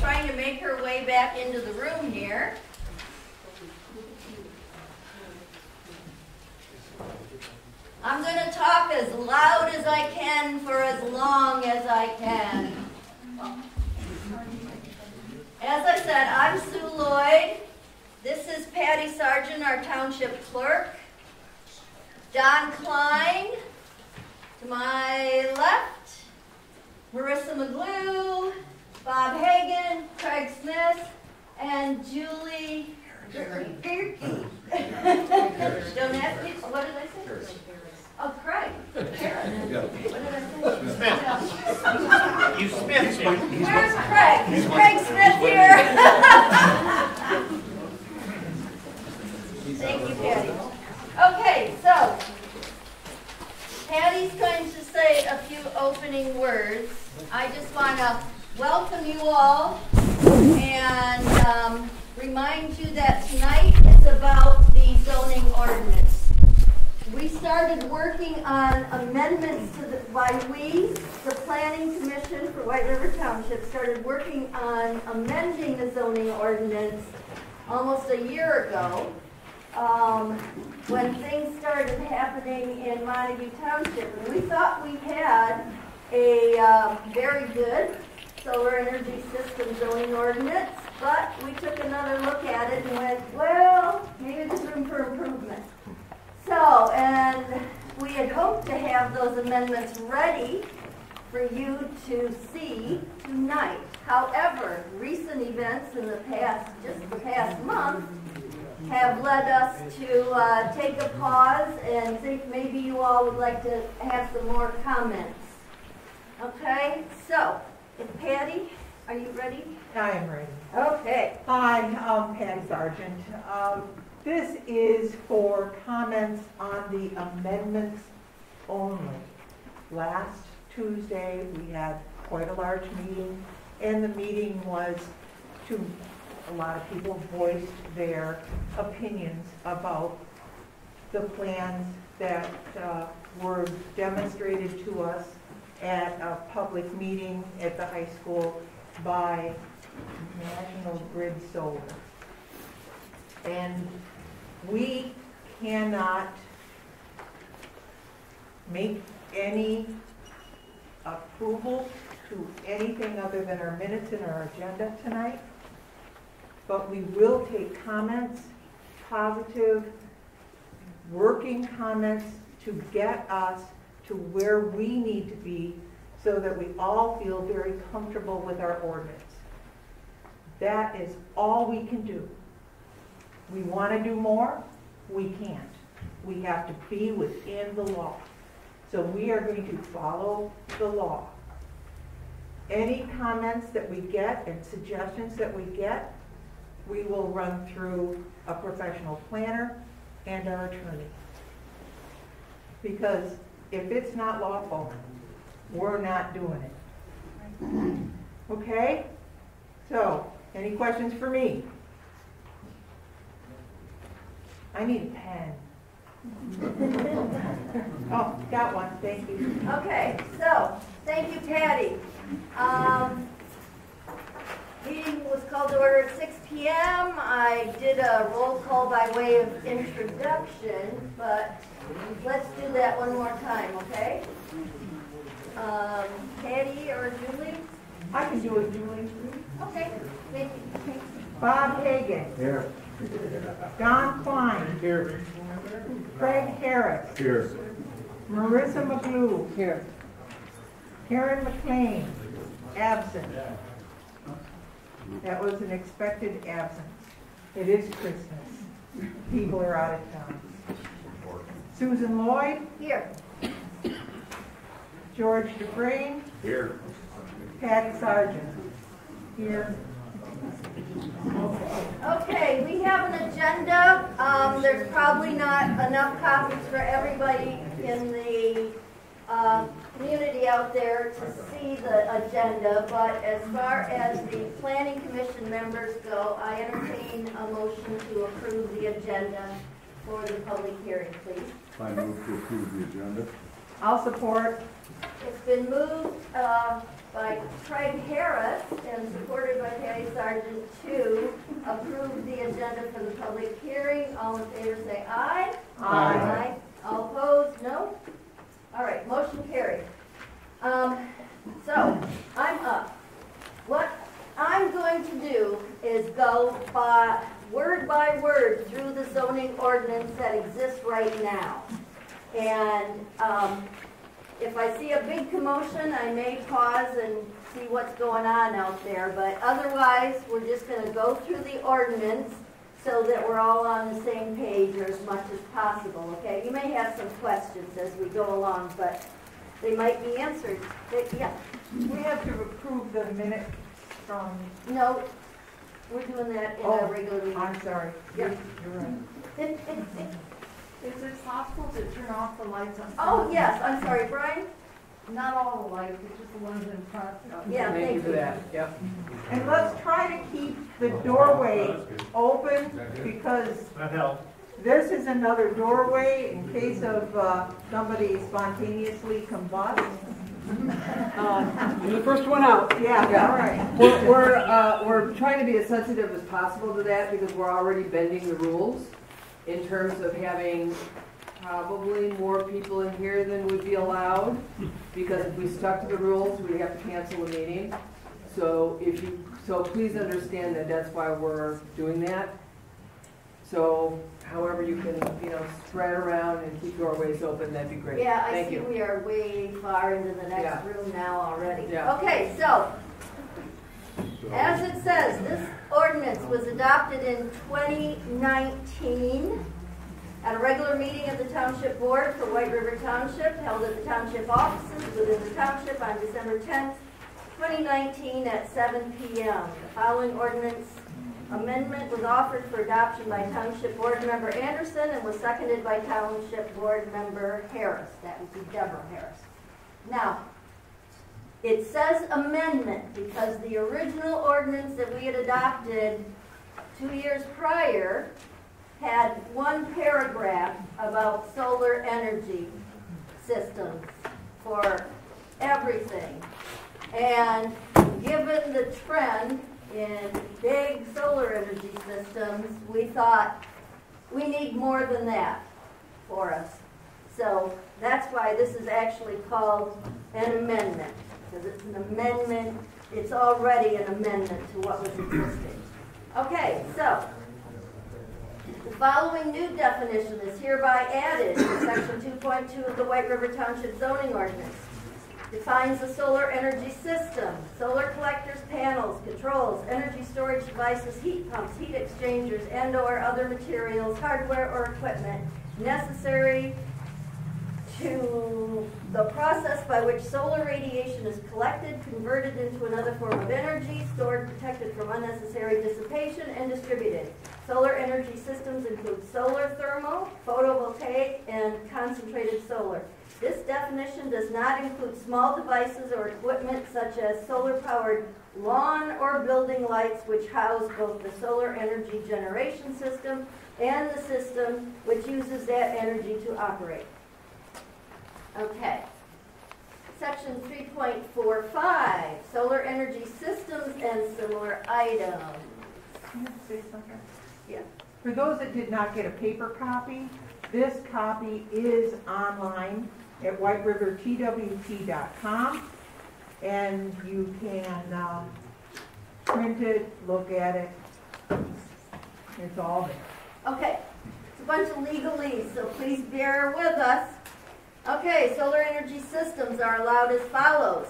trying to make her way back into the room here. I'm going to talk as loud as I can for as long as I can. As I said, I'm Sue Lloyd. This is Patty Sargent, our township clerk. Don Klein, to my left. Marissa McGlue, Bob Hagan, Craig Smith, and Julie Gerke. Don't ask me, what did I say? Oh, Craig. What did I say? You Smith. Where's Craig? Is Craig Smith here? Thank you, Patty. Okay, so Patty's going to say a few opening words. I just want to welcome you all and remind you that tonight is about the zoning ordinance. We started working on amendments to the Planning Commission for White River Township, started working on amending the zoning ordinance almost a year ago. When things started happening in Montague Township, and we thought we had a very good solar energy system zoning ordinance, but we took another look at it and went, well, maybe there's room for improvement. So, and we had hoped to have those amendments ready for you to see tonight. However, recent events in the past, just the past month, have led us to take a pause and think maybe you all would like to have some more comments. Okay, so, Patty, are you ready? I am ready. Okay. Hi, I'm Patty Sargent. This is for comments on the amendments only. Last Tuesday, we had quite a large meeting, and the meeting was to a lot of people voiced their opinions about the plans that were demonstrated to us at a public meeting at the high school by National Grid Solar. And we cannot make any approval to anything other than our minutes and our agenda tonight. But we will take comments, positive, working comments to get us to where we need to be so that we all feel very comfortable with our ordinance. That is all we can do. We want to do more, we can't. We have to be within the law. So we are going to follow the law. Any comments that we get and suggestions that we get, we will run through a professional planner and our attorney. Because if it's not lawful, we're not doing it. Okay? So, any questions for me? I need a pen. Oh, got one, thank you. Okay, so, thank you, Patty. Meeting was called to order at 6 p.m. I did a roll call by way of introduction, but let's do that one more time, okay? Patty or Julie? I can do it, Julie. Okay, thank you. Bob Hagan. Here. Don Klein. Here. Craig Harris. Here. Marissa McGlue. Here. Karen McLean. Absent. That was an expected absence. It is Christmas. People are out of town. Susan Lloyd. Here. George DeBrain. Here. Patty Sargent. Here. Okay, we have an agenda. There's probably not enough copies for everybody in the community out there to see the agenda, but as far as the Planning Commission members go, I entertain a motion to approve the agenda for the public hearing, please. I move to approve the agenda. I'll support. It's been moved by Craig Harris and supported by Patty Sergeant to approve the agenda for the public hearing. All in favor say aye. Aye. All opposed, no? All right, motion carried. So, I'm up. What I'm going to do is go word by word through the zoning ordinance that exists right now. And if I see a big commotion, I may pause and see what's going on out there. But otherwise, we're just going to go through the ordinance so that we're all on the same page or as much as possible, okay? You may have some questions as we go along, but they might be answered. Yeah. We have to approve the minutes from, No, we're doing that in a regular meeting. I'm sorry. Yeah. You're right. Is it possible to turn off the lights on? Oh, yes, I'm sorry, Brian? Not all the lights, it's just the ones in front. Yeah, thank you. for that, yep. And let's try to keep the doorway open because That helps. this is another doorway in case of somebody spontaneously combusts. You're the first one out. Yeah, all right. We're trying to be as sensitive as possible to that because we're already bending the rules in terms of having probably more people in here than would be allowed, because if we stuck to the rules, we'd have to cancel the meeting. So please understand that that's why we're doing that. So however you can, spread around and keep doorways open, that'd be great. Yeah, I Thank see you. we are way far into the next Yeah. room now already. Yeah. Okay, so, as it says, this ordinance was adopted in 2019 at a regular meeting of the Township Board for White River Township, held at the Township offices within the Township on December 10th, 2019 at 7 p.m. The following ordinance amendment was offered for adoption by Township Board Member Anderson and was seconded by Township Board Member Harris. That would be Deborah Harris. Now, it says amendment because the original ordinance that we had adopted 2 years prior had one paragraph about solar energy systems for everything. And given the trend in big solar energy systems, we thought we need more than that for us. So that's why this is actually called an amendment, because it's an amendment, it's already an amendment to what was existing. Okay, so the following new definition is hereby added in section 2.2 of the White River Township zoning ordinance. Defines a solar energy system: solar collectors, panels, controls, energy storage devices, heat pumps, heat exchangers, and/or other materials, hardware, or equipment necessary to the process by which solar radiation is collected, converted into another form of energy, stored, protected from unnecessary dissipation, and distributed. Solar energy systems include solar thermal, photovoltaic, and concentrated solar. This definition does not include small devices or equipment such as solar-powered lawn or building lights, which house both the solar energy generation system and the system which uses that energy to operate. Okay. Section 3.45, solar energy systems and similar items. Can I say something? Yeah. For those that did not get a paper copy, this copy is online at whiterivertwp.com, and you can print it, look at it. It's all there. Okay. It's a bunch of legalese, so please bear with us. Okay, solar energy systems are allowed as follows.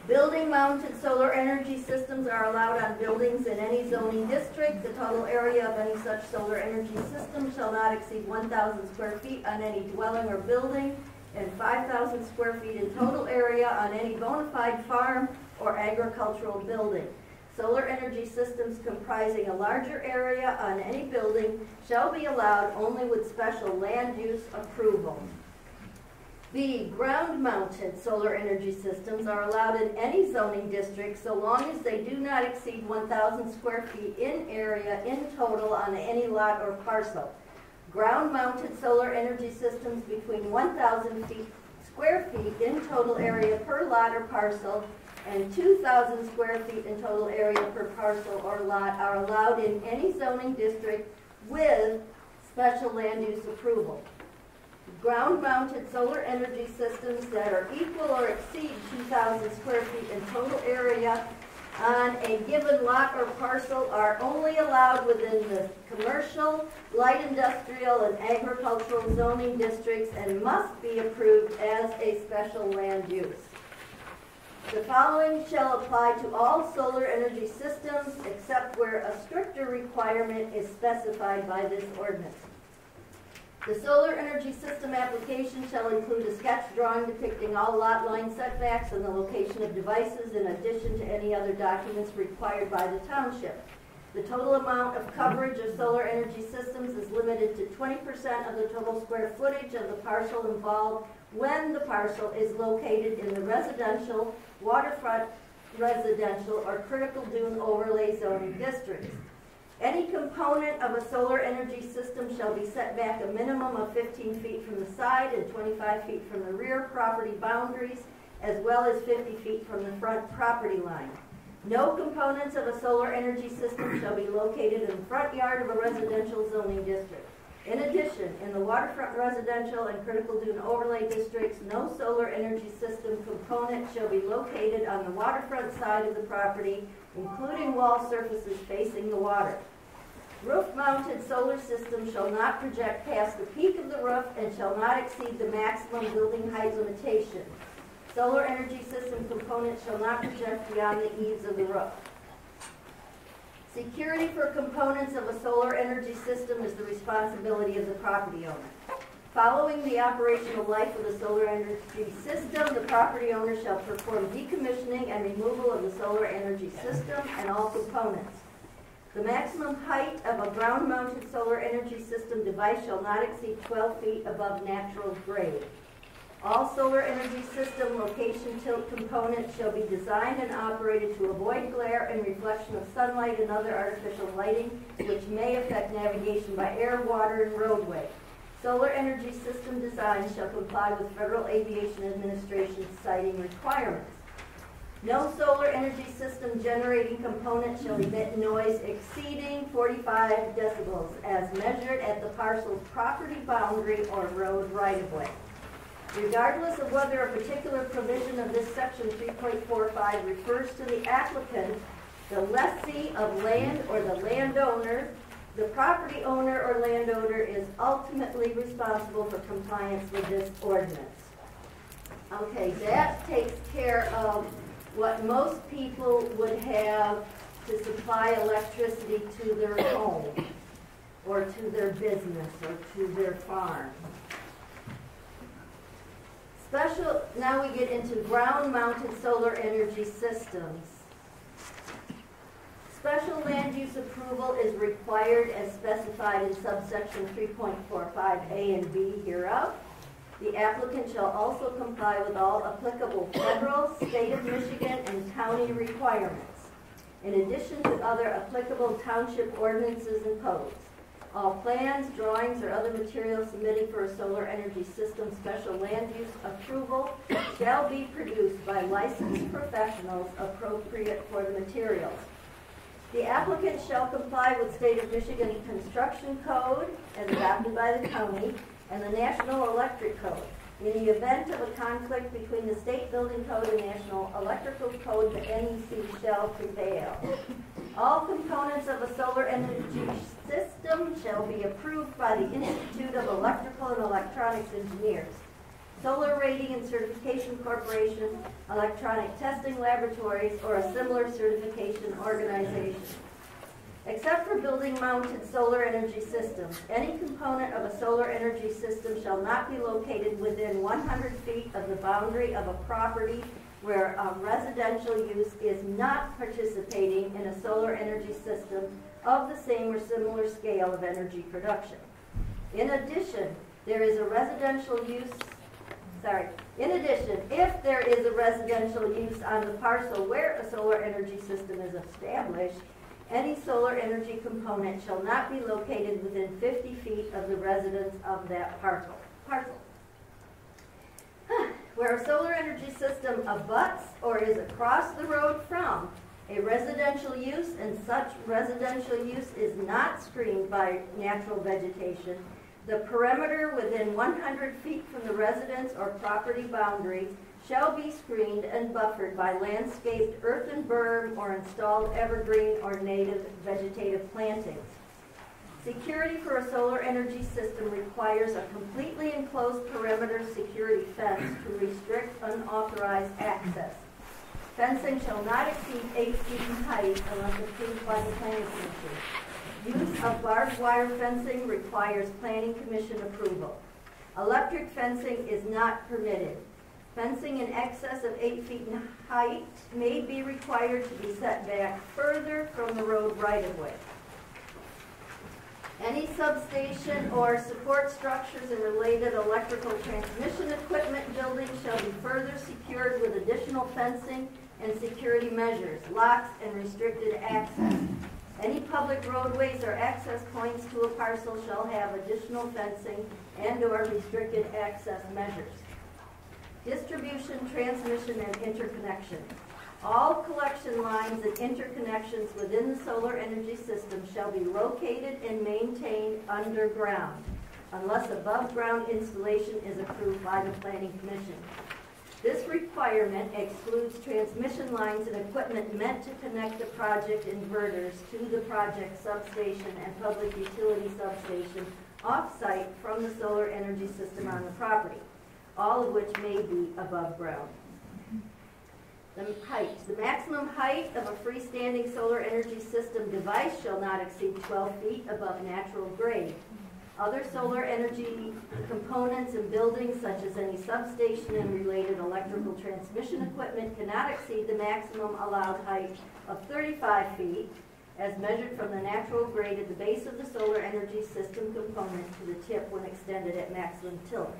Building-mounted solar energy systems are allowed on buildings in any zoning district. The total area of any such solar energy system shall not exceed 1,000 square feet on any dwelling or building, and 5,000 square feet in total area on any bona fide farm or agricultural building. Solar energy systems comprising a larger area on any building shall be allowed only with special land use approval. B, ground-mounted solar energy systems are allowed in any zoning district so long as they do not exceed 1,000 square feet in area in total on any lot or parcel. Ground-mounted solar energy systems between 1,000 square feet in total area per lot or parcel and 2,000 square feet in total area per parcel or lot are allowed in any zoning district with special land use approval. Ground-mounted solar energy systems that are equal or exceed 2,000 square feet in total area on a given lot or parcel are only allowed within the commercial, light industrial, and agricultural zoning districts and must be approved as a special land use. The following shall apply to all solar energy systems except where a stricter requirement is specified by this ordinance. The solar energy system application shall include a sketch drawing depicting all lot line setbacks and the location of devices in addition to any other documents required by the township. The total amount of coverage of solar energy systems is limited to 20% of the total square footage of the parcel involved when the parcel is located in the residential, waterfront residential, or critical dune overlay zoning districts. Any component of a solar energy system shall be set back a minimum of 15 feet from the side and 25 feet from the rear property boundaries, as well as 50 feet from the front property line. No components of a solar energy system shall be located in the front yard of a residential zoning district. In addition, in the waterfront residential and critical dune overlay districts, no solar energy system component shall be located on the waterfront side of the property, including wall surfaces facing the water. Roof-mounted solar systems shall not project past the peak of the roof and shall not exceed the maximum building height limitation. Solar energy system components shall not project beyond the eaves of the roof. Security for components of a solar energy system is the responsibility of the property owner. Following the operational life of the solar energy system, the property owner shall perform decommissioning and removal of the solar energy system and all components. The maximum height of a ground-mounted solar energy system device shall not exceed 12 feet above natural grade. All solar energy system location tilt components shall be designed and operated to avoid glare and reflection of sunlight and other artificial lighting, which may affect navigation by air, water, and roadway. Solar energy system design shall comply with Federal Aviation Administration siting requirements. No solar energy system generating component shall emit noise exceeding 45 decibels as measured at the parcel's property boundary or road right-of-way. Regardless of whether a particular provision of this section 3.45 refers to the applicant, the lessee of land, or the landowner, the property owner or landowner is ultimately responsible for compliance with this ordinance. Okay, that takes care of what most people would have to supply electricity to their home, or to their business, or to their farm. Now we get into ground-mounted solar energy systems. Special land use approval is required as specified in subsection 3.45A and B hereof. The applicant shall also comply with all applicable federal, state of Michigan, and county requirements, in addition to other applicable township ordinances and codes. All plans, drawings, or other materials submitted for a solar energy system special land use approval shall be produced by licensed professionals appropriate for the materials. The applicant shall comply with State of Michigan Construction Code as adopted by the county and the National Electric Code. In the event of a conflict between the State Building Code and National Electrical Code, the NEC shall prevail. All components of a solar energy system shall be approved by the Institute of Electrical and Electronics Engineers, Solar Rating and Certification Corporation, Electronic Testing Laboratories, or a similar certification organization. Except for building-mounted solar energy systems, any component of a solar energy system shall not be located within 100 feet of the boundary of a property where a residential use is not participating in a solar energy system of the same or similar scale of energy production. In addition, if there is a residential use on the parcel where a solar energy system is established, any solar energy component shall not be located within 50 feet of the residence of that parcel. Where a solar energy system abuts or is across the road from a residential use and such residential use is not screened by natural vegetation, the perimeter within 100 feet from the residence or property boundary shall be screened and buffered by landscaped earthen berm or installed evergreen or native vegetative plantings. Security for a solar energy system requires a completely enclosed perimeter security fence to restrict unauthorized access. Fencing shall not exceed 8 feet in height unless approved by the Planning Commission. Use of barbed wire fencing requires Planning Commission approval. Electric fencing is not permitted. Fencing in excess of 8 feet in height may be required to be set back further from the road right-of-way. Any substation or support structures and related electrical transmission equipment buildings shall be further secured with additional fencing and security measures, locks, and restricted access. Any public roadways or access points to a parcel shall have additional fencing and/or restricted access measures. Distribution, transmission, and interconnection. All collection lines and interconnections within the solar energy system shall be located and maintained underground, unless above-ground installation is approved by the Planning Commission. This requirement excludes transmission lines and equipment meant to connect the project inverters to the project substation and public utility substation off-site from the solar energy system on the property, all of which may be above ground. The height. The maximum height of a freestanding solar energy system device shall not exceed 12 feet above natural grade. Other solar energy components and buildings, such as any substation and related electrical transmission equipment, cannot exceed the maximum allowed height of 35 feet as measured from the natural grade at the base of the solar energy system component to the tip when extended at maximum tilt.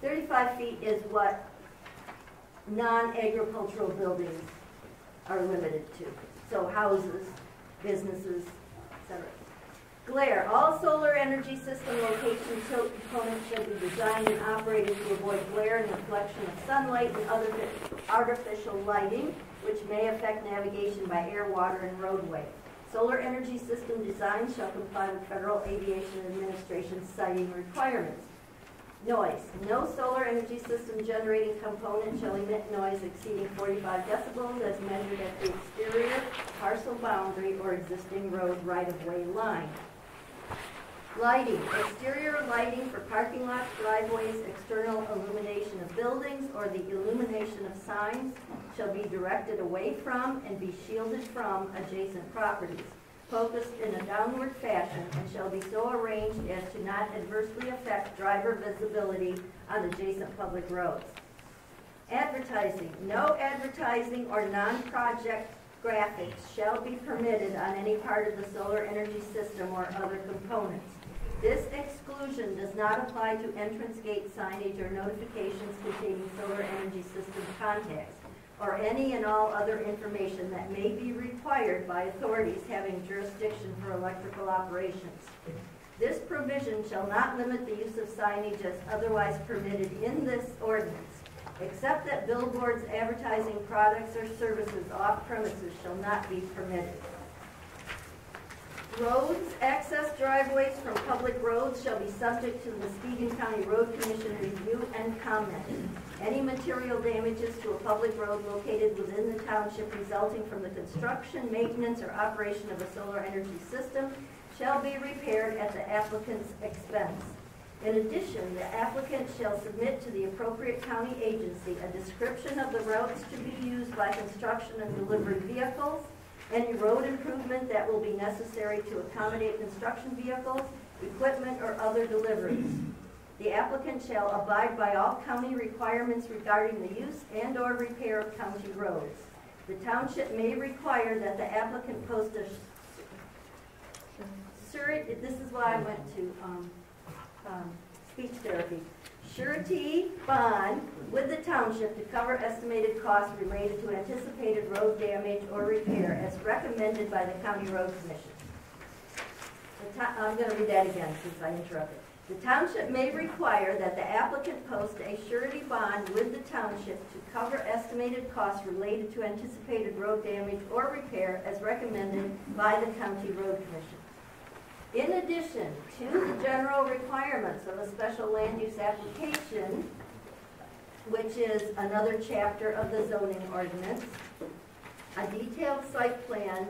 35 feet is what non-agricultural buildings are limited to. So houses, businesses, etc. Glare. All solar energy system location tilt components shall be designed and operated to avoid glare and reflection of sunlight and other artificial lighting, which may affect navigation by air, water, and roadway. Solar energy system design shall comply with Federal Aviation Administration siting requirements. Noise. No solar energy system generating component shall emit noise exceeding 45 decibels as measured at the exterior parcel boundary or existing road right-of-way line. Lighting. Exterior lighting for parking lots, driveways, external illumination of buildings, or the illumination of signs shall be directed away from and be shielded from adjacent properties, focused in a downward fashion, and shall be so arranged as to not adversely affect driver visibility on adjacent public roads. Advertising. No advertising or non-project graphics shall be permitted on any part of the solar energy system or other components. This exclusion does not apply to entrance gate signage or notifications containing solar energy system contacts, or any and all other information that may be required by authorities having jurisdiction for electrical operations. This provision shall not limit the use of signage as otherwise permitted in this ordinance, except that billboards advertising products or services off premises shall not be permitted. Roads, access driveways from public roads shall be subject to the Muskegon County Road Commission review and comment. Any material damages to a public road located within the township resulting from the construction, maintenance, or operation of a solar energy system shall be repaired at the applicant's expense. In addition, the applicant shall submit to the appropriate county agency a description of the routes to be used by construction and delivery vehicles, any road improvement that will be necessary to accommodate construction vehicles, equipment, or other deliveries. The applicant shall abide by all county requirements regarding the use and/or repair of county roads. The township may require that the applicant post a surety. This is why I went to speech therapy. Surety bond with the township to cover estimated costs related to anticipated road damage or repair as recommended by the County Road Commission. I'm going to read that again since I interrupted. The township may require that the applicant post a surety bond with the township to cover estimated costs related to anticipated road damage or repair as recommended by the County Road Commission. In addition to the general requirements of a special land use application, which is another chapter of the zoning ordinance, a detailed site plan,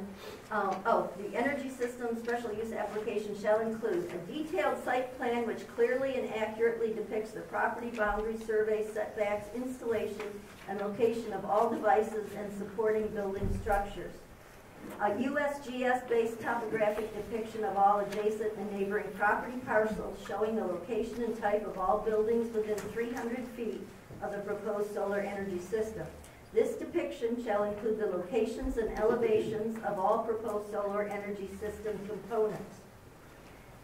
the energy system special use application shall include a detailed site plan which clearly and accurately depicts the property boundary survey, setbacks, installation, and location of all devices and supporting building structures. A USGS-based topographic depiction of all adjacent and neighboring property parcels showing the location and type of all buildings within 300 feet of the proposed solar energy system. This depiction shall include the locations and elevations of all proposed solar energy system components.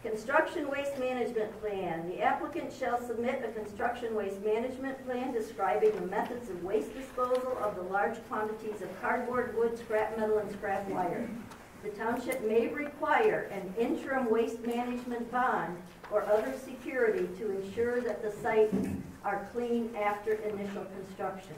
Construction waste management plan. The applicant shall submit a construction waste management plan describing the methods of waste disposal of the large quantities of cardboard, wood, scrap metal, and scrap wire. The township may require an interim waste management bond or other security to ensure that the sites are clean after initial construction.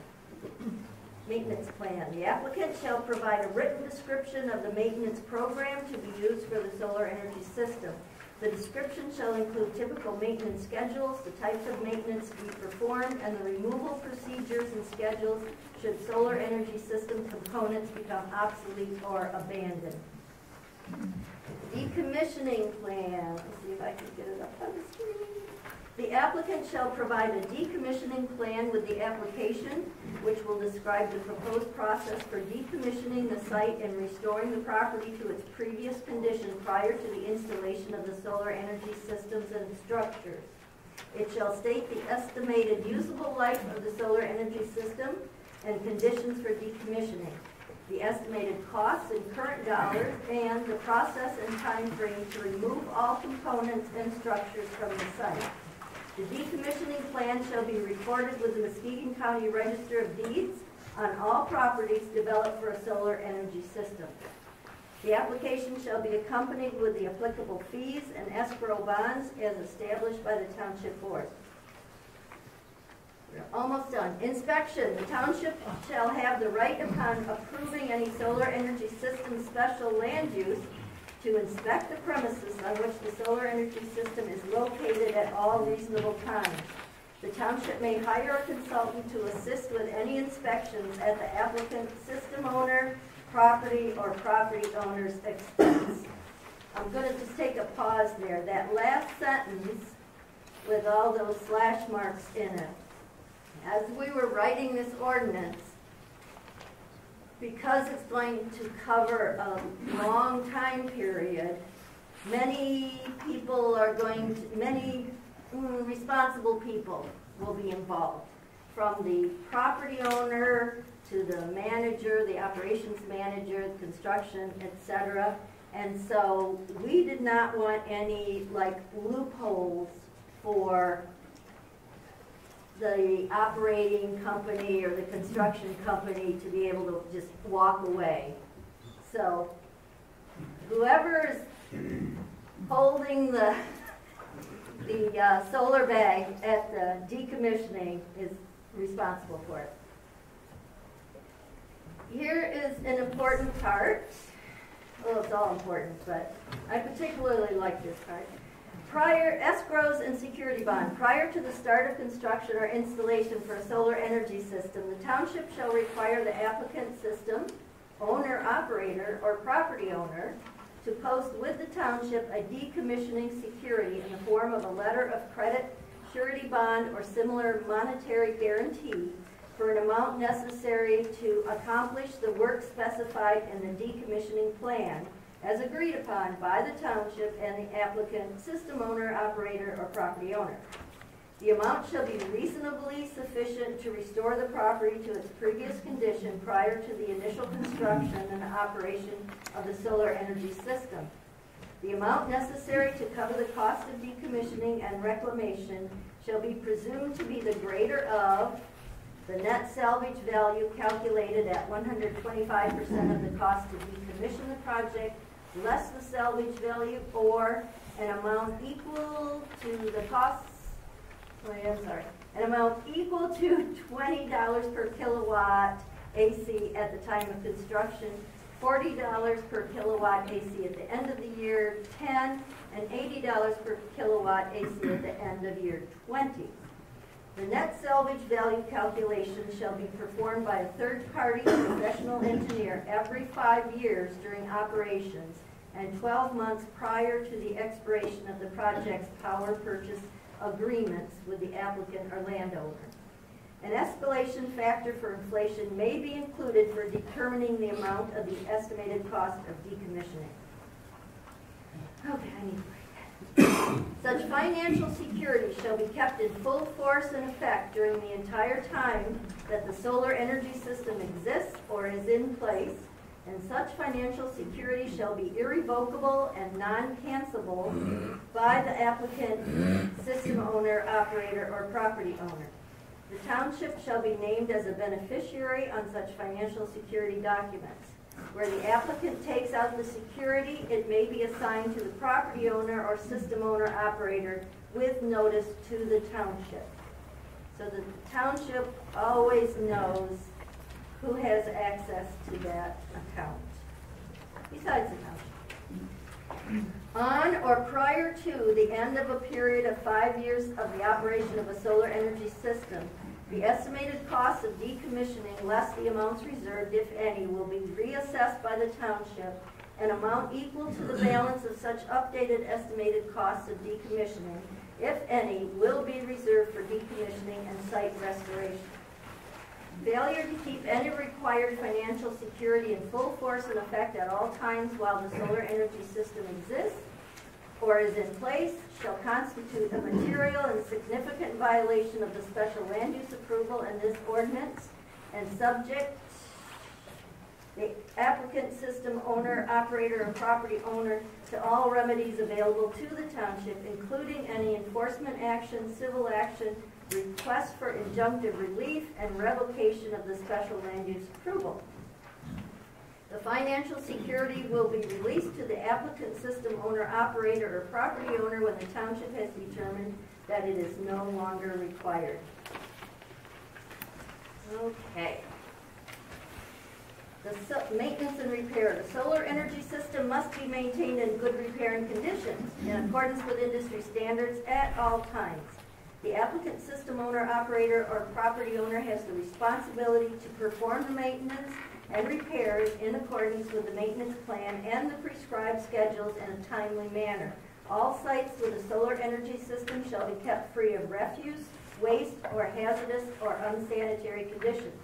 Maintenance plan. The applicant shall provide a written description of the maintenance program to be used for the solar energy system. The description shall include typical maintenance schedules, the types of maintenance to be performed, and the removal procedures and schedules should solar energy system components become obsolete or abandoned. Decommissioning plan. Let's see if I can get it up on the screen. The applicant shall provide a decommissioning plan with the application, which will describe the proposed process for decommissioning the site and restoring the property to its previous condition prior to the installation of the solar energy systems and structures. It shall state the estimated usable life of the solar energy system and conditions for decommissioning, the estimated costs in current dollars, and the process and time frame to remove all components and structures from the site. The decommissioning plan shall be recorded with the Muskegon County Register of Deeds on all properties developed for a solar energy system. The application shall be accompanied with the applicable fees and escrow bonds as established by the Township Board. We're almost done. Inspection. The Township shall have the right upon approving any solar energy system special land use to inspect the premises on which the solar energy system is located at all reasonable times. The township may hire a consultant to assist with any inspections at the applicant, system owner, property, or property owner's expense. I'm going to just take a pause there. That last sentence with all those slash marks in it. As we were writing this ordinance, because it's going to cover a long time period, many people are going to, many responsible people will be involved, from the property owner to the manager, the operations manager, the construction, etc. And so we did not want any like loopholes for the operating company or the construction company to be able to just walk away. So whoever is holding the solar bag at the decommissioning is responsible for it. Here is an important part. Well, it's all important, but I particularly like this part. Prior escrows and security bond. Prior to the start of construction or installation for a solar energy system, the township shall require the applicant, system owner, operator, or property owner to post with the township a decommissioning security in the form of a letter of credit, surety bond, or similar monetary guarantee for an amount necessary to accomplish the work specified in the decommissioning plan as agreed upon by the township and the applicant, system owner, operator, or property owner. The amount shall be reasonably sufficient to restore the property to its previous condition prior to the initial construction and operation of the solar energy system. The amount necessary to cover the cost of decommissioning and reclamation shall be presumed to be the greater of the net salvage value calculated at 125% of the cost to decommission the project, less the salvage value, or an amount equal to the costs, an amount equal to $20 per kilowatt AC at the time of construction, $40 per kilowatt AC at the end of the year 10, and $80 per kilowatt AC at the end of year 20. The net salvage value calculation shall be performed by a third-party professional engineer every 5 years during operations and 12 months prior to the expiration of the project's power purchase agreements with the applicant or landowner. An escalation factor for inflation may be included for determining the amount of the estimated cost of decommissioning. Okay, I need to break. Such financial security shall be kept in full force and effect during the entire time that the solar energy system exists or is in place, and such financial security shall be irrevocable and non-cancelable by the applicant, system owner, operator, or property owner. The township shall be named as a beneficiary on such financial security documents. Where the applicant takes out the security, it may be assigned to the property owner or system owner operator with notice to the township. So the township always knows who has access to that account, besides the township. On or prior to the end of a period of 5 years of the operation of a solar energy system, the estimated cost of decommissioning, less the amounts reserved, if any, will be reassessed by the township. An amount equal to the balance of such updated estimated costs of decommissioning, if any, will be reserved for decommissioning and site restoration. Failure to keep any required financial security in full force and effect at all times while the solar energy system exists or is in place shall constitute a material and significant violation of the special land use approval in this ordinance, and subject the applicant, system owner, operator, and property owner to all remedies available to the township, including any enforcement action, civil action, request for injunctive relief, and revocation of the special land use approval. The financial security will be released to the applicant, system owner, operator, or property owner when the township has determined that it is no longer required. Okay. The maintenance and repair. The solar energy system must be maintained in good repair and conditions in accordance with industry standards at all times. The applicant, system owner, operator, or property owner has the responsibility to perform the maintenance and repairs in accordance with the maintenance plan and the prescribed schedules in a timely manner. All sites with a solar energy system shall be kept free of refuse, waste, or hazardous or unsanitary conditions.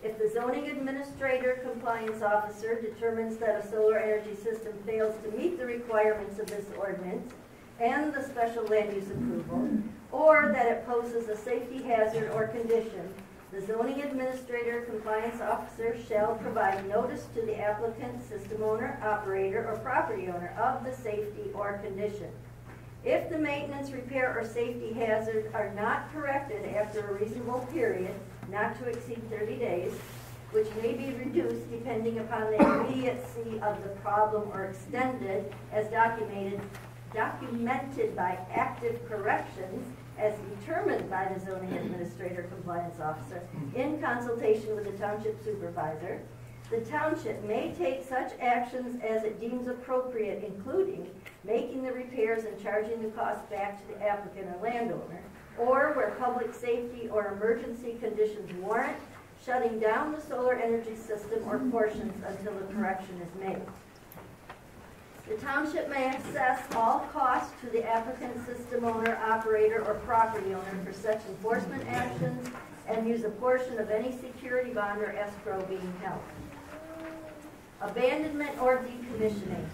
If the zoning administrator compliance officer determines that a solar energy system fails to meet the requirements of this ordinance and the special land use approval, or that it poses a safety hazard or condition, the zoning administrator compliance officer shall provide notice to the applicant, system owner, operator, or property owner of the safety or condition. If the maintenance, repair, or safety hazard are not corrected after a reasonable period, not to exceed 30 days, which may be reduced depending upon the immediacy of the problem or extended as documented by active corrections as determined by the zoning administrator compliance officer in consultation with the township supervisor, the township may take such actions as it deems appropriate, including making the repairs and charging the cost back to the applicant or landowner, or where public safety or emergency conditions warrant, shutting down the solar energy system or portions until a correction is made. The township may assess all costs to the applicant, system owner, operator, or property owner for such enforcement actions and use a portion of any security bond or escrow being held. Abandonment or decommissioning.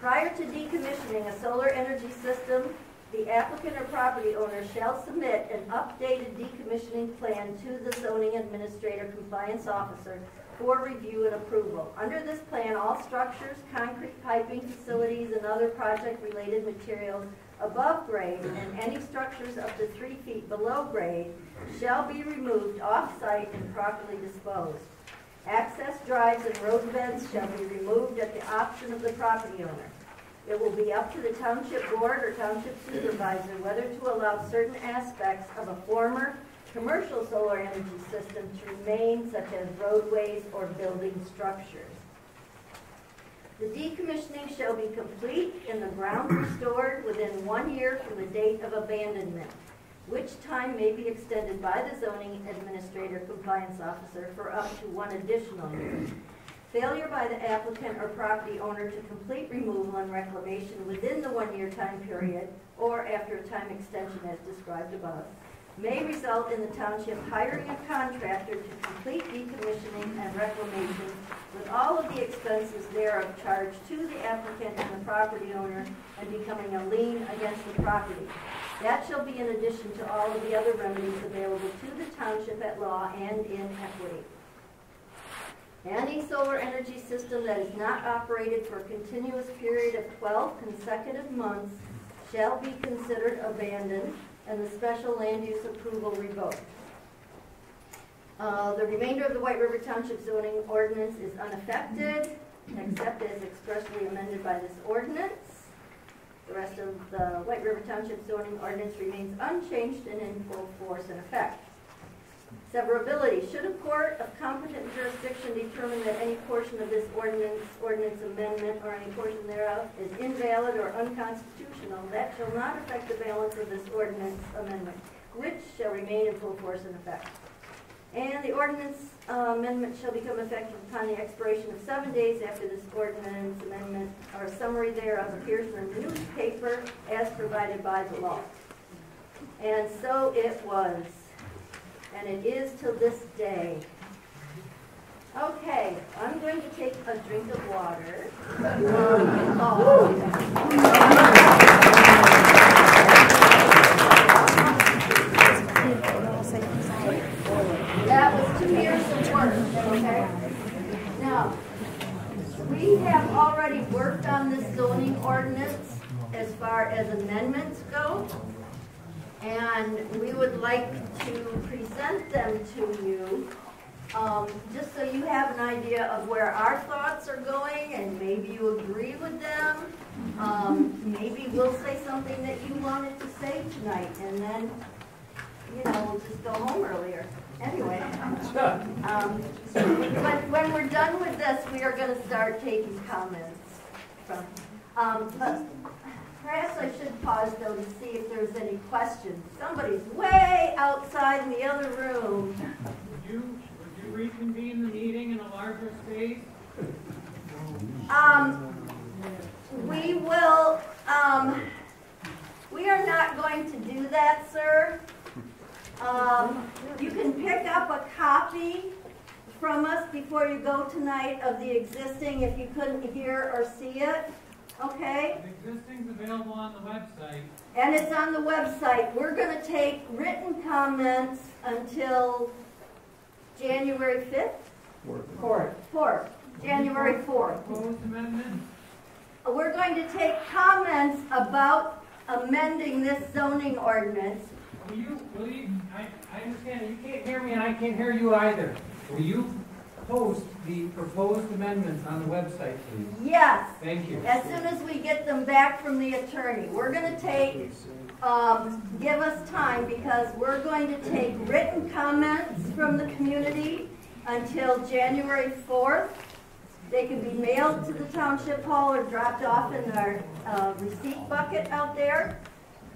Prior to decommissioning a solar energy system, the applicant or property owner shall submit an updated decommissioning plan to the zoning administrator compliance officer for review and approval. Under this plan, all structures, concrete piping facilities, and other project-related materials above grade and any structures up to 3 feet below grade shall be removed off-site and properly disposed. Access drives and road beds shall be removed at the option of the property owner. It will be up to the township board or township supervisor whether to allow certain aspects of a former commercial solar energy system to remain, such as roadways or building structures. The decommissioning shall be complete and the ground restored within 1 year from the date of abandonment, which time may be extended by the zoning administrator compliance officer for up to 1 additional year. Failure by the applicant or property owner to complete removal and reclamation within the 1 year time period or after a time extension as described above may result in the township hiring a contractor to complete decommissioning and reclamation with all of the expenses thereof charged to the applicant and the property owner and becoming a lien against the property. That shall be in addition to all of the other remedies available to the township at law and in equity. Any solar energy system that is not operated for a continuous period of 12 consecutive months shall be considered abandoned and the special land use approval revoked. The remainder of the White River Township zoning ordinance is unaffected, except as expressly amended by this ordinance. The rest of the White River Township zoning ordinance remains unchanged and in full force and effect. Severability. Should a court of competent jurisdiction determine that any portion of this ordinance amendment, or any portion thereof is invalid or unconstitutional, that shall not affect the balance of this ordinance amendment, which shall remain in full force and effect. And the ordinance amendment shall become effective upon the expiration of 7 days after this ordinance amendment or a summary thereof appears in the newspaper as provided by the law. And so it was. And it is till this day. Okay, I'm going to take a drink of water. That was 2 years of work, okay? Now, we have already worked on this zoning ordinance as far as amendments go. And we would like to present them to you, just so you have an idea of where our thoughts are going, and maybe you agree with them. Maybe we'll say something that you wanted to say tonight, and then, we'll just go home earlier. Anyway, when we're done with this, we are going to start taking comments from. Perhaps I should pause, though, to see if there's any questions. Somebody's way outside in the other room. Would you reconvene the meeting in a larger space? We will, we are not going to do that, sir. You can pick up a copy from us before you go tonight of the existing if you couldn't hear or see it. Okay? The existing's available on the website. And it's on the website. We're going to take written comments until January 5th? 4th. January 4th. Proposed amendment? We're going to take comments about amending this zoning ordinance. Will you, I understand, you can't hear me and I can't hear you either. Will you post the proposed amendments on the website, please? Yes. Thank you. As soon as we get them back from the attorney. We're going to take, give us time, because we're going to take written comments from the community until January 4th. They can be mailed to the township hall or dropped off in our receipt bucket out there.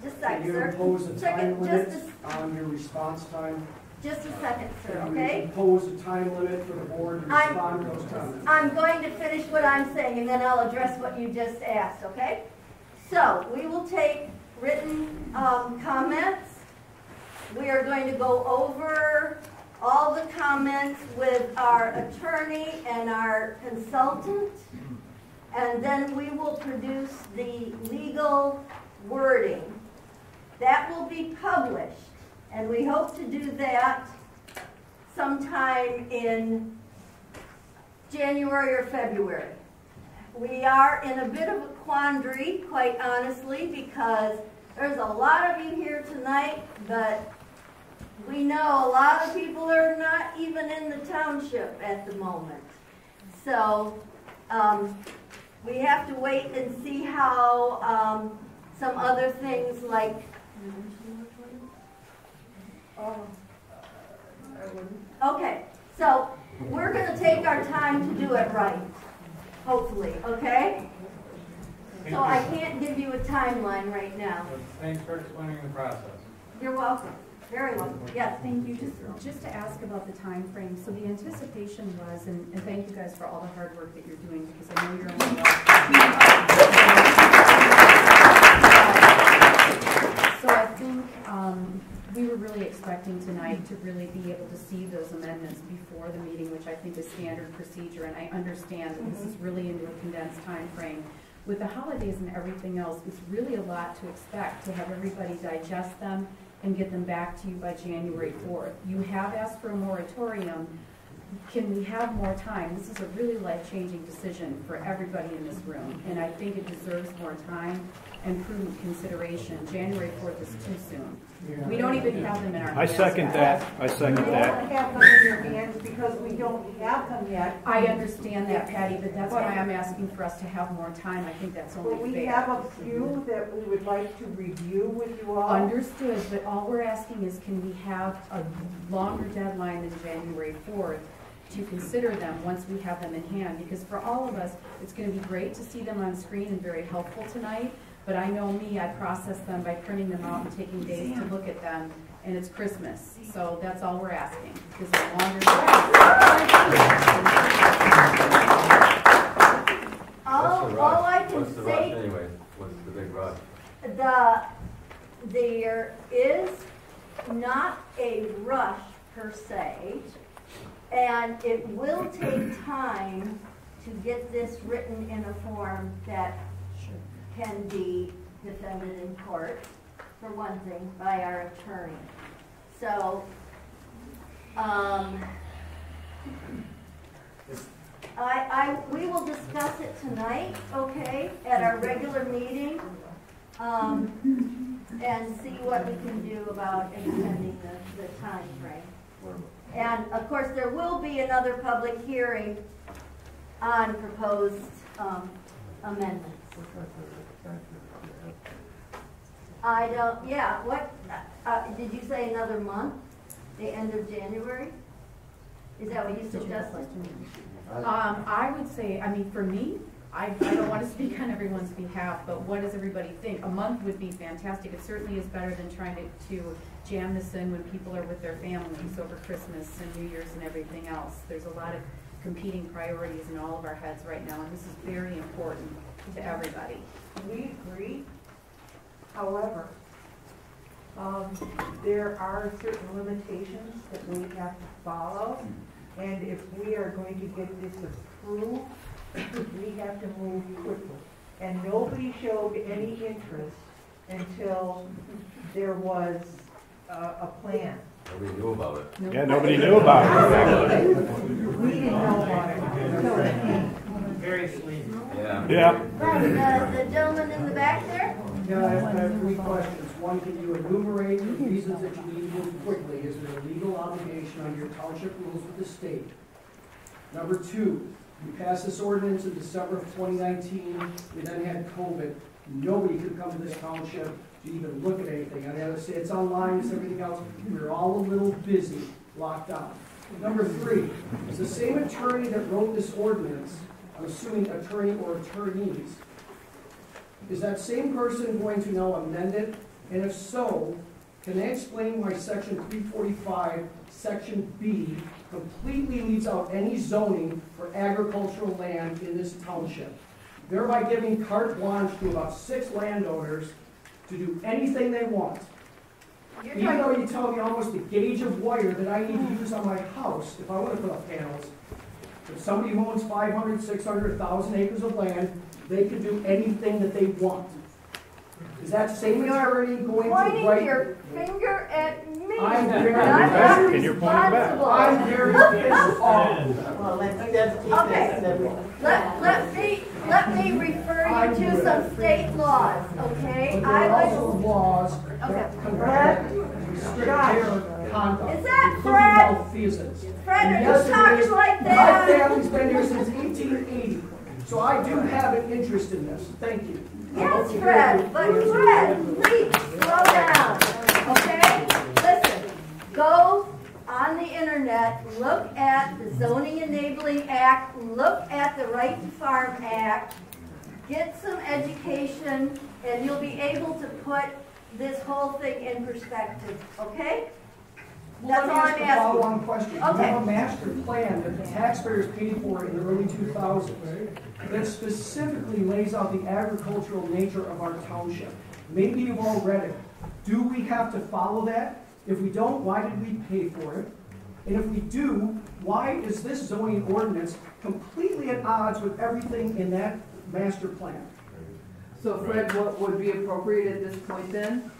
Just a second, sir. Can you impose a time limit on your response time? Just a second, sir, Can okay? you impose a time limit for the board to respond to those comments? I'm going to finish what I'm saying, and then I'll address what you just asked, okay? So, we will take written comments. We are going to go over all the comments with our attorney and our consultant, and then we will produce the legal wording. That will be published, and we hope to do that sometime in January or February. We are in a bit of a quandary, quite honestly, because there's a lot of you here tonight, but we know a lot of people are not even in the township at the moment. So, we have to wait and see how, some other things like, okay, so we're gonna take our time to do it right, hopefully, okay? So I can't give you a timeline right now. Thanks for explaining the process. You're welcome, very welcome, yes. Thank you. Just to ask about the time frame. So the anticipation was, and thank you guys for all the hard work that you're doing, because I know you're only So I think we were really expecting tonight to really be able to see those amendments before the meeting, which I think is standard procedure, and I understand that this is really into a condensed time frame. With the holidays and everything else, it's really a lot to expect to have everybody digest them and get them back to you by January 4th. You have asked for a moratorium. Can we have more time? This is a really life-changing decision for everybody in this room, and I think it deserves more time and prudent consideration. January 4th is too soon. We don't even have them in our hands. I second that. I second You that. don't have them in your hands because we don't have them yet. I understand that, Patty, but that's why I'm asking for us to have more time. I think that's But only we fair. have a few that we would like to review with you all. Understood, but all we're asking is, can we have a longer deadline than January 4th to consider them once we have them in hand? Because for all of us, it's going to be great to see them on screen and very helpful tonight, but I know me, I process them by printing them out and taking days to look at them, and it's Christmas, so that's all we're asking, because the longer All I can What's the rush say, anyway? What's the big rush? there is not a rush per se, and it will take time to get this written in a form that can be defended in court, for one thing, by our attorney. So, we will discuss it tonight, okay, at our regular meeting, and see what we can do about extending the time frame. And of course, there will be another public hearing on proposed amendments. I don't, yeah, what, did you say another month? The end of January? Is that what you suggested? I would say, I mean, for me, I don't want to speak on everyone's behalf, but what does everybody think? A month would be fantastic. It certainly is better than trying to jam this in when people are with their families over Christmas and New Year's and everything else. There's a lot of competing priorities in all of our heads right now, and this is very important to everybody. We agree. However, there are certain limitations that we have to follow, and if we are going to get this approved, we have to move quickly. And nobody showed any interest until there was a plan. Nobody knew about it. Yeah, nobody knew about it. We didn't know about it until it came. Very sweet. Yeah. Yeah. The gentleman in the back there? Yeah, I have three questions. One, can you enumerate the reasons that you need to move quickly? Is there a legal obligation under your township rules with the state? Number two, you passed this ordinance in December of 2019. We then had COVID. Nobody could come to this township to even look at anything. I have to say it's online, it's everything else. We were all a little busy, locked down. Number three, is the same attorney that wrote this ordinance, I'm assuming attorney or attorneys, is that same person going to now amend it? And if so, can they explain why section 345, section B, completely leaves out any zoning for agricultural land in this township, thereby giving carte blanche to about 6 landowners to do anything they want? Even though you tell me almost the gauge of wire that I need to use on my house if I want to put up panels, if somebody who owns 500, 600, 1,000 acres of land, they can do anything that they want. Is that same attorney going to Pointing write? your finger at me. I'm very I'm not And you're pointing back. responsible. I'm very pissed off. Well, let's keep Okay. this. Let me refer you to some state laws, okay? But there are also laws Okay. that convert, restrict their conduct. Is that including Fred? malfeasance. Fred, And are yes, you it talking is. like My that? family's been here since 1880, so I do have an interest in this. Thank you. Yes, Fred, but Fred, please, slow down, okay? Listen, go on the internet, look at the Zoning Enabling Act, look at the Right to Farm Act, get some education, and you'll be able to put this whole thing in perspective, okay? That's all I'm Let me ask a asking. follow-on question. You Okay. have a master plan that the taxpayers paid for in the early 2000s that specifically lays out the agricultural nature of our township. Maybe you've all read it. Do we have to follow that? If we don't, why did we pay for it? And if we do, why is this zoning ordinance completely at odds with everything in that master plan? So Fred, what would be appropriate at this point then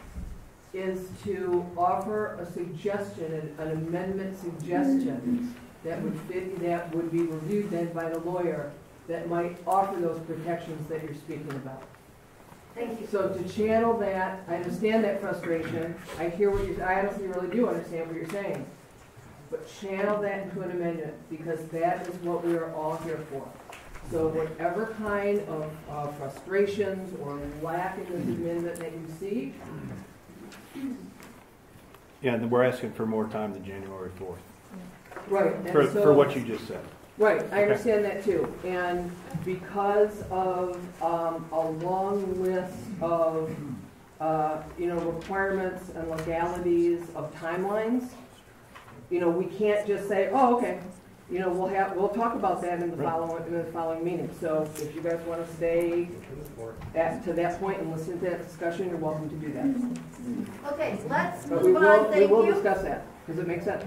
is to offer a suggestion, an amendment suggestion that would fit, that would be reviewed then by the lawyer that might offer those protections that you're speaking about. Thank you. So to channel that, I understand that frustration. I hear what you're, I honestly really do understand what you're saying. But channel that into an amendment because that is what we are all here for. So whatever kind of frustrations or lack in this amendment that you see. Yeah, and we're asking for more time than January 4th. Right. And For so, what you just said. Right, I understand that too. And because of a long list of requirements and legalities of timelines, we can't just say, oh, okay, we'll talk about that in the following meeting. So if you guys want to stay to that point and listen to that discussion, you're welcome to do that. Okay, let's But move on, we thank will you. discuss that because it makes sense.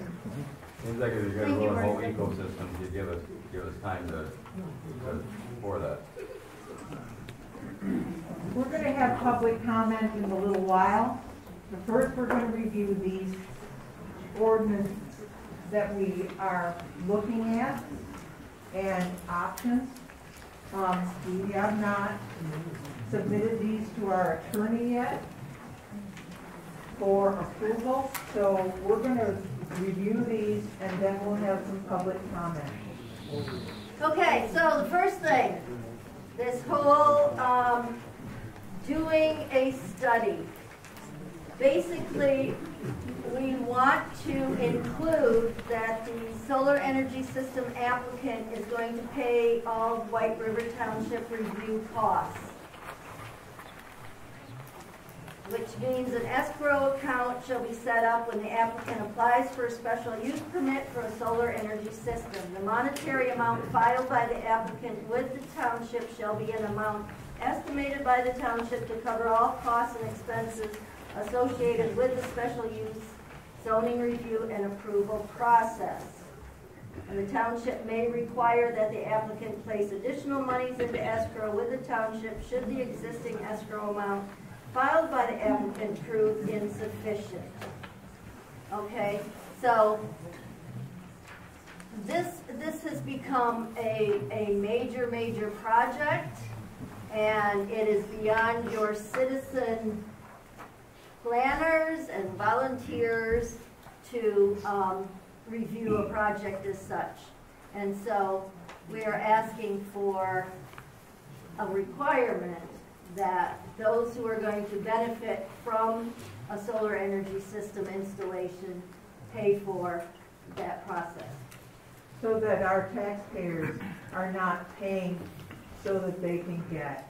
Seems like if you're Thank gonna you, run a whole Martha. ecosystem, you give us time for that. We're going to have public comment in a little while. But first, we're going to review these ordinances that we are looking at and options. We have not submitted these to our attorney yet for approval, so we're going to review these and then we'll have some public comment. Okay, so the first thing, this whole doing a study. Basically, we want to include that the solar energy system applicant is going to pay all White River Township review costs, which means an escrow account shall be set up when the applicant applies for a special use permit for a solar energy system. The monetary amount filed by the applicant with the township shall be an amount estimated by the township to cover all costs and expenses associated with the special use zoning review and approval process. And the township may require that the applicant place additional monies into escrow with the township should the existing escrow amount filed by the applicant prove insufficient. Okay, so this has become a major project, and it is beyond your citizen planners and volunteers to review a project as such. And so we are asking for a requirement that those who are going to benefit from a solar energy system installation pay for that process. So that our taxpayers are not paying so that they can get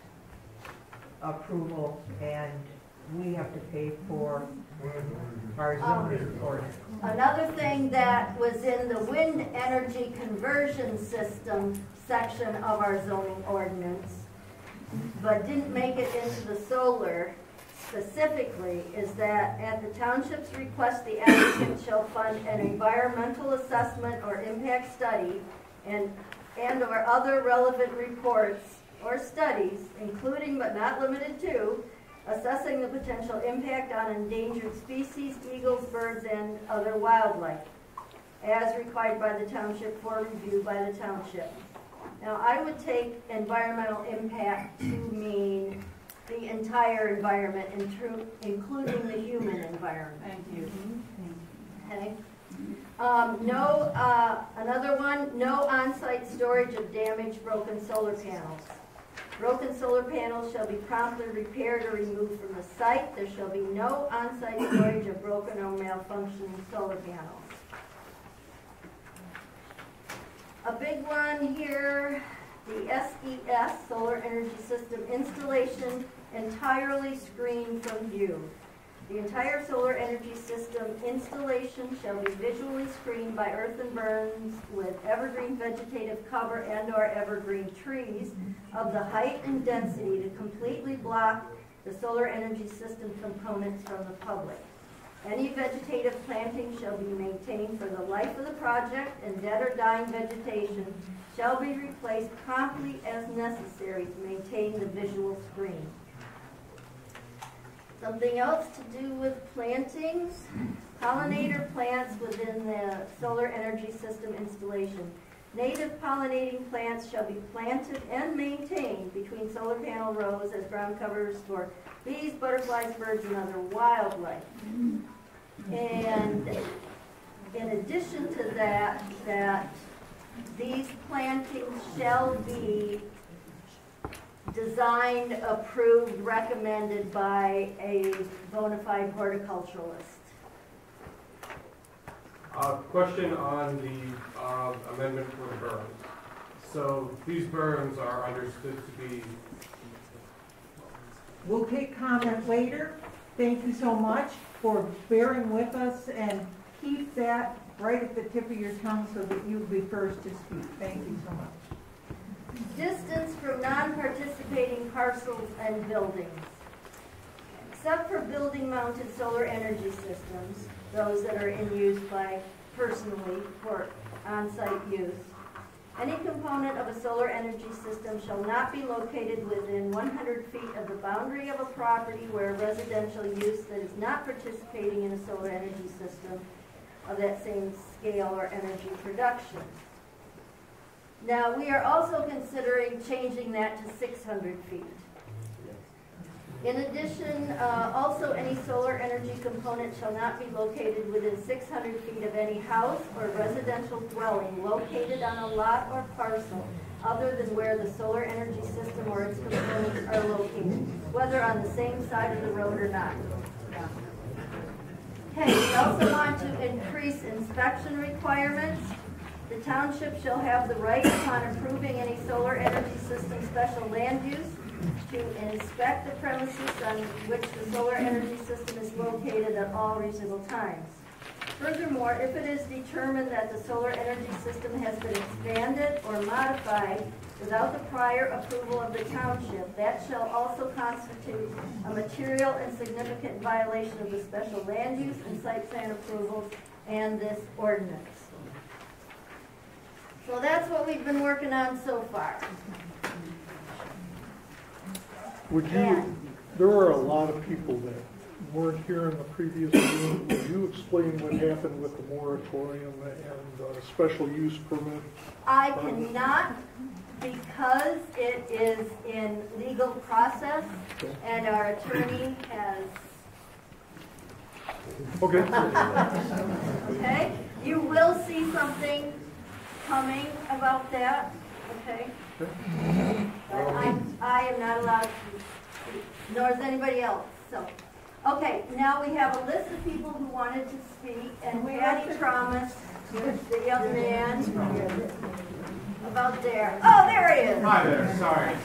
approval and we have to pay for our zoning ordinance. Another thing that was in the wind energy conversion system section of our zoning ordinance, but didn't make it into the solar specifically, is that at the township's request, the applicant shall fund an environmental assessment or impact study and or other relevant reports or studies, including but not limited to assessing the potential impact on endangered species, eagles, birds, and other wildlife, as required by the township for review by the township. Now, I would take environmental impact to mean the entire environment, including the human environment. Thank you. Okay. Another one, no on-site storage of damaged broken solar panels. Broken solar panels shall be promptly repaired or removed from the site. There shall be no on-site storage of broken or malfunctioning solar panels. A big one here, the SES, Solar Energy System installation, entirely screened from view. The entire solar energy system installation shall be visually screened by earthen berms with evergreen vegetative cover and/or evergreen trees of the height and density to completely block the solar energy system components from the public. Any vegetative planting shall be maintained for the life of the project, and dead or dying vegetation shall be replaced promptly as necessary to maintain the visual screen. Something else to do with plantings, pollinator plants within the solar energy system installation. Native pollinating plants shall be planted and maintained between solar panel rows as ground covers for bees, butterflies, birds, and other wildlife. And in addition to that these plantings shall be designed, approved, recommended by a bona fide horticulturalist. Question on the amendment for the berms. So these berms are understood to be... We'll take comment later. Thank you so much for bearing with us, and keep that right at the tip of your tongue so that you'll be first to speak. Thank you so much. Distance from non-participating parcels and buildings. Except for building-mounted solar energy systems, those that are in use by personally for on-site use, any component of a solar energy system shall not be located within 100 feet of the boundary of a property where residential use that is not participating in a solar energy system of that same scale or energy production. Now, we are also considering changing that to 600 feet. In addition, also any solar energy component shall not be located within 600 feet of any house or residential dwelling located on a lot or parcel other than where the solar energy system or its components are located, whether on the same side of the road or not. Okay, we also want to increase inspection requirements. The township shall have the right upon approving any solar energy system special land use to inspect the premises on which the solar energy system is located at all reasonable times. Furthermore, if it is determined that the solar energy system has been expanded or modified without the prior approval of the township, that shall also constitute a material and significant violation of the special land use and site plan approvals and this ordinance. So that's what we've been working on so far. Would you, there are a lot of people that weren't here in the previous meeting. Would you explain what happened with the moratorium and special use permit? I cannot, because it is in legal process and our attorney has... Okay. Okay? You will see something coming about that, okay? But I am not allowed to speak, nor is anybody else. So, okay, now we have a list of people who wanted to speak, and Patty promised the young man about there. Oh, there he is. Hi there, sorry.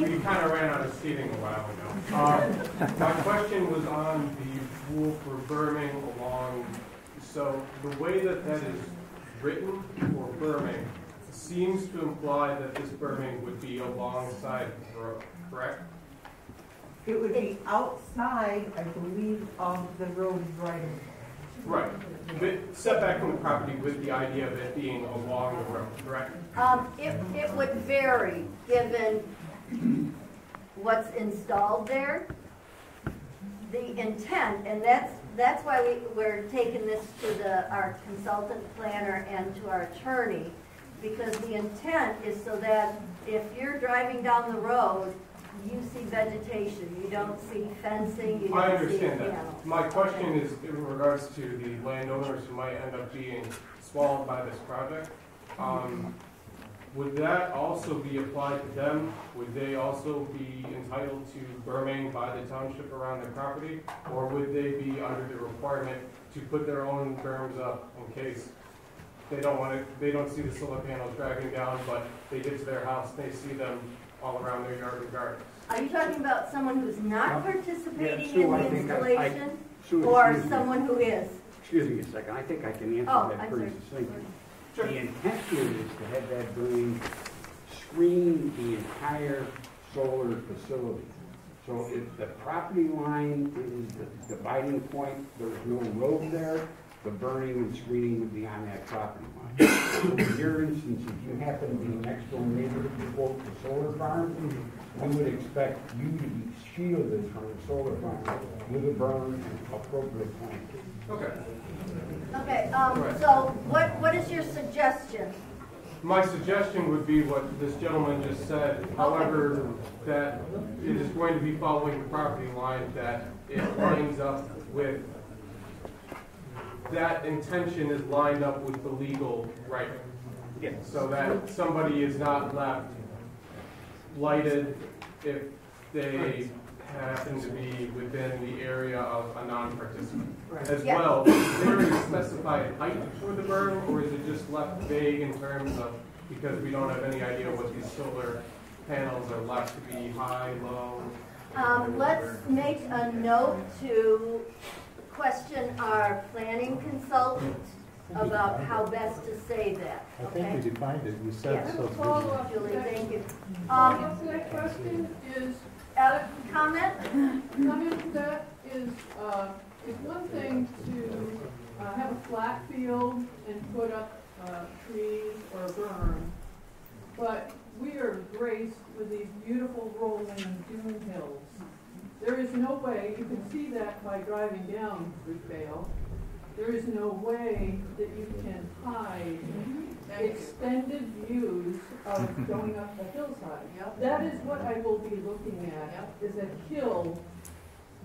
We kind of ran out of seating a while ago. My question was on the rule for berming along, so the way that that is written for berming seems to imply that this berming would be alongside the road, correct? It would be outside, I believe, of the road right away. Right. But setback from the property with the idea of it being along the road, correct? It would vary given what's installed there. The intent, and that's why we're taking this to our consultant planner and to our attorney, because the intent is so that if you're driving down the road, you see vegetation, you don't see fencing, you I don't see, understand you that. know. My question is in regards to the landowners who might end up being swallowed by this project. Would that also be applied to them? Would they also be entitled to berming by the township around their property? Or would they be under the requirement to put their own berms up in case they don't see the solar panels dragging down, but they get to their house, they see them all around their yard and garden? Are you talking about someone who's not participating Yeah, Sue, in I the think installation? Sue, Or excuse me. someone who is? Excuse me a second, I think I can answer Oh, that I'm pretty sorry. succinctly. Sure. The intent here is to have that building screen the entire solar facility. So if the property line is the dividing point, there's no road there, the burning and screening would be on that property line. So in your instance, if you happen to be next door neighbor to quote the solar farm, we would expect you to be shielded from the solar farm with a burn and appropriate planting. Okay. Okay, so what is your suggestion? My suggestion would be what this gentleman just said, however, that it is going to be following the property line, that it lines up with, that intention is lined up with the legal right. Yes. So that somebody is not left lighted if they happen to be within the area of a non-participant. As Yeah. well, is there a specified height for the berm, or is it just left vague in terms of, because we don't have any idea what these solar panels are left to be, high, low? Let's make a note to question our planning consultant about how best to say that, I think okay? we defined it, we said Yes. subdivision. Follow-up to Julie, that. thank you. Follow-up to that question is, Comment? comment to that is, it's one thing to have a flat field and put up trees or a berm, but we are graced with these beautiful rolling dune hills. There is no way, you can see that by driving down Fruitvale, there is no way that you can hide extended views of going up the hillside. That is what I will be looking at, is a hill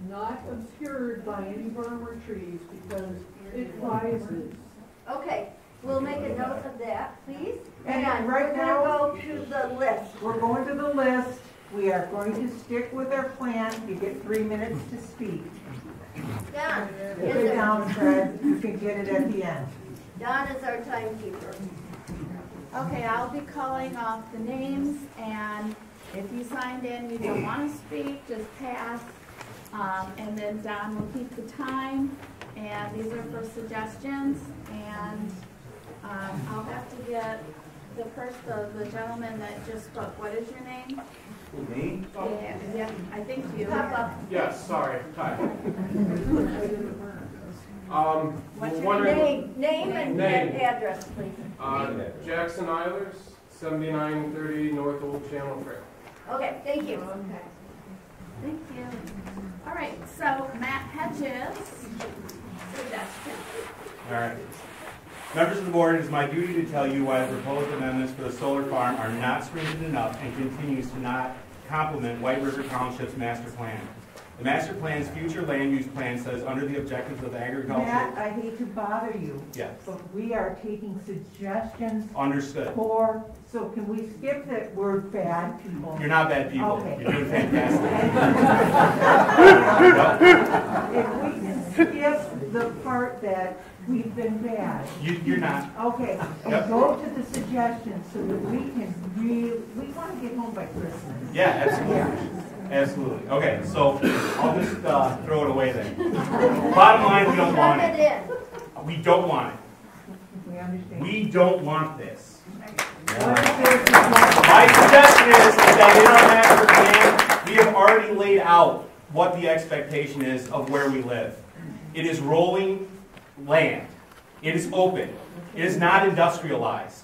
not obscured by any berm or trees because it rises. Okay, we'll make a note of that, please. And And right we're now- gonna go to the list. We're going to the list. We are going to stick with our plan. You get 3 minutes to speak. Don, Get it down, Fred. You can get it at the end. Don is our timekeeper. Okay, I'll be calling off the names, and if you signed in, you don't want to speak, just pass. And then Don will keep the time, and these are for suggestions, and I'll have to get the gentleman that just spoke. What is your name? Me? Yeah, I think you. Yes, sorry, hi. What's we're your wondering- name and Name. address, please? Jackson Eilers, 7930 North Old Channel Trail. Okay, thank you. Okay. Thank you. All right, so Matt Hedges, suggestion. All right. Members of the board, it is my duty to tell you why the proposed amendments for the solar farm are not stringent enough and continues to not complement White River Township's master plan. The master plan's future land use plan says under the objectives of agriculture. Matt, I hate to bother you. Yes. But we are taking suggestions Understood. so can we skip that word bad people? You're not bad people. Okay. You're doing fantastic. If we can skip the part that we've been bad. You're not. Okay, and Yep. go to the suggestions so that we can we want to get home by Christmas. Yeah, absolutely. Absolutely. Okay, so I'll just throw it away then. Bottom line, we don't want Turn it. it in. We don't want it. We understand. We don't want this. What is their My suggestion is that in our master plan, we have already laid out what the expectation is of where we live. It is rolling land. It is open. It is not industrialized.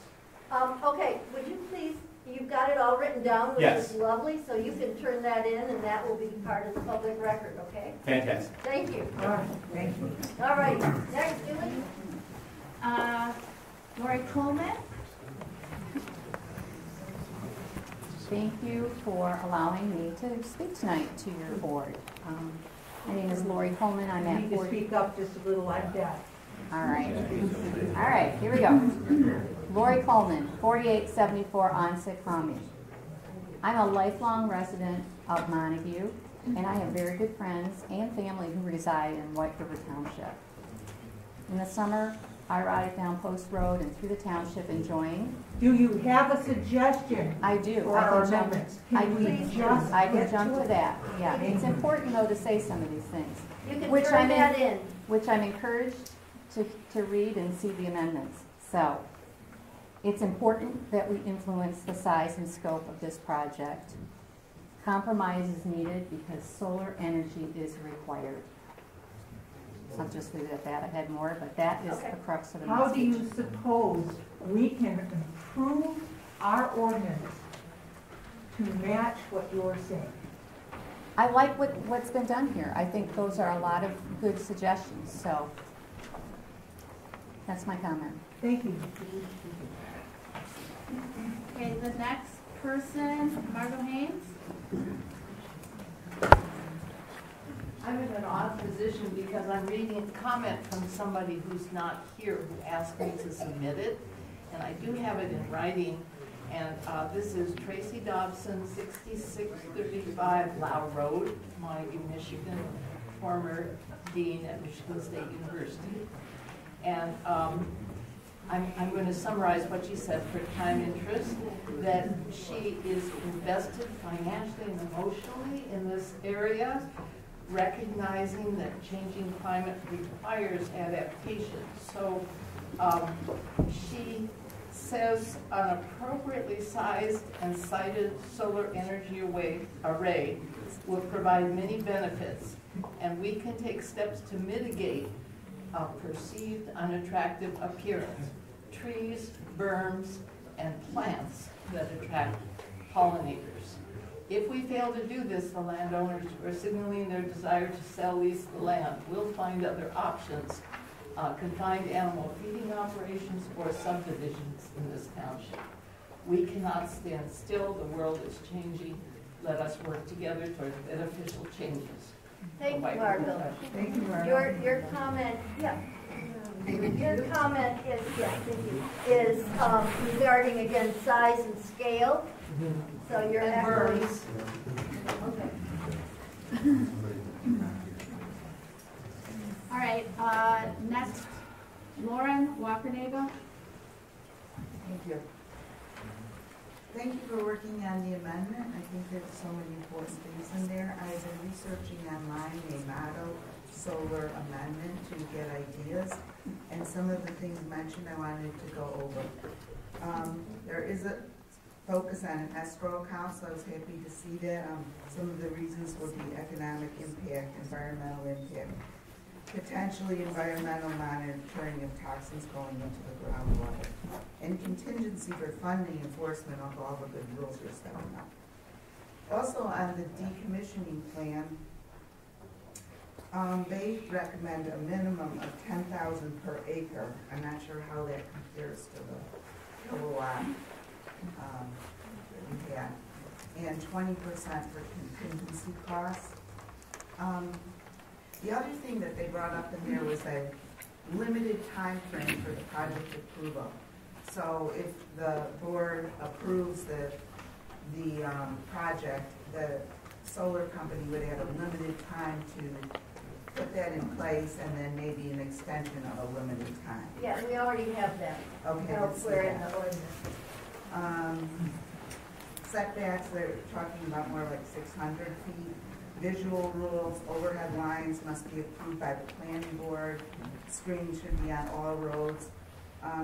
Okay, would you please, you've got it all written down, which Yes. is lovely, so you can turn that in and that will be part of the public record, okay? Fantastic. Thank you. All right, thank you. All right, next, Julie. Lori Coleman. Thank you for allowing me to speak tonight to your board. My name is Lori Coleman. I'm You at need to speak up just a little like that. All right. All right, here we go. Lori Coleman, 4874 Onset Common. I'm a lifelong resident of Montague, and I have very good friends and family who reside in White River Township. In the summer, I ride down Post Road and through the township enjoying. Do you have a suggestion? I do. For our amendments? I Can we just I can get jump to to it? that. Yeah, it's important though to say some of these things. You can Which turn that in. Which I'm encouraged to read and see the amendments. So, it's important that we influence the size and scope of this project. Compromise is needed because solar energy is required. I'll just leave it at that. I had more, but that is the crux of the message. How do you suppose we can improve our ordinance to match what you're saying? I like what's been done here. I think those are a lot of good suggestions, so that's my comment. Thank you. Okay, the next person, Margot Haynes. I'm in an odd position because I'm reading a comment from somebody who's not here who asked me to submit it. And I do have it in writing. And this is Tracy Dobson, 6635 Lau Road, Montague, Michigan, former dean at Michigan State University. And I'm going to summarize what she said for time interest, that she is invested financially and emotionally in this area, recognizing that changing climate requires adaptation. So she says an appropriately sized and sited solar energy array will provide many benefits, and we can take steps to mitigate a perceived unattractive appearance. Trees, berms, and plants that attract pollinators. If we fail to do this, the landowners who are signaling their desire to sell lease the land will find other options, confined animal feeding operations or subdivisions in this township. We cannot stand still. The world is changing. Let us work together toward beneficial changes. Thank you, Margot. Thank you, Margot. Your comment, yeah. Your comment is, yeah, thank you, is regarding, again, size and scale. So you're And actually... berms. Okay. All right, next, Lauren Walker-Nagle. Thank you. Thank you for working on the amendment. I think there's so many important things in there. I've been researching online a model solar amendment to get ideas, and some of the things mentioned I wanted to go over. There is a focus on an escrow account, so I was happy to see that. Some of the reasons would be economic impact, environmental impact, potentially environmental monitoring of toxins going into the groundwater, and contingency for funding enforcement of all the good rules you're setting up. Also on the decommissioning plan, they recommend a minimum of 10,000 per acre. I'm not sure how that compares to the kilowatt that we had, and 20% for contingency costs. The other thing that they brought up in there was a limited time frame for the project approval. So if the board approves the project, the solar company would have a limited time to put that in place, and then maybe an extension of a limited time. Yeah, we already have that. Okay, Elsewhere in the ordinance. Setbacks, they're talking about more like 600 feet. Visual rules, overhead lines must be approved by the planning board. Screening should be on all roads.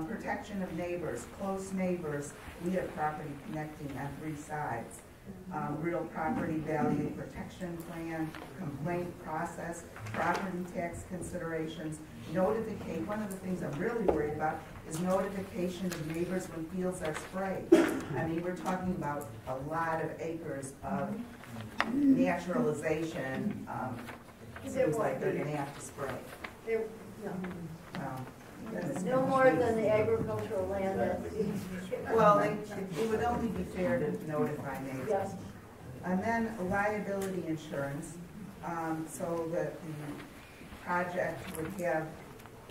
Protection of neighbors, close neighbors. We have property connecting on 3 sides. Real property value protection plan, complaint process, property tax considerations, notification. One of the things I'm really worried about is notification of neighbors when fields are sprayed. I mean, we're talking about a lot of acres of naturalization. Seems like they're going to have to spray. No. Well, No more than the agricultural land that's. Well, it would only be fair to notify neighbors. Yes. And then liability insurance, so that the project would have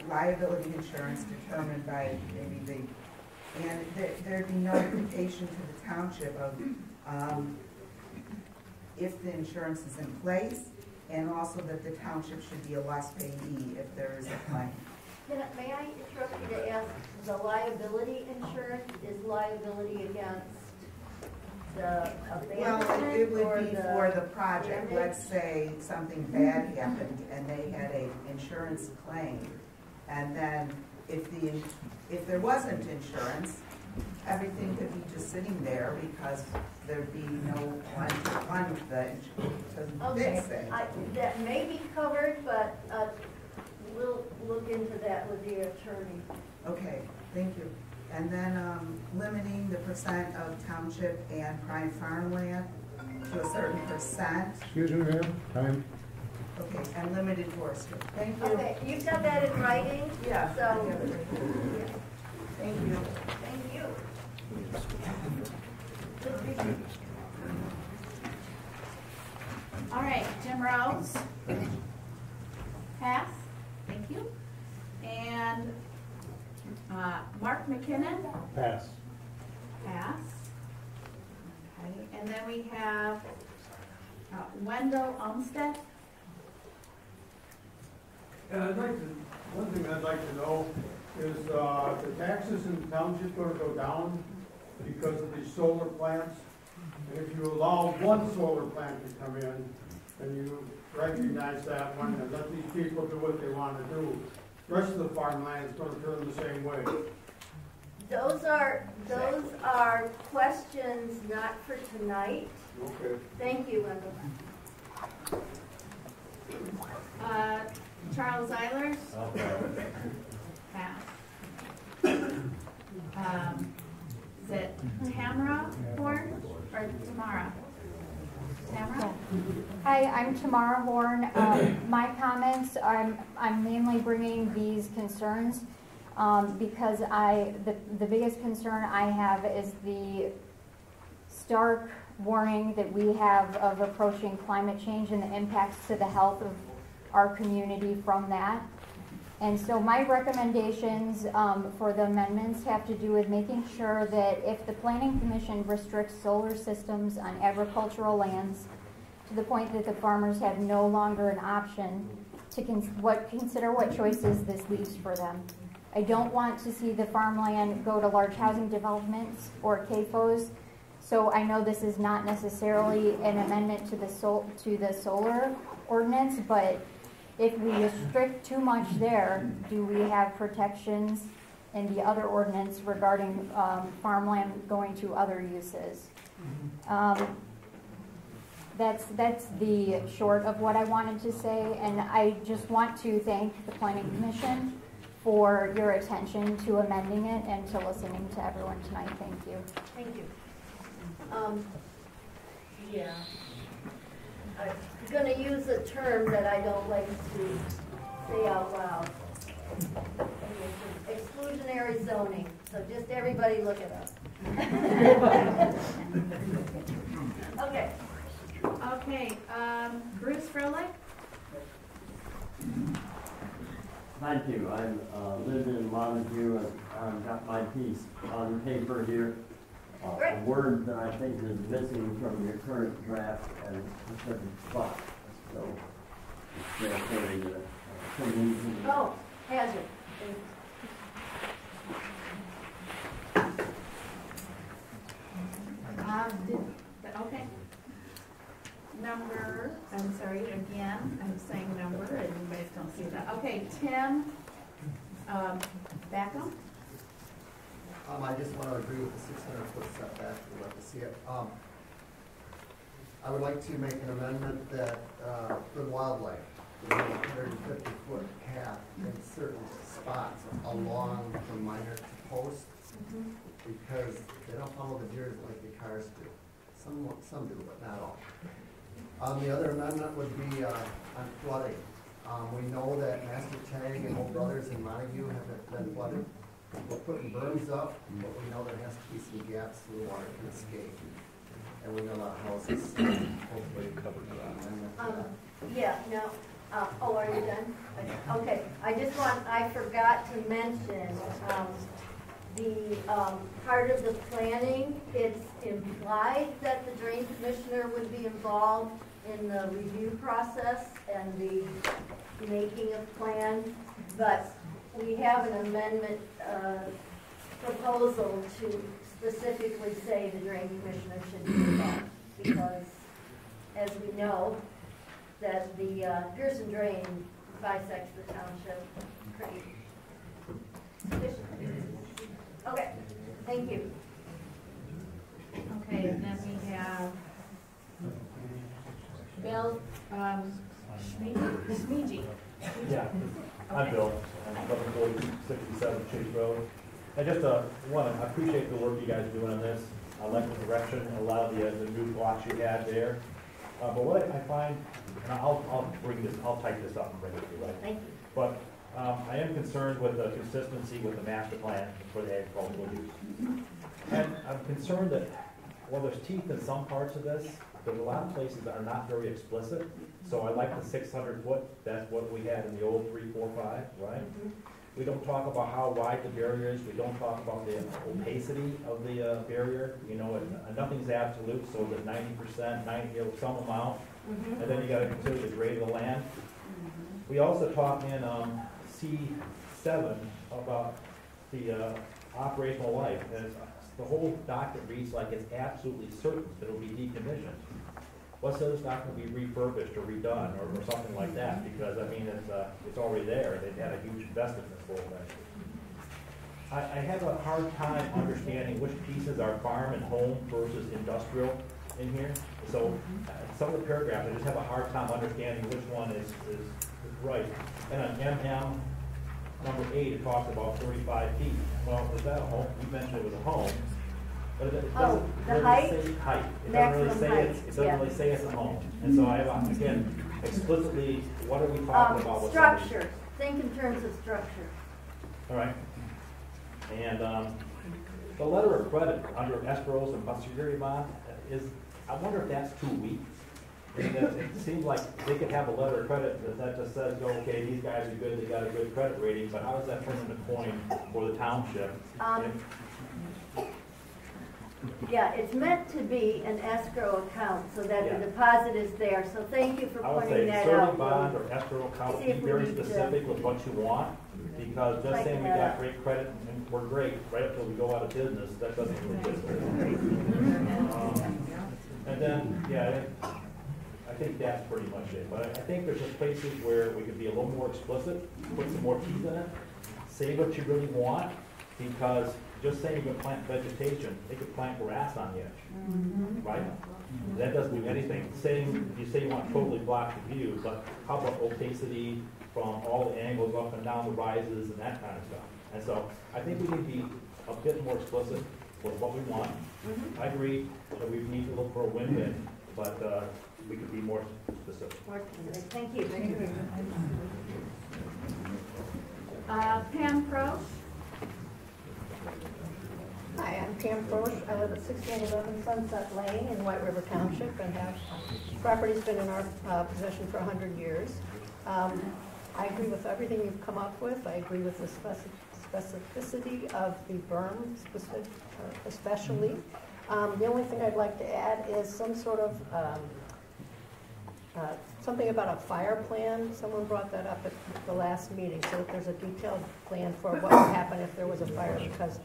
liability insurance determined by maybe and there'd be notification to the township of if the insurance is in place, and also that the township should be a loss payee if there is a claim. May I interrupt you to ask, the liability insurance is liability against the Well, abandonment it or would be for the project. damage? Let's say something bad happened and they had an insurance claim. And then if there wasn't insurance, everything could be just sitting there because there'd be no one to fund to fix it. That may be covered, but we'll look into that with the attorney. Okay, thank you. And then limiting the percent of township and prime farmland to a certain percent. Excuse me, ma'am, time. Okay, and limited forestry. Thank you. Okay, you've got that in writing? Yeah. So, Thank you. thank you. All right, Jim Rose. Pass. Thank you. And Mark McKinnon. Pass. Pass. Okay, and then we have Wendell Olmsted. One thing I'd like to know is the taxes in the township going to go down because of these solar plants? And if you allow one solar plant to come in, and you recognize that one, and let these people do what they want to do, the rest of the farmland is going to turn the same way. Those are questions not for tonight. Okay. Thank you, Wendell. Charles Eilers. Pass. Is it Tamara Horn or Tamara? Tamara? Hi, I'm Tamara Horn. My comments, I'm mainly bringing these concerns because the biggest concern I have is the stark warning that we have of approaching climate change and the impacts to the health of our community from that. And so my recommendations for the amendments have to do with making sure that if the Planning Commission restricts solar systems on agricultural lands to the point that the farmers have no longer an option to consider what choices this leaves for them. I don't want to see the farmland go to large housing developments or CAFOs. So I know this is not necessarily an amendment to the solar ordinance, but if we restrict too much there, do we have protections in the other ordinance regarding farmland going to other uses? That's the short of what I wanted to say, and I just want to thank the Planning Commission for your attention to amending it and to listening to everyone tonight. Thank you. Thank you. Yeah. I'm going to use a term that I don't like to say out loud. Exclusionary zoning. So just everybody look it up. Okay. Okay, Bruce Froelich. Thank you. I'm living in Montague and I've got my piece on paper here. A word that I think is missing from your current draft and specific spot. So it's there for the reason. Oh, hazard. Okay. Number, I'm sorry, again, I'm saying number and you guys don't see that. Okay, Tim Backham. I just want to agree with the 600-foot setback. We'd like to see it. I would like to make an amendment that for wildlife, the 150-foot path in certain spots along the minor post, because they don't follow the deer like the cars do. Some do, but not all. The other amendment would be on flooding. We know that Master Tag and Old Brothers and Montague have been flooded. We're putting berms up, but we know there has to be some gaps so the water can escape. And we know that houses hopefully covered. Yeah, no, oh, are you done? Okay, I forgot to mention, the part of the planning, it's implied that the drain commissioner would be involved in the review process and the making of plans, but we have an amendment proposal to specifically say the drain commissioner should be involved, because as we know, that the Pearson drain bisects the township pretty efficiently. Okay, thank you. Okay, and then we have Bill Schmeegi. Yeah, I'm Bill. I'm 1140-67 Chase Road. I just I appreciate the work you guys are doing on this. I like the direction, a lot of the new blocks you had there. But what I find, and I'll type this up and bring it to you, right? Thank you. But I am concerned with the consistency with the master plan for the agricultural use. And I'm concerned that while there's teeth in some parts of this, there's a lot of places that are not very explicit. So I like the 600 foot, that's what we had in the old 345, right? We don't talk about how wide the barrier is. We don't talk about the opacity of the barrier. You know, nothing's absolute, so there's 90%, some amount. And then you got to consider the grade of the land. We also talk in C7 about the operational life. And the whole document reads like it's absolutely certain that it'll be decommissioned. What says it's not going to be refurbished or redone or something like that? Because, I mean, it's already there. They've had a huge investment in this whole thing. I have a hard time understanding which pieces are farm and home versus industrial in here. So some of the paragraphs, I just have a hard time understanding which one is right. And on MM number 8, it talks about 35 feet. Well, is that a home? You mentioned it was a home. But it doesn't really say height. It doesn't really say it doesn't really say it's a home. And so I have, again, explicitly, what are we talking about? Structure. Think in terms of structure. All right. And the letter of credit under escrows and security bond is, I wonder if that's too weak. I mean, it seems like they could have a letter of credit that just says, okay, these guys are good, they got a good credit rating, but how does that turn into coin for the township? Yeah, it's meant to be an escrow account so that the deposit is there. So thank you for pointing that out. I would say certain bond or escrow account, be very specific with what you want, because just saying we got great credit and we're great right up till we go out of business, that doesn't really get there. And then, yeah, I think that's pretty much it. But I think there's just places where we could be a little more explicit, put some more teeth in it, say what you really want, because just saying you can plant vegetation, they could plant grass on the edge, right? That doesn't do anything. You say you want totally block the view, but how about opacity from all the angles up and down the rises and that kind of stuff? And so I think we need to be a bit more explicit with what we want. I agree that we need to look for a win-win, but we could be more specific. Thank you. Pam Crowe. Hi, I'm Pam Frosch. I live at 1611 Sunset Lane in White River Township and have property's been in our possession for 100 years. I agree with everything you've come up with. I agree with the specificity of the berm, especially. The only thing I'd like to add is some sort of something about a fire plan. Someone brought that up at the last meeting, so that there's a detailed plan for what would happen if there was a fire, because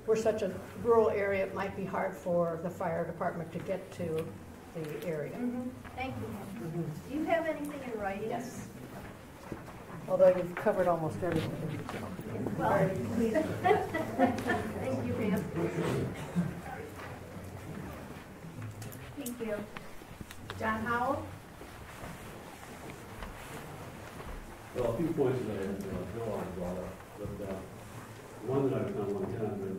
we're such a rural area, it might be hard for the fire department to get to the area. Thank you. Do you have anything in writing? Yes. Although you've covered almost everything. Well, please. Thank you, Pam. Thank you. John Howell? Well, a few points that Bill already brought up, but one that I kind of want to hit on was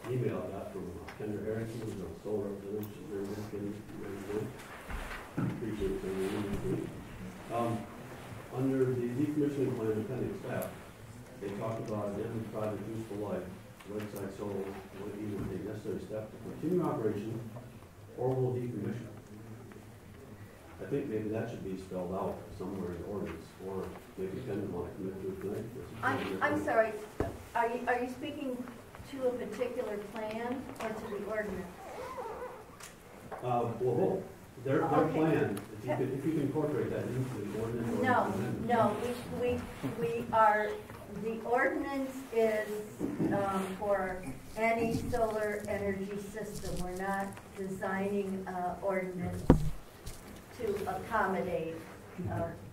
email I got from Kendra Harrison, who's a solar representative. She's very good. Appreciate the decommissioning plan, depending staff, they talked about an end project useful life, lakeside solar will either take necessary steps to continue operation or will decommission. I think maybe that should be spelled out somewhere in the ordinance, or maybe Ken would want to commit to it tonight. I'm sorry, are you speaking to a particular plan or to the ordinance? Well, both. Their Okay. plan, if you can incorporate that into the ordinance. or No, we are, the ordinance is for any solar energy system. We're not designing ordinance to accommodate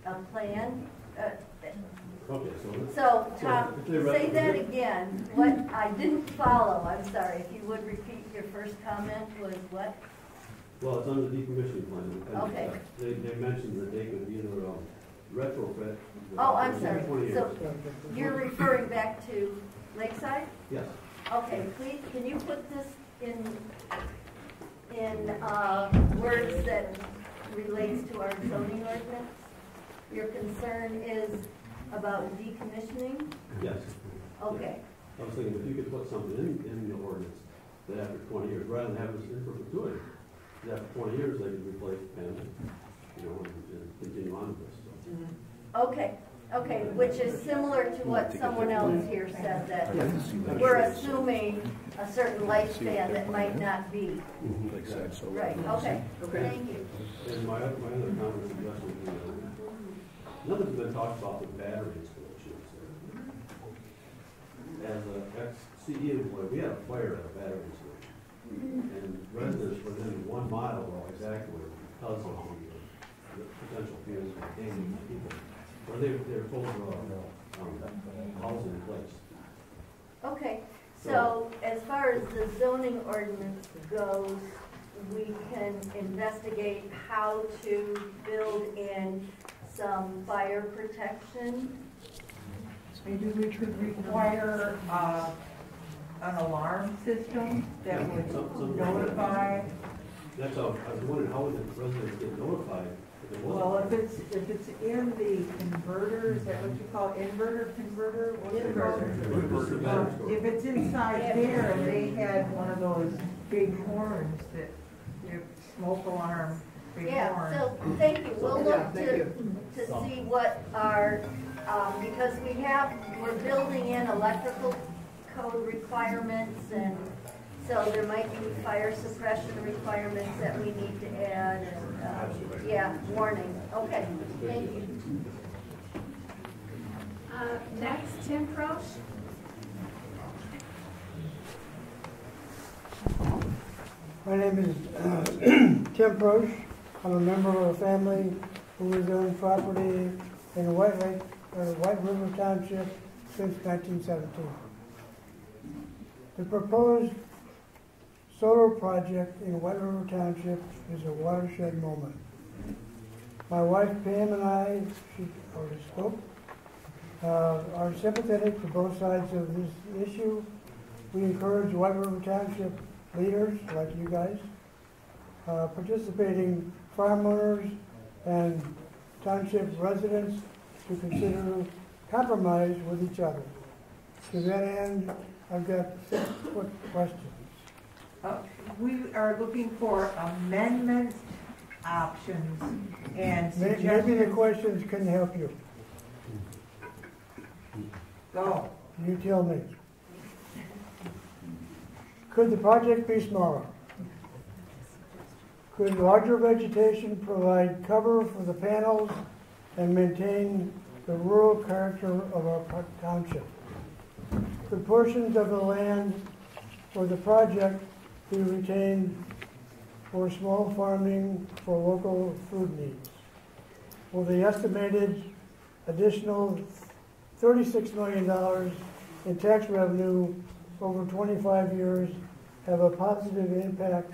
a plan. Okay, So, Tom, if they say that again. What I didn't follow, I'm sorry, if you would repeat your first comment was what? Well, it's under the decommissioning plan. Okay. They mentioned that they could either retrofit. Oh, I'm sorry. 20 years. So you're referring back to Lakeside? Yes. Okay, please, can you put this in words that relates to our zoning ordinance? Your concern is about decommissioning? Yes. Okay. I was thinking if you could put something in the ordinance that after 20 years, rather than have this in perpetuity, that after 20 years they could replace the panel, and continue on with this. Okay, which is similar to what someone else here said, that we're assuming a certain lifespan that might not be. Right, okay, thank you. And my other comment suggestion would be, nothing's been talked about the battery installations. As an ex-CE employee, we had a fire at a battery installation. And residents within 1 mile were exactly because of the potential fumes and damage to people. Or they're told housing in place. Okay, so as far as the zoning ordinance goes, we can investigate how to build in some fire protection. Maybe we could require an alarm system that would notify. That's all. I was wondering, how would the residents get notified if it wasn't? Well, if it's in the converter, is that what you call converter? What's it called? If it's inside there and they had one of those big horns that, smoke alarm, big horn. So thank you. We'll look to see what our, because we're building in electrical code requirements, and so there might be fire suppression requirements that we need to add, and warning. Okay, thank you. Next, Tim Croce. My name is Tim Croce. I'm a member of a family who has owned property in White River Township since 1917. The proposed solar project in White River Township is a watershed moment. My wife Pam and I, she already spoke, are sympathetic to both sides of this issue. We encourage White River Township leaders like you guys, participating farm owners and township residents to consider compromise with each other. To that end, I've got 6 quick questions. We are looking for amendment options and suggestions. Maybe the questions can help you. Go. You tell me. Could the project be smaller? Could larger vegetation provide cover for the panels and maintain the rural character of our township? Could portions of the land for the project be retained for small farming for local food needs? Will the estimated additional $36 million in tax revenue over 25 years have a positive impact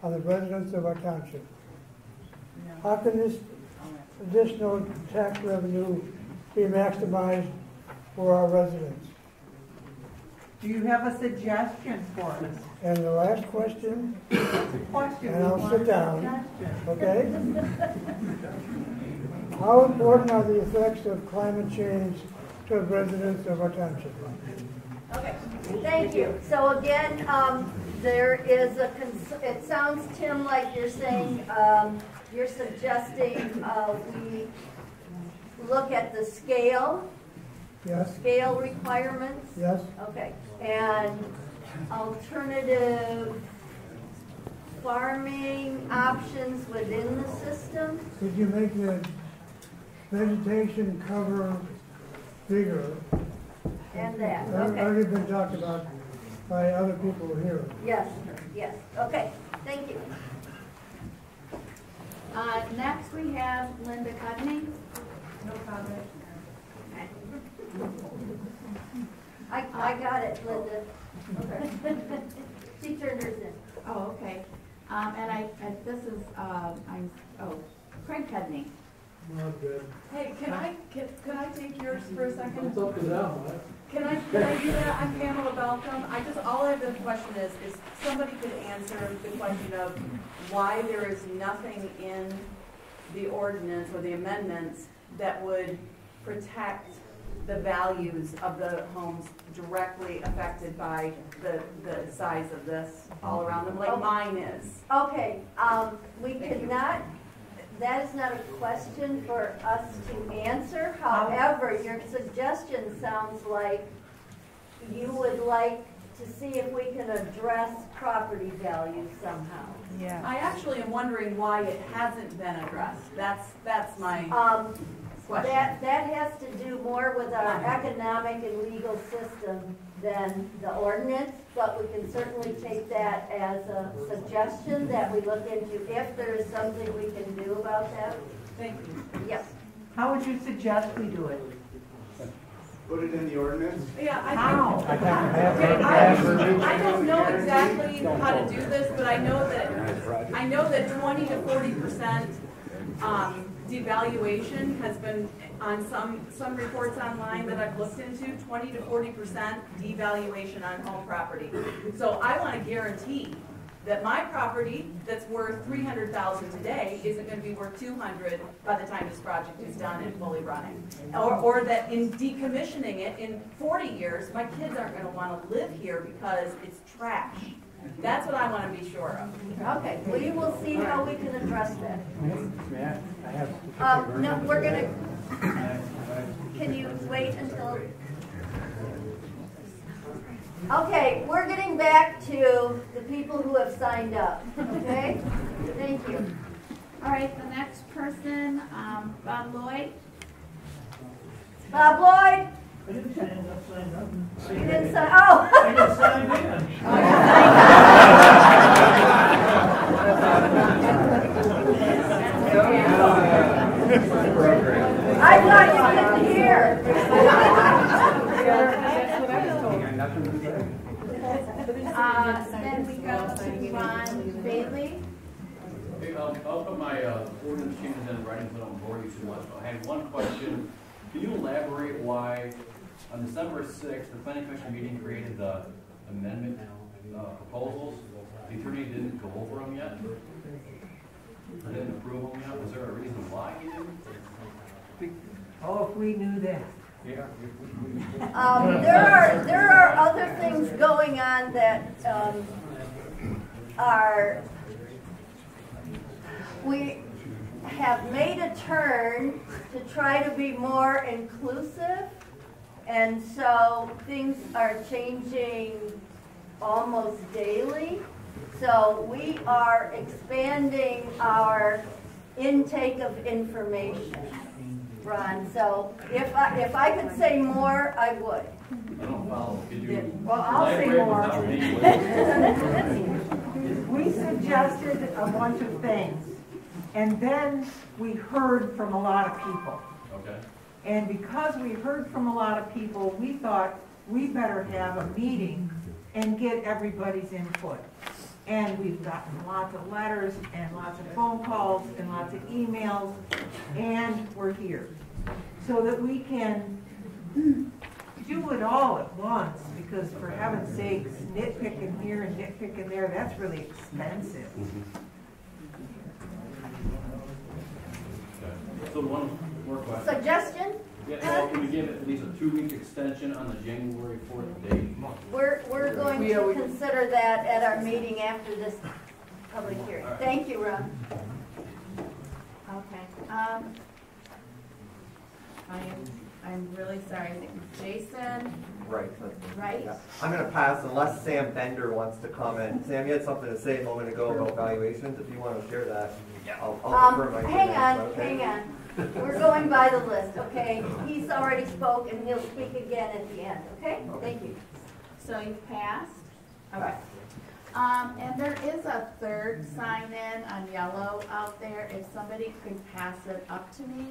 on the residents of our township? How can this additional tax revenue be maximized for our residents? Do you have a suggestion for us? And the last question, and I'll sit down, okay? How important are the effects of climate change to residents of our township? Okay, thank you. So again, there is it sounds, Tim, like you're saying, you're suggesting we look at the scale? Yes. Scale requirements? Yes. Okay, and alternative farming options within the system? Could you make the vegetation cover bigger? And that, That's okay. already been talked about by other people here. Yes, yes, okay, thank you. Next we have Linda Cudney. No comment. I got it, Linda. Okay. She turned hers in. Oh, okay. And this is, Craig Cudney. Not good. Hey, can I take yours for a second? It's up to them, right? Can I do that? I'm Pamela Belcom. All I have the question is somebody could answer the question of why there is nothing in the ordinance or the amendments that would protect the values of the homes directly affected by the size of this all around them, like mine is. Okay, we cannot, that is not a question for us to answer. However, your suggestion sounds like you would like to see if we can address property values somehow. Yeah. I actually am wondering why it hasn't been addressed. That's my question. That has to do more with our economic and legal system than the ordinance, but we can certainly take that as a suggestion that we look into if there is something we can do about that. Thank you. Yes. How would you suggest we do it? Put it in the ordinance? Yeah, How? I don't know exactly how to do this, but I know that 20 to 40% devaluation has been on some reports online that I've looked into. 20 to 40% devaluation on home property. So I want to guarantee that my property that's worth $300,000 today isn't going to be worth $200 by the time this project is done and fully running. Or that in decommissioning it in 40 years, my kids aren't going to want to live here because it's trash. That's what I want to be sure of. Okay, we will see how we can address that. I have. No, we're gonna, can you wait until? Okay, we're getting back to the people who have signed up, okay? Thank you. All right, the next person, Bob Lloyd. Bob Lloyd? I didn't sign up. You didn't sign, oh. I didn't sign in. I thought you couldn't hear. Then we go to Ron Bailey. Hey, I'll put my ordinance changes in writing so I don't bore you too much. I had one question. Can you elaborate why on December 6th, the planning commission meeting created the amendment proposals? The attorney didn't go over them yet? Or didn't approve them yet? Was there a reason why he didn't? Oh, if we knew that. Yeah. There are other things going on that we have made a turn to try to be more inclusive, and so things are changing almost daily. So we are expanding our intake of information, Ron. So if I could say more, I would. I don't follow. Could you Well, I'll say more. We suggested a bunch of things, and then we heard from a lot of people. Okay. And because we heard from a lot of people, we thought we better have a meeting and get everybody's input. And we've gotten lots of letters and lots of phone calls and lots of emails, and we're here. So that we can do it all at once, because for heaven's sakes, nitpicking here and nitpicking there, that's really expensive. So one more question. Suggestion? Yeah, well, can we give at least a 2-week extension on the January 4th date? We're going to consider that at our meeting after this public hearing. Thank you, Ron. Okay. I'm really sorry. Jason? Right. Right? Yeah. I'm going to pass unless Sam Bender wants to comment. Sam, you had something to say a moment ago about valuations. If you want to share that, I'll defer my hang on, okay? hang on. We're going by the list, okay? He's already spoke and he'll speak again at the end, okay? Thank you. So you've passed? Okay. And there is a third sign-in on yellow out there. If somebody could pass it up to me,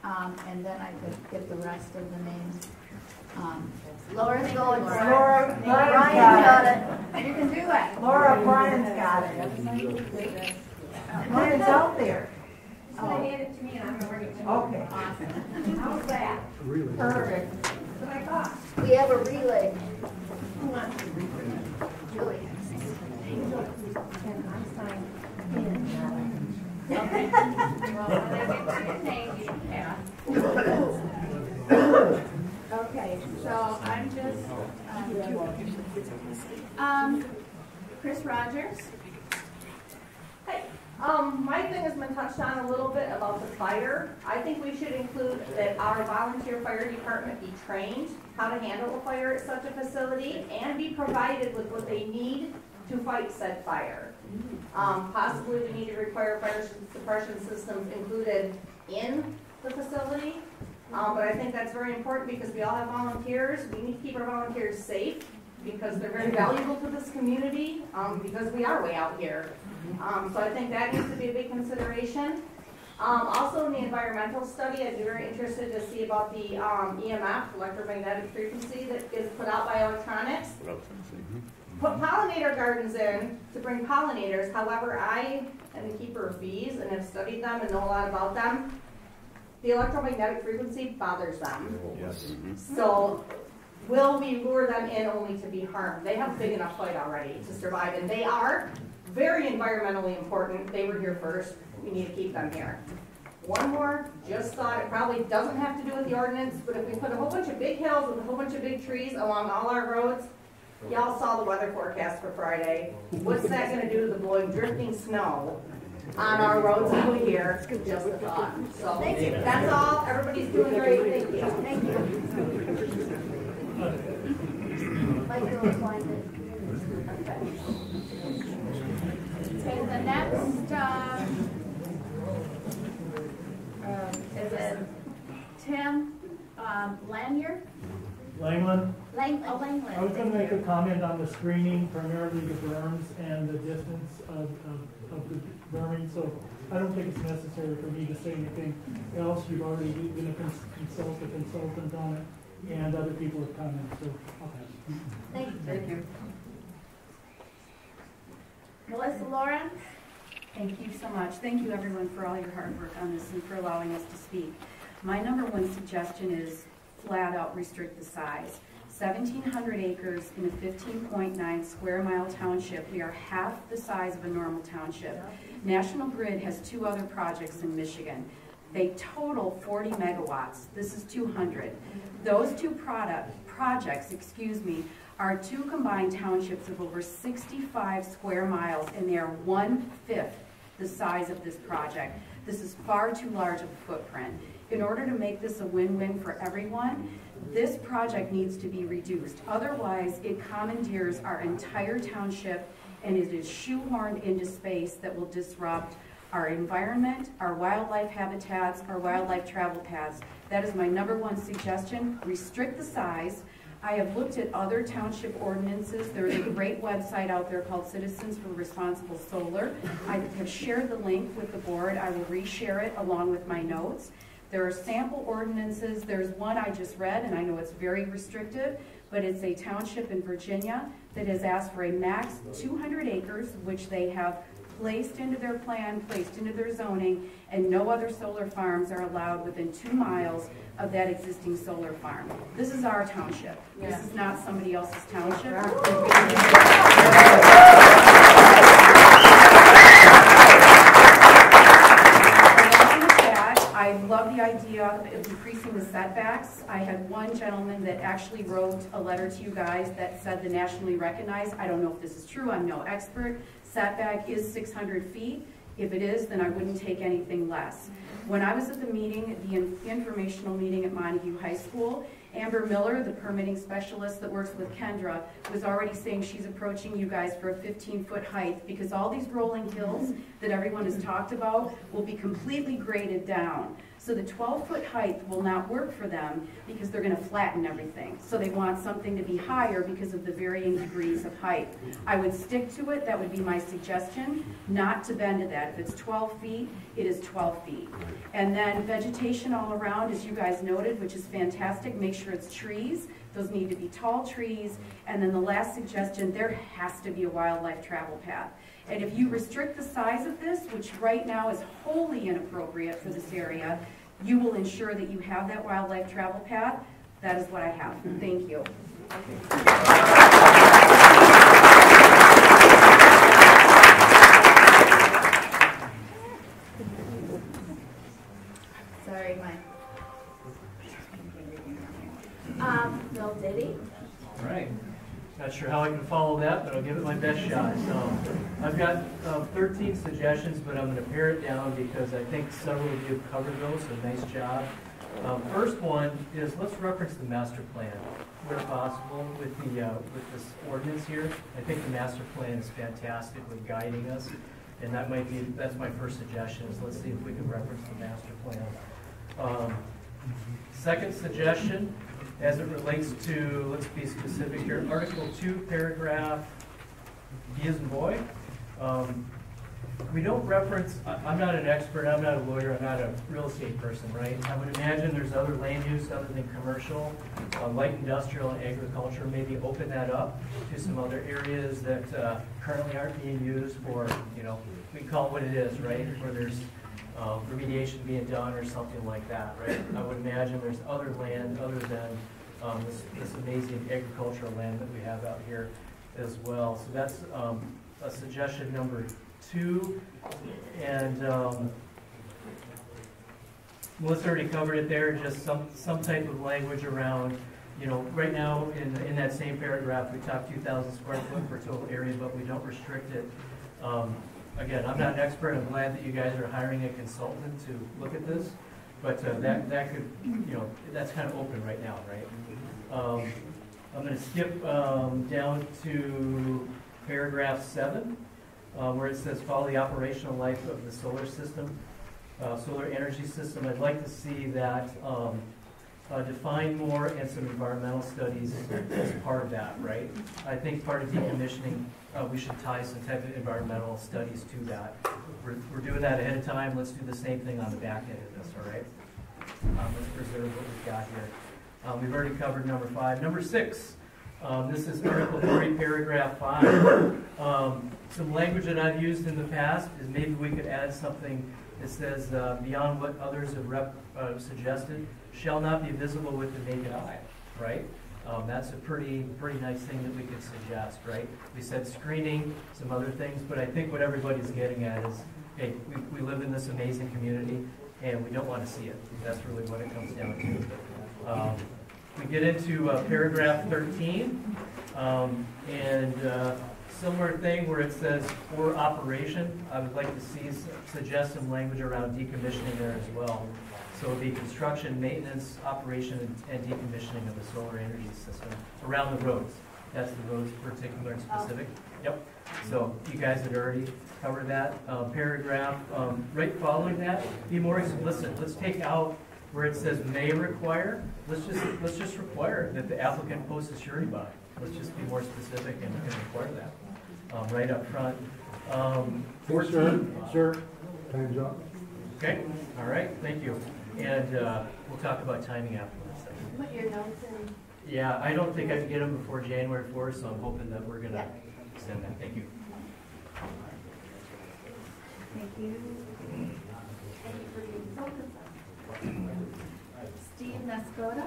and then I could get the rest of the names. Laura's going. Laura, Brian's got it. You can do it. Laura, Brian's got it. Brian's out there. So they hand it to me and I'm going to bring it to you. Okay. Awesome. How's that? Really? Perfect. That's what I thought. We have a relay. Who wants to read it? Julie. And I signed in. Okay. Well, when I get to your name, you can pass. Okay, so I'm just, Chris Rogers. My thing has been touched on a little bit about the fire. I think we should include that our volunteer fire department be trained how to handle a fire at such a facility and be provided with what they need to fight said fire. Possibly we need to require fire suppression systems included in the facility. But I think that's very important because we all have volunteers. We need to keep our volunteers safe because they're very valuable to this community because we are way out here. So I think that needs to be a big consideration. Also in the environmental study, I'd be very interested to see about the EMF, electromagnetic frequency, that is put out by electronics. Put pollinator gardens in to bring pollinators. However, I am the keeper of bees and have studied them and know a lot about them. The electromagnetic frequency bothers them. Yes. So will we lure them in only to be harmed? They have a big enough fight already to survive, and they are very environmentally important. They were here first. We need to keep them here. One more, just thought it probably doesn't have to do with the ordinance, but if we put a whole bunch of big hills with a whole bunch of big trees along all our roads, y'all saw the weather forecast for Friday. What's that going to do to the blowing, drifting snow on our roads over here? Just a thought. So that's all. Everybody's doing great. Thank you. Thank you. Mike, you'll find it. Okay, the next, is it Tim Lanyard? Langland? Oh, Langland. I was going to make a comment on the screening, primarily the berms and the distance of the berming, so I don't think it's necessary for me to say anything else. You've already been a consultant on it, and other people have commented, so I'll pass. Thank you. Thank you. Melissa Lawrence? Thank you so much. Thank you everyone for all your hard work on this and for allowing us to speak. My number one suggestion is flat out restrict the size. 1,700 acres in a 15.9 square mile township. We are half the size of a normal township. National Grid has 2 other projects in Michigan. They total 40 megawatts. This is 200. Those 2 projects, are 2 combined townships of over 65 square miles, and they are 1/5 the size of this project. This is far too large of a footprint. In order to make this a win-win for everyone, this project needs to be reduced. Otherwise, it commandeers our entire township and it is shoehorned into space that will disrupt our environment, our wildlife habitats, our wildlife travel paths. That is my number one suggestion. Restrict the size. I have looked at other township ordinances. There is a great website out there called Citizens for Responsible Solar. I have shared the link with the board. I will reshare it along with my notes. There are sample ordinances. There's one I just read, and I know it's very restrictive, but it's a township in Virginia that has asked for a max 200 acres, which they have placed into their plan, placed into their zoning, and no other solar farms are allowed within 2 miles of that existing solar farm. This is our township. This is not somebody else's township. I love the idea of increasing the setbacks. I had one gentleman that actually wrote a letter to you guys that said the nationally recognized, I don't know if this is true, I'm no expert, setback is 600 feet. If it is, then I wouldn't take anything less. When I was at the meeting, the informational meeting at Montague High School, Amber Miller, the permitting specialist that works with Kendra, was already saying she's approaching you guys for a 15-foot height because all these rolling hills that everyone has talked about will be completely graded down. So the 12-foot height will not work for them because they're going to flatten everything. So they want something to be higher because of the varying degrees of height. I would stick to it. That would be my suggestion, not to bend to that. If it's 12 feet, it is 12 feet. And then vegetation all around, as you guys noted, which is fantastic. Make sure it's trees. Those need to be tall trees. And then the last suggestion, there has to be a wildlife travel path. And if you restrict the size of this, which right now is wholly inappropriate for this area, you will ensure that you have that wildlife travel path. That is what I have. Thank you. Sorry, Bill Diddy. All right. Not sure how I can follow that, but I'll give it my best shot. So I've got 13 suggestions, but I'm going to pare it down because I think several of you have covered those, so nice job. First one is let's reference the master plan where possible with this ordinance here. I think the master plan is fantastic with guiding us, and that's my first suggestion is let's see if we can reference the master plan. Second suggestion, as it relates to, let's be specific here, Article 2, paragraph B as in boy. We don't reference, I'm not an expert, I'm not a lawyer, I'm not a real estate person, right? I would imagine there's other land use other than commercial, light industrial and agriculture, maybe open that up to some other areas that currently aren't being used for, we can call it what it is, right? Where there's remediation being done or something like that, right? I would imagine there's other land other than this amazing agricultural land that we have out here as well. So that's a suggestion number 2. And Melissa already covered it there, just some type of language around, right now in that same paragraph we talk 2,000 square foot for total area, but we don't restrict it. Again, I'm not an expert. I'm glad that you guys are hiring a consultant to look at this, but that could, that's kind of open right now, right? I'm going to skip down to paragraph 7, where it says follow the operational life of the solar system, solar energy system. I'd like to see that define more and some environmental studies as part of that, right? I think part of decommissioning, we should tie some type of environmental studies to that. We're doing that ahead of time. Let's do the same thing on the back end of this, all right? Let's preserve what we've got here. We've already covered number 5. Number 6, this is Article 3, paragraph 5. Some language that I've used in the past is maybe we could add something that says, beyond what others have suggested, shall not be visible with the naked eye, right? That's a pretty nice thing that we could suggest, right? We said screening, some other things, but I think what everybody's getting at is, hey, we live in this amazing community, and we don't want to see it. That's really what it comes down to. We get into paragraph 13, and similar thing where it says for operation. I would like to suggest some language around decommissioning there as well. So it would be construction, maintenance, operation, and decommissioning of the solar energy system around the roads. That's the roads particular and specific. Yep. So you guys had already covered that. Paragraph right following that, be more explicit. Let's take out where it says may require. Let's just require that the applicant post a surety bond. Let's just be more specific and require that right up front. 14. Sir, time's up. Okay. All right. Thank you. And we'll talk about timing after this. Put your notes in. Yeah, I don't think I can get them before January 4th, so I'm hoping that we're going to extend that. Thank you. Thank you. Thank you for being so concise. Steve Nascoda.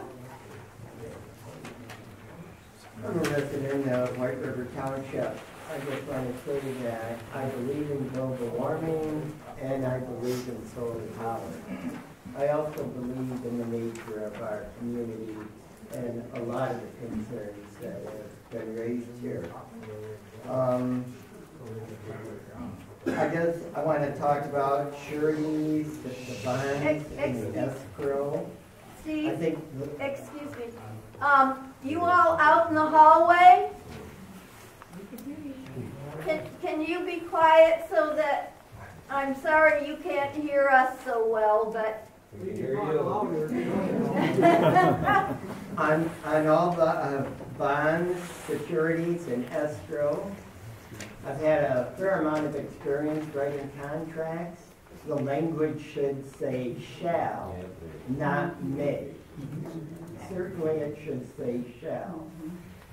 I'm a resident of White River Township. I just want to say that I believe in global warming and I believe in solar power. I also believe in the nature of our community and a lot of the concerns that have been raised here. I guess I want to talk about sureties, the bonds, and escrow. Steve, I think excuse me. You all out in the hallway? Can you be quiet so that, I'm sorry you can't hear us so well, but. We can hear you. On all the bonds, securities, and escrow, I've had a fair amount of experience writing contracts. The language should say shall, not may. Certainly it should say shall.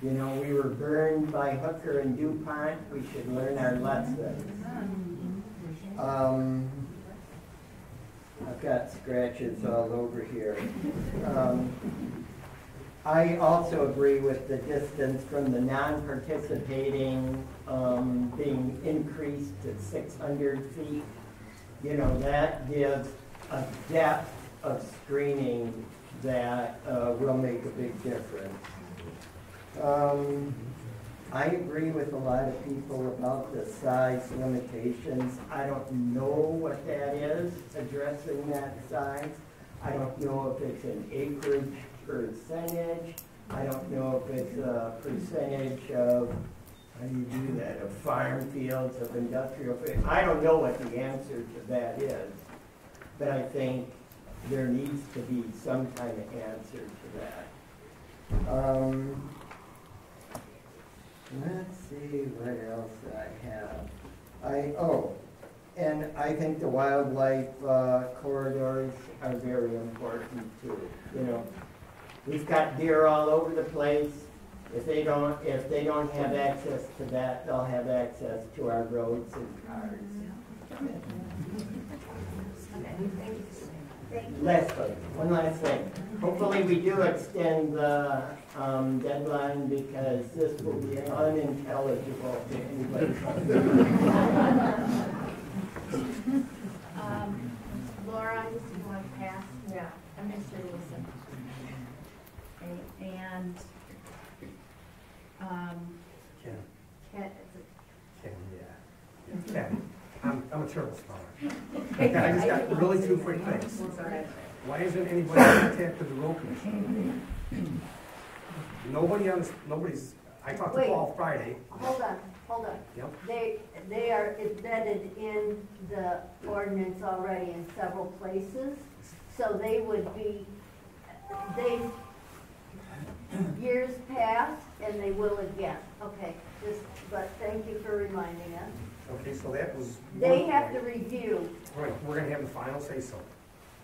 You know, we were burned by Hooker and DuPont. We should learn our lessons. I've got scratches all over here. I also agree with the distance from the non-participating being increased to 600 feet. You know, that gives a depth of screening that will make a big difference. I agree with a lot of people about the size limitations. I don't know what that is, addressing that size. I don't know if it's an acreage percentage. I don't know if it's a percentage of, how do you do that, of farm fields, of industrial fields. I don't know what the answer to that is, but I think there needs to be some kind of answer to that. Let's see what else I have. And I think the wildlife corridors are very important too. You know, we've got deer all over the place. If they don't have access to that, they'll have access to our roads and cars. Lastly, one last thing. Hopefully we do extend the deadline because this will be unintelligible to anybody. Laura, you want to pass? Yeah. I'm Mr. Wilson. Okay, and Ken, Ken, I'm a turtle scholar. Okay, I just got really two quick things. Why isn't anybody contacted the road commission? Nobody's, I talked to Paul Friday. Hold on. Yep. They are embedded in the ordinance already in several places, so they would be, years past, and they will again. Okay, but thank you for reminding us. Okay, so that was. They have to review. Right, we're gonna have the final say so.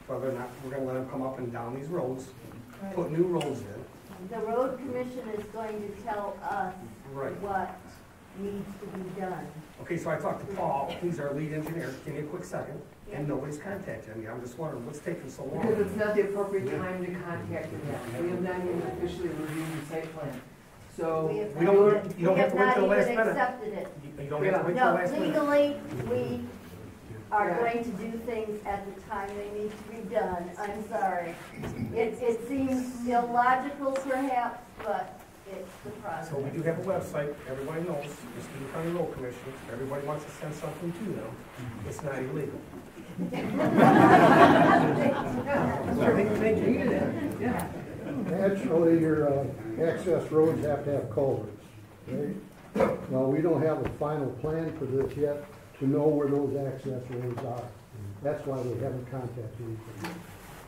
Whether or not we're gonna let them come up and down these roads, put new roads in. The road commission is going to tell us what needs to be done. Okay, so I talked to Paul, he's our lead engineer. Give me a quick second. And nobody's contacted me. I'm just wondering what's taking so long. Because it's not the appropriate time to contact them yet. We have not even officially reviewed the site plan. So you don't have to wait till the last minute. Accepted it. You don't have to wait till the last minute. No, legally, we are going to do things at the time they need to be done. I'm sorry. It seems illogical perhaps, but it's the process. So we do have a website. Everybody knows. It's the County Road Commission. If everybody wants to send something to them, it's not illegal. Naturally, your access roads have to have culverts, right? Well, we don't have a final plan for this yet to know where those access roads are. That's why we haven't contacted anything.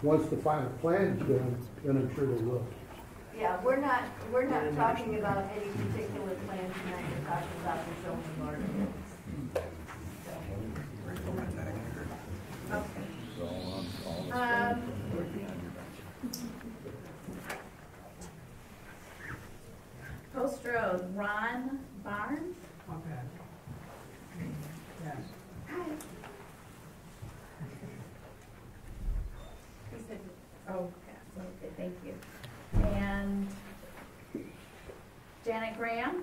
Once the final plan is done, then I'm sure they will. Yeah, we're not talking about any particular plan tonight. We're talking about the zoning ordinance. Post Road, Ron Barnes? Okay. Yes. Hi. He said, oh, yes, okay, thank you. And Janet Graham?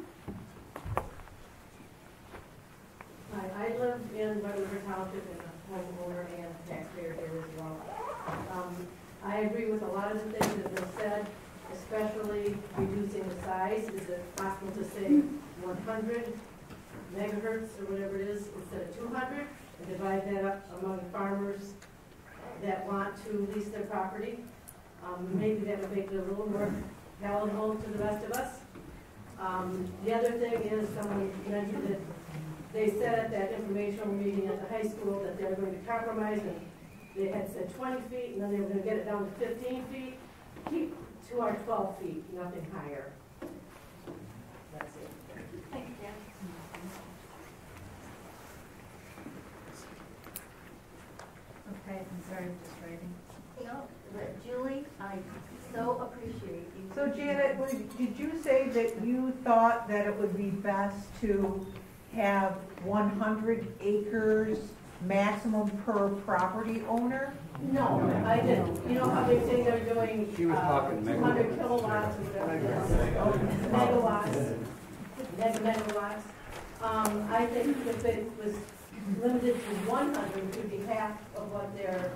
Hi, I live in White River Township and a homeowner and taxpayer here as well. lot of the things that were said, especially reducing the size. Is it possible to say 100 megahertz or whatever it is instead of 200 and divide that up among farmers that want to lease their property? Maybe that would make it a little more palatable to the rest of us. The other thing is, someone mentioned that they said at that informational meeting at the high school that they were going to compromise, and they had said 20 feet, and then they were going to get it down to 15 feet. Keep to our 12 feet, nothing higher. That's it. Thank you. Okay, I'm sorry, I'm just writing. No, but Julie, I so appreciate you. So Janet, did you say that you thought that it would be best to have 100 acres maximum per property owner? No, I didn't. You know how they say they're doing She was talking 200 kilowatts or whatever it is, megawatts, megawatts. I think if it was limited to 100, it would be half of what they're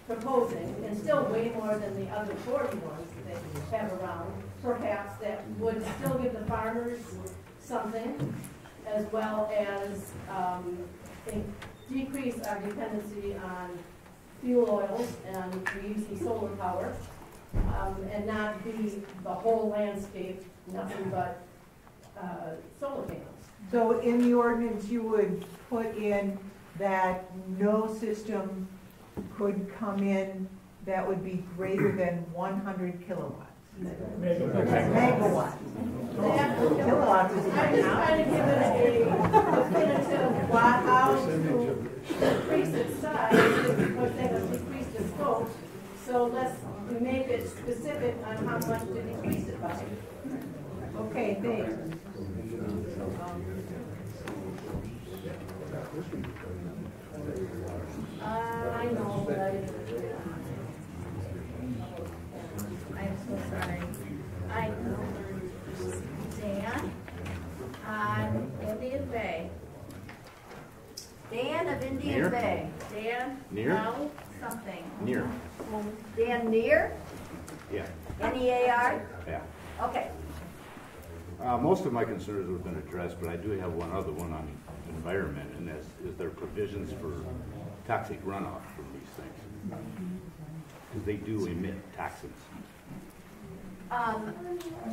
proposing, and still way more than the other 40 ones that they have around. Perhaps that would still give the farmers something, as well as decrease our dependency on fuel oils and reusing solar power, and not be the whole landscape, nothing but solar panels. So in the ordinance, you would put in that no system could come in that would be greater than 100 kilowatts. Megawatts. Kilowatts is I'm just trying to give it a definitive watt hour to increase its size, because they have decreased the scope. So let's make it specific on how much to decrease it by. Okay, thanks. I know, but I'm so sorry. I know. Dan, on Indian Bay. Dan of Indian Near? Bay. Dan? Near? No, something. Near. Dan Near? Yeah. N-E-A-R? Yeah. Okay. Most of my concerns have been addressed, but I do have one other one on environment, and that's, is there provisions for toxic runoff from these things? Because they do emit toxins.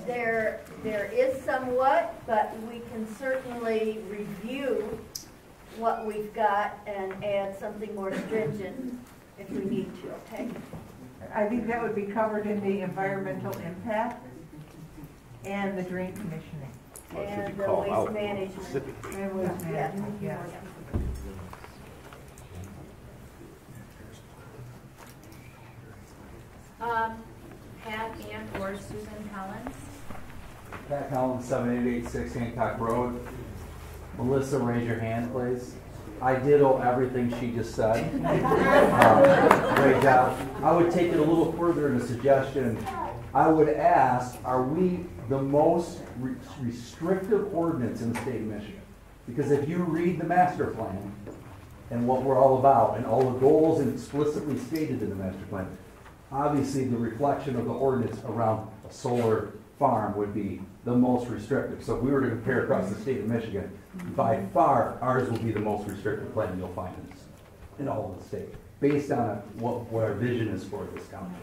There is somewhat, but we can certainly review what we've got and add something more stringent if we need to, okay? I think that would be covered in the environmental impact and the drain commissioning. Well, it should And be the called waste out management. specifically. And waste management, Yeah. yes. Pat and or Susan Collins. Pat Collins, 7886 Hancock Road. Melissa, raise your hand, please. I ditto everything she just said. Great job. I would take it a little further in a suggestion. I would ask, are we the most restrictive ordinance in the state of Michigan? Because if you read the master plan and what we're all about and all the goals explicitly stated in the master plan, obviously the reflection of the ordinance around a solar farm would be the most restrictive. So if we were to compare across the state of Michigan, by far ours will be the most restrictive plan you'll find in all of the state, based on what our vision is for this county.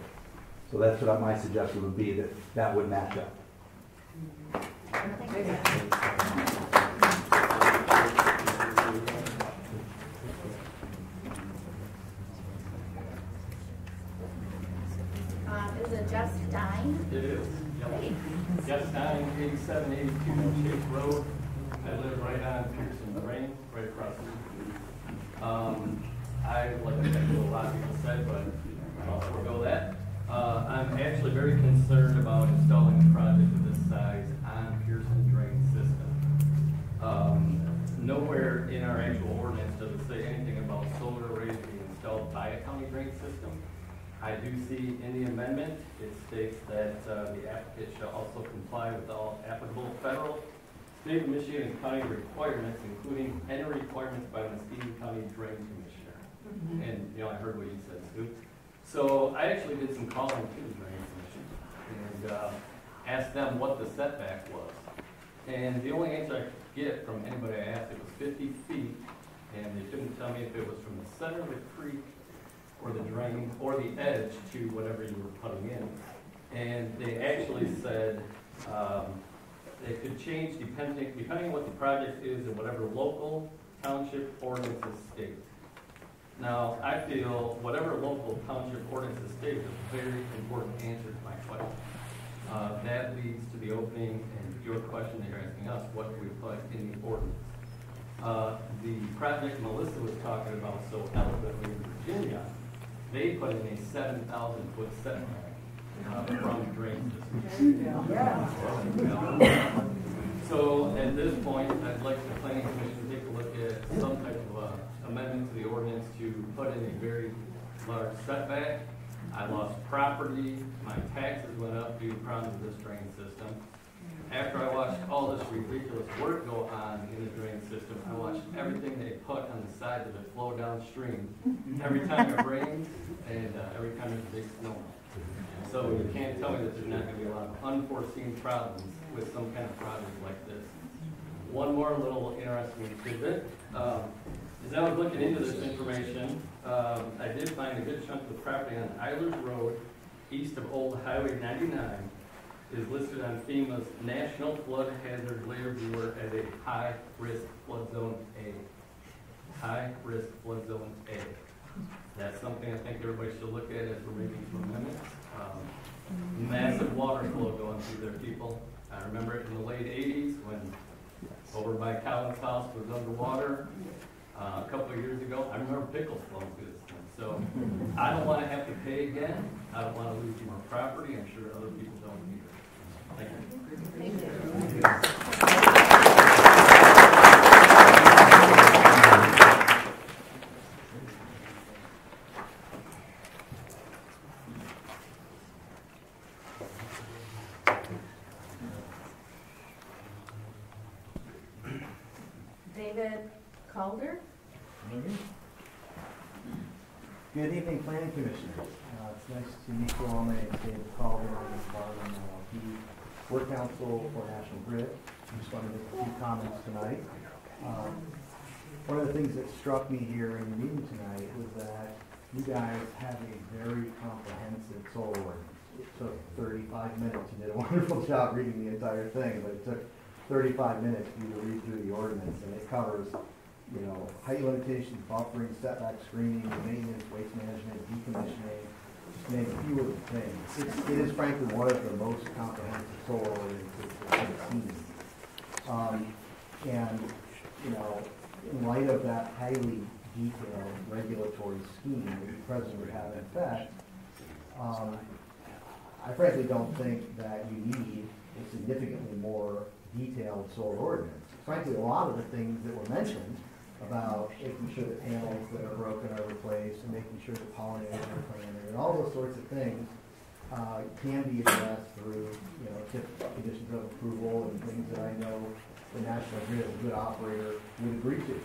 So that's what my suggestion would be, that would match up. Is it Just Stein? It is. Yep. Just Stein, 8782 Shape Road. I live right on Pearson Drain, right across the street. Like I said, a lot of people said, but I'll forego that. I'm actually very concerned about installing a project of this size on Pearson Drain system. Nowhere in our actual ordinance does it say anything about solar arrays being installed by a county drain system. I do see in the amendment, it states that the applicant shall also comply with all applicable federal, state of Michigan, and county requirements, including any requirements by the Muskegon County Drain Commissioner. And, I heard what you said, Scoop. So I actually did some calling to the drains asked them what the setback was. And the only answer I could get from anybody I asked, it was 50 feet, and they couldn't tell me if it was from the center of the creek or the drain or the edge to whatever you were putting in. And they actually said it could change depending on what the project is and whatever local township ordinances state. Now, I feel whatever local township ordinances state is a very important answer to my question. That leads to the opening and your question that you're asking us, what do we put in the ordinance? The project Melissa was talking about so eloquently in Virginia, they put in a 7,000-foot setback from the drain system. So at this point, I'd like the planning commission to take a look at some type of amendment to the ordinance to put in a very large setback. I lost property, my taxes went up due to problems with this drain system. After I watched all this ridiculous work go on in the drain system, I watched everything they put on the sides of it flow downstream every time it rains and every time there's a big snow. So you can't tell me that there's not going to be a lot of unforeseen problems with some kind of project like this. One more little interesting tidbit. As I was looking into this information, I did find a good chunk of the property on Eilers Road, east of Old Highway 99, is listed on FEMA's National Flood Hazard Layer Viewer as a high-risk flood zone A. High-risk flood zone A. That's something I think everybody should look at as we're making some amendments. Massive water flow going through there, people. I remember it in the late 80s when over by Colin's house was underwater. A couple of years ago, I remember pickles flowing through this thing. So I don't want to have to pay again. I don't want to lose more property. I'm sure other people don't either. Thank you. Thank you. David Calder. Good evening, Planning Commissioners. It's nice to meet you all. My name is David Calder. I'm with Barnum LLP, Work Council for National Grid. I just wanted to make a few comments tonight. One of the things that struck me here in the meeting tonight was that you guys have a very comprehensive solar ordinance. It took 35 minutes. You did a wonderful job reading the entire thing, but it took 35 minutes for you to read through the ordinance, and it covers, you know, height limitations, buffering, setback screening, maintenance, waste management, decommissioning, just name a few of the things. It is frankly one of the most comprehensive solar ordinances I've seen. And, you know, in light of that highly detailed regulatory scheme that you presently have in effect, I frankly don't think that you need a significantly more detailed solar ordinance. Frankly, a lot of the things that were mentioned about making sure that panels that are broken are replaced and making sure that pollinators are planted and all those sorts of things can be addressed through, you know, conditions of approval and things that I know the National Grid, a good operator, would agree to.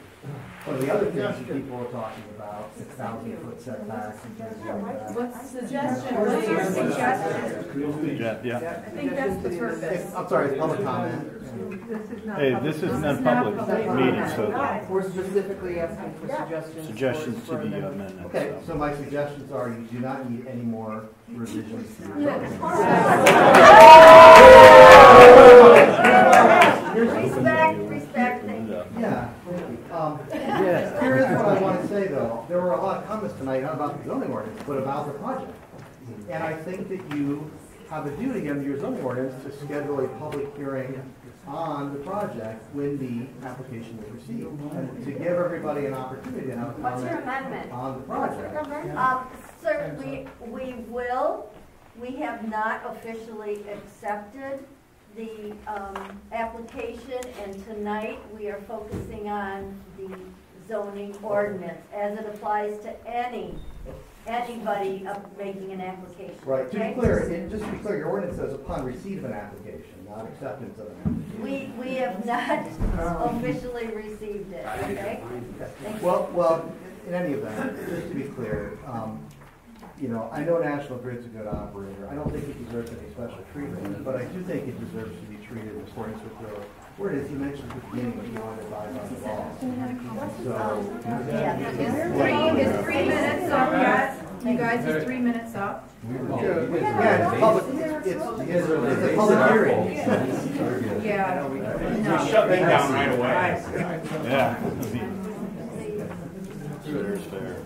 One of the other things that people are talking about, 6,000-foot setbacks and things like that. What's suggestion? What's your suggestion? Yeah. I think that's the purpose. I'm sorry, it's public comment. Hey, this is not public meeting, so. We're specifically asking for suggestions. Suggestions to the amendment. Okay, so my suggestions are you do not need any more revisions to your Respect. Yeah. Here is what I want to say, though. There were a lot of comments tonight, not about the zoning ordinance, but about the project. And I think that you have a duty under your zoning ordinance to schedule a public hearing on the project when the application is received, and to give everybody an opportunity to have a What's your comment amendment? on the project. Sir, we will. We have not officially accepted the application, and tonight we are focusing on the zoning ordinance as it applies to anybody making an application. Right. To okay? be clear, just to be clear, your ordinance says upon receipt of an application, not acceptance of an application. We have not officially received it. Okay. Well, in any event, just to be clear, you know, I know National Grid's a good operator. I don't think it deserves any special treatment, but I do think it deserves to be treated in accordance with the ordinance. You mentioned at the beginning that you wanted to buy by the law. Is 3 minutes up yet? You guys, is 3 minutes up? Yeah, it's public, it's a public hearing. Yeah. We shut that down right away. Yeah. Fair is fair.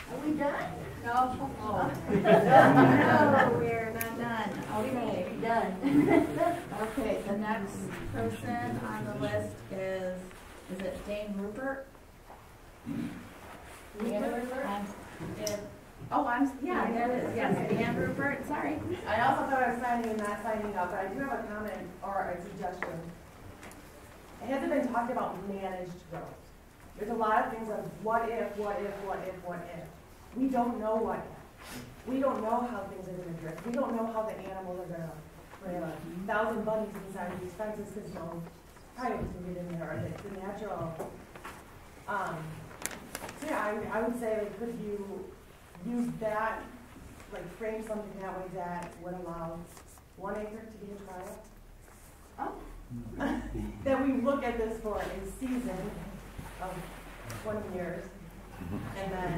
Are we done? No. No, we're not done. Okay, done. Okay, the next person on the list is it Dane Rupert? Dan Rupert? Yeah, there it is, yes, Dan Rupert, sorry. I also thought I was signing and not signing up, but I do have a comment or a suggestion. It hasn't been talked about managed growth. There's a lot of things of what if. We don't know what if. We don't know how things are going to drift. We don't know how the animals are going to. We have 1,000 bunnies inside these fences because no coyotes can get in there, or the natural. So yeah, I would say, like, could you use that, like, frame something that way that would allow 1 acre to be a trial? Oh. That we look at this for a season of 20 years, and then.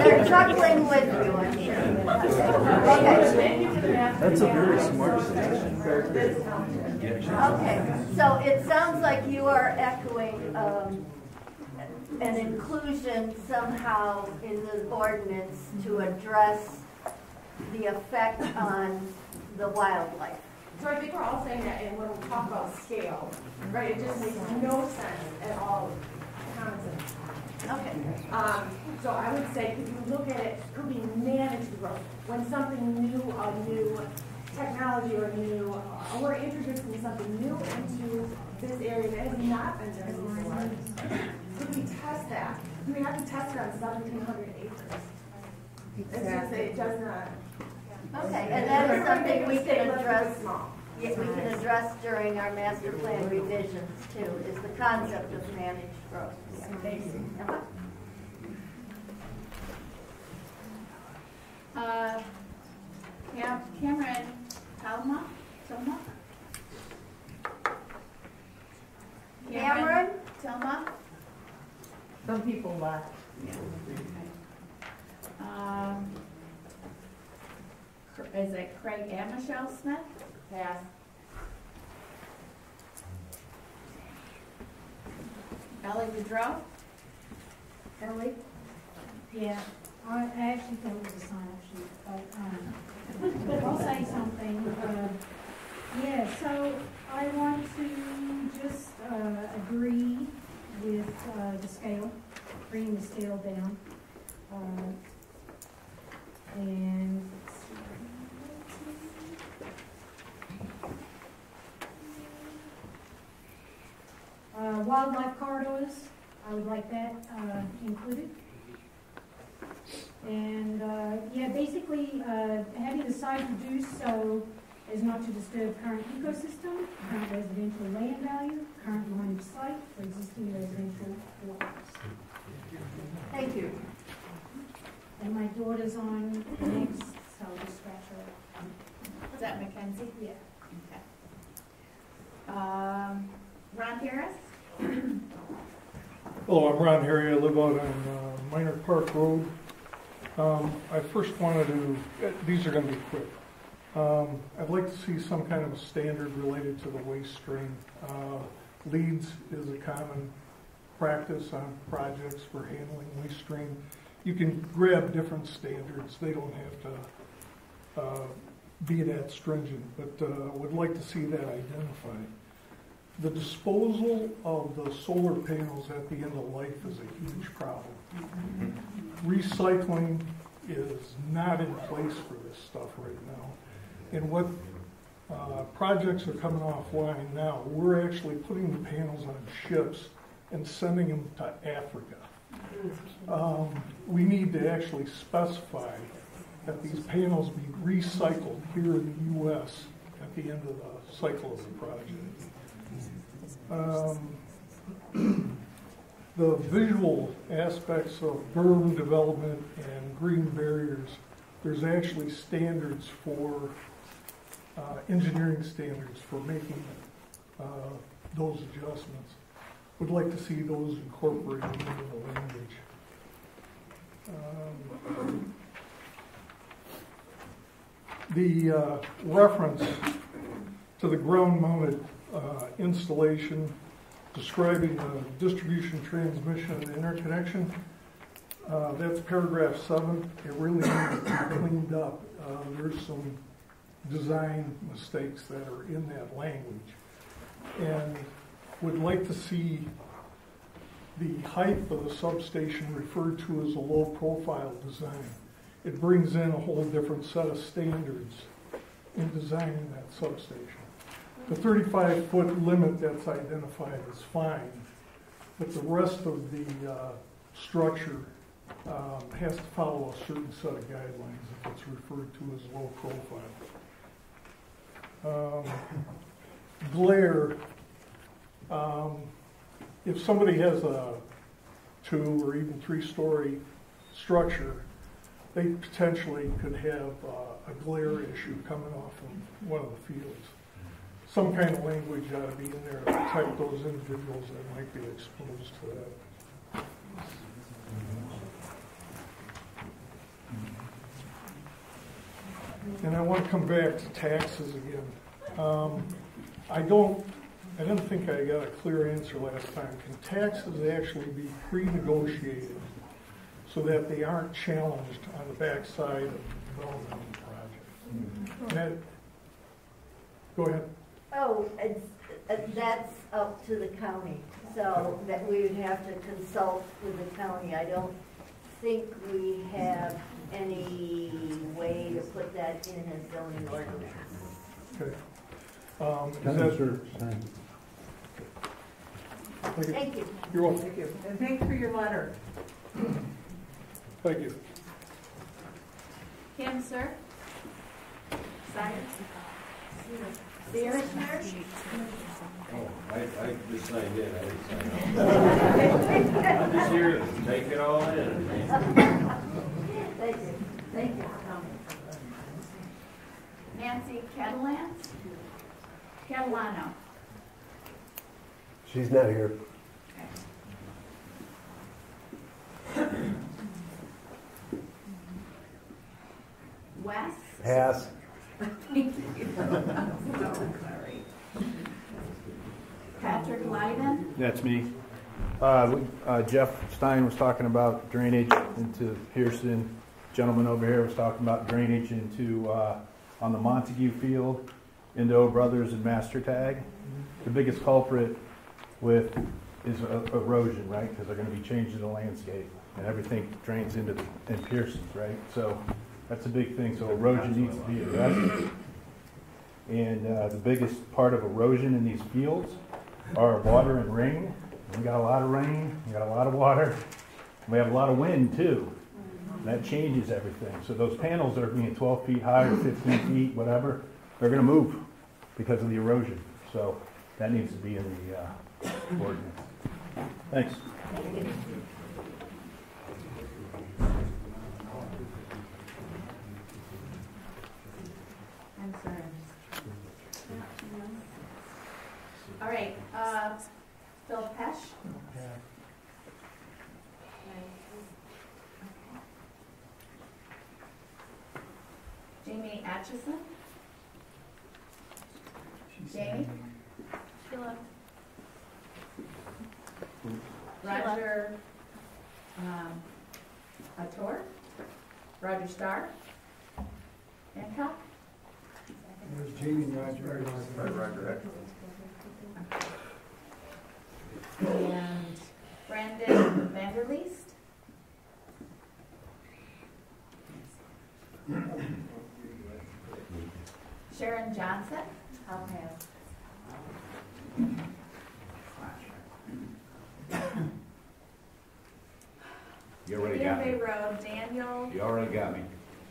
They're chuckling with you, I'm sure. Okay. That's a very smart suggestion. Okay, so it sounds like you are echoing an inclusion somehow in the ordinance to address the effect on the wildlife. So I think we're all saying that, and when we talk about scale, right, it just makes no sense at all, common sense. Okay. So I would say, if you look at it, could we manage the growth? When something new, a new technology or new, we're introducing something new into this area that has not been done before. Could we test that? Do we have to test it on 1,700 acres? Exactly. It does not. Okay, and that is something we can address. Yeah, we can address during our master plan revisions too. Is the concept of managed growth. Cameron Tilma? Cameron? Tilma? Some people laugh. Is it Craig and Michelle Smith? Pass. Ellie Boudreau? Ellie? Yeah, I actually thought it was a sign-up sheet, but I'll say something. Yeah, so I want to just agree with the scale, bringing the scale down. And wildlife corridors, I would like that included. And yeah, basically having the size reduced so as not to disturb current ecosystem, current residential land value, current line of sight for existing residential lots. Thank you. And my daughter's on next, so I'll just scratch her. Is that Mackenzie? Yeah. Okay. Ron Harris? Hello, I'm Ron Harry. I live out on Minor Park Road. I first wanted to, these are going to be quick. I'd like to see some kind of a standard related to the waste stream. Leads is a common practice on projects for handling waste stream. You can grab different standards. They don't have to be that stringent, but would like to see that identified. The disposal of the solar panels at the end of life is a huge problem. Recycling is not in place for this stuff right now. And what projects are coming offline now, we're actually putting the panels on ships and sending them to Africa. We need to actually specify that these panels be recycled here in the U.S. at the end of the cycle of the project. The visual aspects of berm development and green barriers, there's actually standards for, engineering standards for making those adjustments. Would like to see those incorporated into the language. The reference to the ground-mounted installation describing the distribution, transmission, and interconnection, that's paragraph 7. It really needs to be cleaned up. There's some design mistakes that are in that language. And would like to see the height of the substation referred to as a low-profile design. It brings in a whole different set of standards in designing that substation. The 35-foot limit that's identified is fine, but the rest of the structure has to follow a certain set of guidelines if it's referred to as low profile. Glare, if somebody has a 2 or even 3-story structure, they potentially could have a glare issue coming off of one of the fields. Some kind of language ought to be in there to protect those individuals that might be exposed to that. And I want to come back to taxes again. I didn't think I got a clear answer last time. Can taxes actually be pre-negotiated so that they aren't challenged on the backside of the development of the project? Go ahead. Oh, that's up to the county, so that we would have to consult with the county. I don't think we have any way to put that in a zoning ordinance. Okay. Thank you. You're welcome. Thank you. And thanks for your letter. Thank you. Kim, sir? Sires? Oh, I just signed in, I didn't sign up. I'm just here to take it all in. Thank you. Thank you. Nancy Catalano. She's not here. Wes? Pass. Thank you. I'm so sorry. Patrick Lyden? That's me. Jeff Stein was talking about drainage into Pearson. Gentleman over here was talking about drainage into on the Montague field into O Brothers and Master Tag. The biggest culprit is erosion, right? Because they're going to be changing the landscape and everything drains into in Pearson's, right? So that's a big thing. So erosion needs to be addressed. And the biggest part of erosion in these fields are water and rain. We got a lot of rain, we got a lot of water, we have a lot of wind too. And that changes everything. So those panels that are being 12 feet high or 15 feet, whatever, they're going to move because of the erosion. So that needs to be in the ordinance. Thanks. I'm sorry. All right, Phil Pesh? Jamie Atchison? Jamie? Sheila? Roger Ator? Roger Starr? Hancock? There's Jamie and Roger. And Brandon Vanderleest? Sharon Johnson? I'll pass. You already got me. Road, Daniel? You already got me.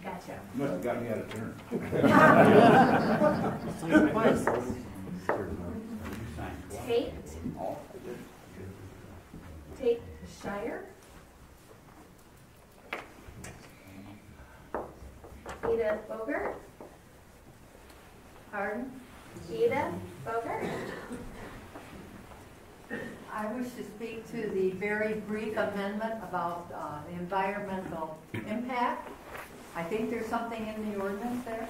Gotcha. You must have got me out of turn. Tate Shire. Edith Bogart. Pardon? Edith Bogart. I wish to speak to the very brief amendment about the environmental impact. I think there's something in the ordinance there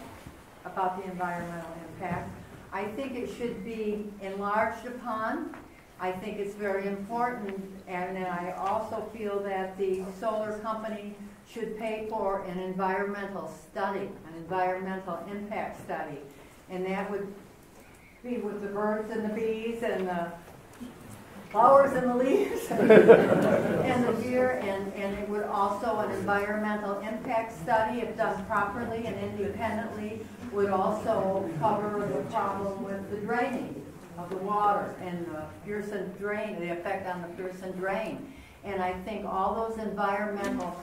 about the environmental impact. I think it should be enlarged upon. I think it's very important, and I also feel that the solar company should pay for an environmental study, an environmental impact study. And that would be with the birds and the bees and the flowers and the leaves and the deer, and it would also, an environmental impact study, if done properly and independently, would also cover the problem with the draining of the water and the Pearson drain, the effect on the Pearson drain. And I think all those environmental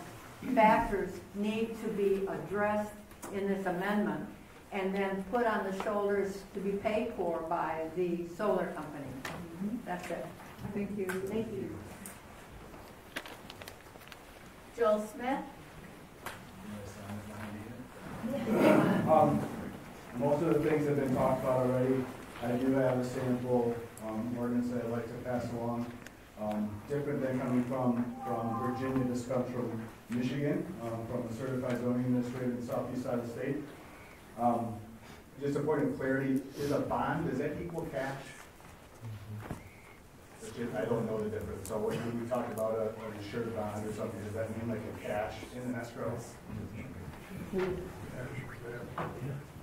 factors need to be addressed in this amendment and then put on the shoulders to be paid for by the solar company. That's it. Thank you. Thank you. Joel Smith. Most of the things have been talked about already. I do have a sample ordinance that I'd like to pass along. Different than coming from Virginia, this comes from Michigan, from a certified zoning administrator in the southeast side of the state. Just a point of clarity, is a bond, does that equal cash? I don't know the difference. So when we talked about an insured bond or something, does that mean like a cash in an escrow?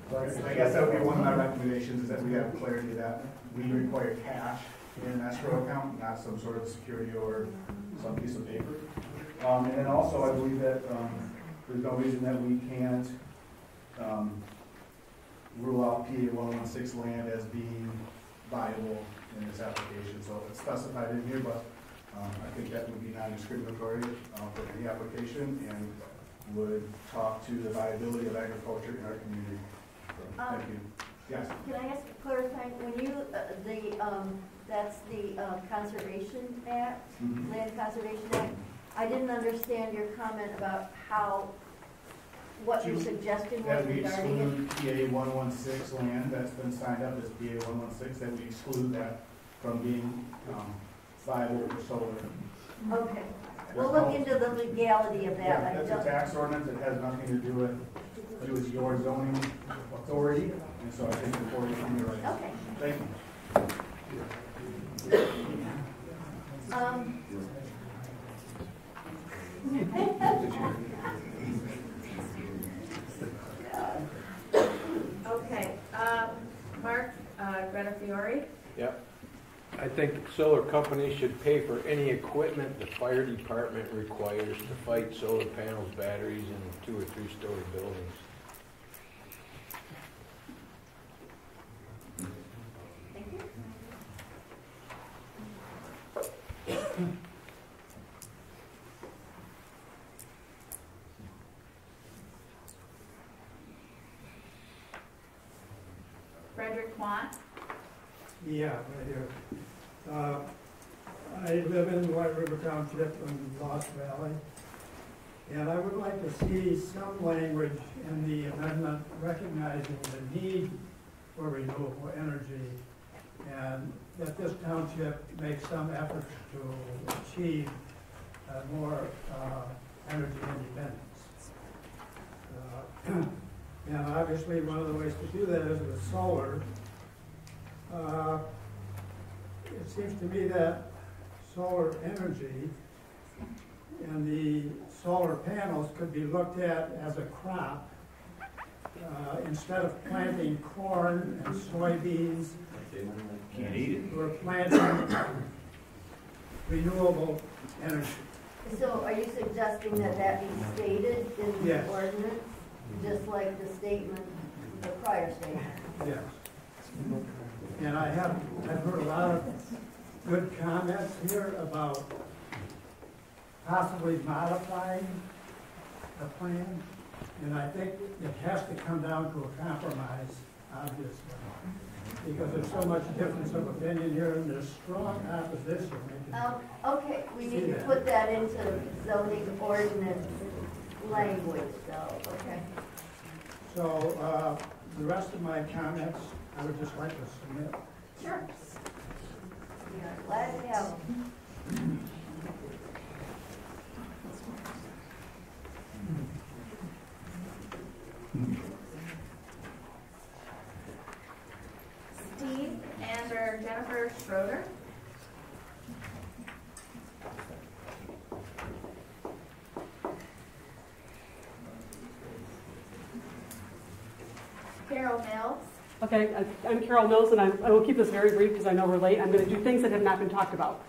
So I guess that would be one of my recommendations, is that we have clarity that we require cash in an escrow account, not some sort of security or some piece of paper. And then also I believe that there's no reason that we can't rule out PA 116 land as being viable in this application. So it's specified in here, but I think that would be non-discriminatory for any application and would talk to the viability of agriculture in our community. So, thank you. Yes? Can I ask a clarifying, when you, that's the Conservation Act, Land Conservation Act, I didn't understand your comment about what your suggestion was that we regarding exclude PA 116 land that's been signed up as PA 116, that we exclude that from being viable for solar. Okay. We'll look into the legality of that. Yeah, that's a tax ordinance. It has nothing to do with your zoning authority, and so I think it's important to be right. Okay. Thank you. Okay, Mark Gretafiore. Yep. I think the solar company should pay for any equipment the fire department requires to fight solar panels, batteries, in 2- or 3-story buildings. Frederick Watt. Yeah, right here. I live in White River Township in Lost Valley, and I would like to see some language in the amendment recognizing the need for renewable energy, and that this township makes some efforts to achieve more energy independence. And obviously, one of the ways to do that is with solar. It seems to me that solar energy and the solar panels could be looked at as a crop. Instead of planting corn and soybeans, can't eat it. we're planting renewable energy. So are you suggesting that that be stated in the Yes. ordinance, just like the statement, the prior statement? Yes. And I've heard a lot of good comments here about possibly modifying the plan. And I think it has to come down to a compromise, obviously, because there's so much difference of opinion here, and there's strong opposition. Okay, we need to put that into zoning ordinance language, so, okay. So, the rest of my comments, I would just like to submit. Sure. We are glad to have them. Steve and or Jennifer Schroeder. Carol Mills. Okay, I'm Carol Mills, and I will keep this very brief because I know we're late. I'm going to do things that have not been talked about.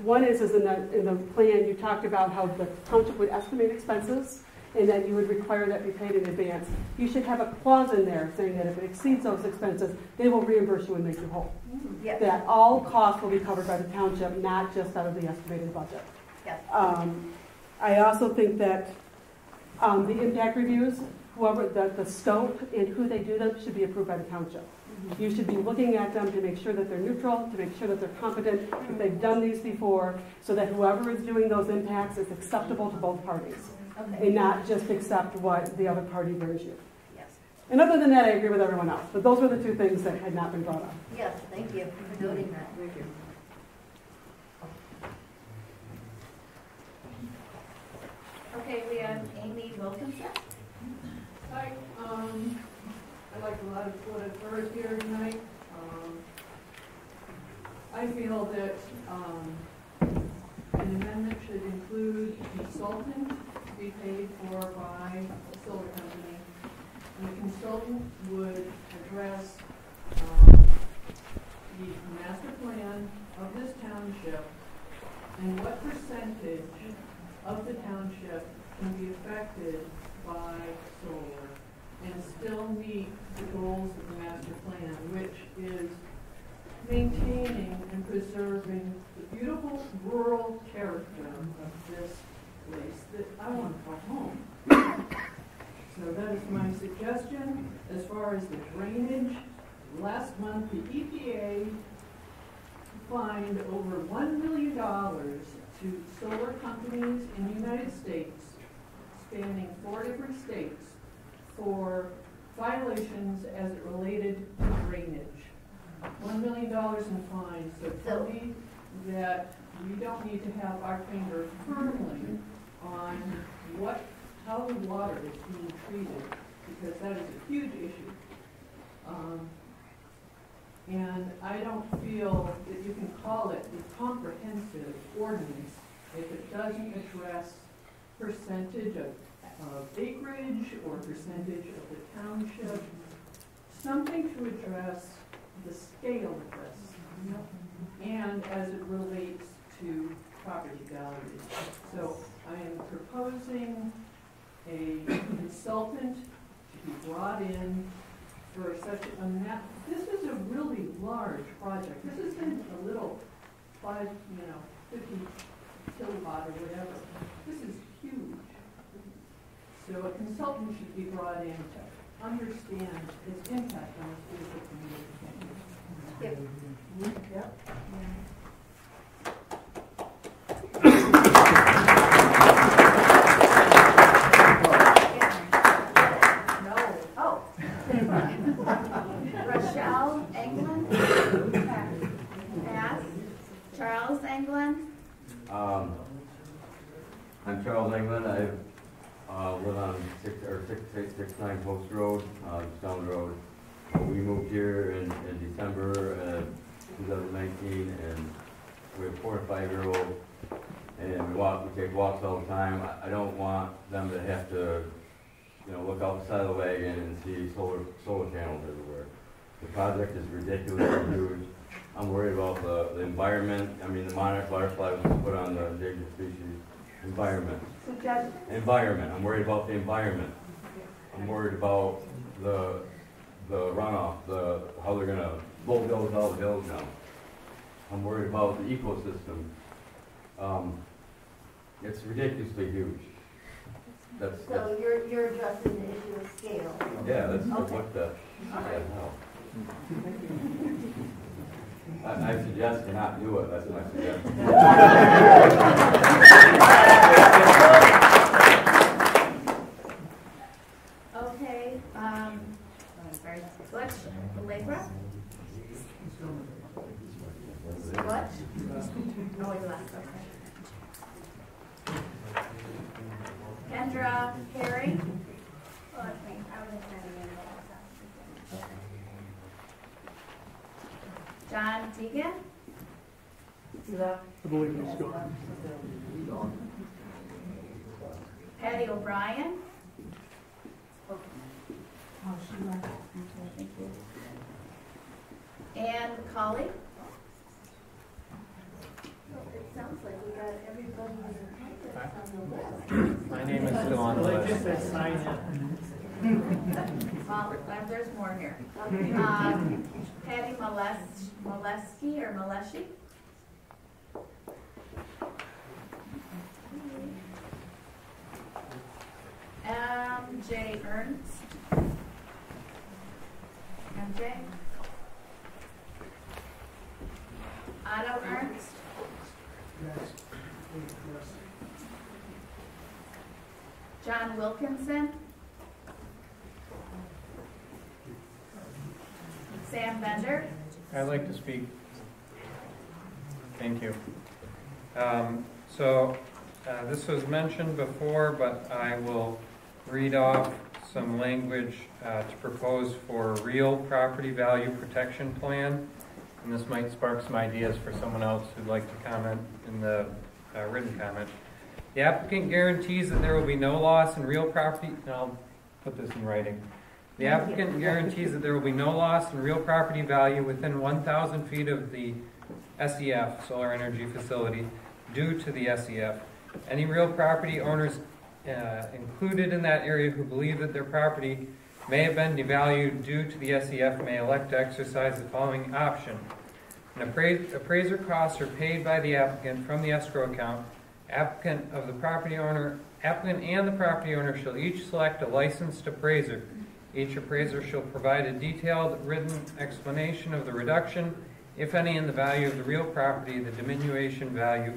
One is in the plan, you talked about how the township would estimate expenses and that you would require that be paid in advance. You should have a clause in there saying that if it exceeds those expenses, they will reimburse you and make you whole. Yes. That all costs will be covered by the township, not just out of the estimated budget. Yes. I also think that the impact reviews, whoever the scope and who they do them should be approved by the township. You should be looking at them to make sure that they're neutral, to make sure that they're competent, that they've done these before, so that whoever is doing those impacts is acceptable to both parties. Okay. And not just accept what the other party brings you. Yes. And other than that, I agree with everyone else. But those were the two things that had not been brought up. Yes, thank you for noting that. Thank you. Okay, we have Amy Wilkinson. Hi, I like a lot of what I've heard here tonight. I feel that an amendment should include a consultant to be paid for by a solar company. And the consultant would address the master plan of this township and what percentage of the township can be affected by solar and still meet the goals of the master plan, which is maintaining and preserving the beautiful rural character of this place that I want to call home. So that is my suggestion. As far as the drainage, last month the EPA fined over $1 million to solar companies in the United States, spanning 4 different states, for violations as it related to drainage. $1 million in fines. So tell me that we don't need to have our finger firmly on how the water is being treated, because that is a huge issue. And I don't feel that you can call it a comprehensive ordinance if it doesn't address percentage of acreage or percentage of the township, something to address the scale of this, and as it relates to property values. So I am proposing a consultant to be brought in for such a map. This is a really large project. This isn't a little 50 kilowatt or whatever. This is huge. So a consultant should be brought in to understand its impact on this beautiful community. Yep. Yep. No. Oh. Rochelle Englund. Pass. Charles Englund. I'm Charles Englund. I live on 669 Post Road, Stone Road. We moved here in December 2019, and we have a 4 and 5-year-old, and we take walks all the time. I don't want them to have to, look out the side of the wagon and see solar panels everywhere. The project is ridiculously huge. I'm worried about the environment. I mean, the monarch butterfly was put on the endangered species. Environment. I'm worried about the environment. I'm worried about the runoff, how they're gonna bulldoze all the hills down. I'm worried about the ecosystem. It's ridiculously huge. That's, So you're addressing the issue of scale? yeah, that's Okay. what the, All right. I suggest you not do it, that's my suggestion. Okay, sorry, Butch, Lathrop? Butch? Oh, you last, okay. Kendra Perry? John Deegan? I believe he's gone. Patty O'Brien? Oh, she left. Okay, thank you. Ann McCauley? It sounds like we got everybody in attendance. My name is still on the Like list. just said, sign it. Well, there's more here. Patty Molesky or Maleshi? MJ Ernst? MJ? Otto Ernst? John Wilkinson? Sam Bender? I'd like to speak. Thank you. This was mentioned before, but I will read off some language to propose for a real property value protection plan. And this might spark some ideas for someone else who'd like to comment in the written comment. The applicant guarantees that there will be no loss in real property, and I'll put this in writing. The applicant guarantees that there will be no loss in real property value within 1,000 feet of the SEF, solar energy facility, due to the SEF. Any real property owners included in that area who believe that their property may have been devalued due to the SEF may elect to exercise the following option. An appraiser costs are paid by the applicant from the escrow account. Applicant and the property owner shall each select a licensed appraiser. Each appraiser shall provide a detailed written explanation of the reduction, if any, in the value of the real property, the diminution value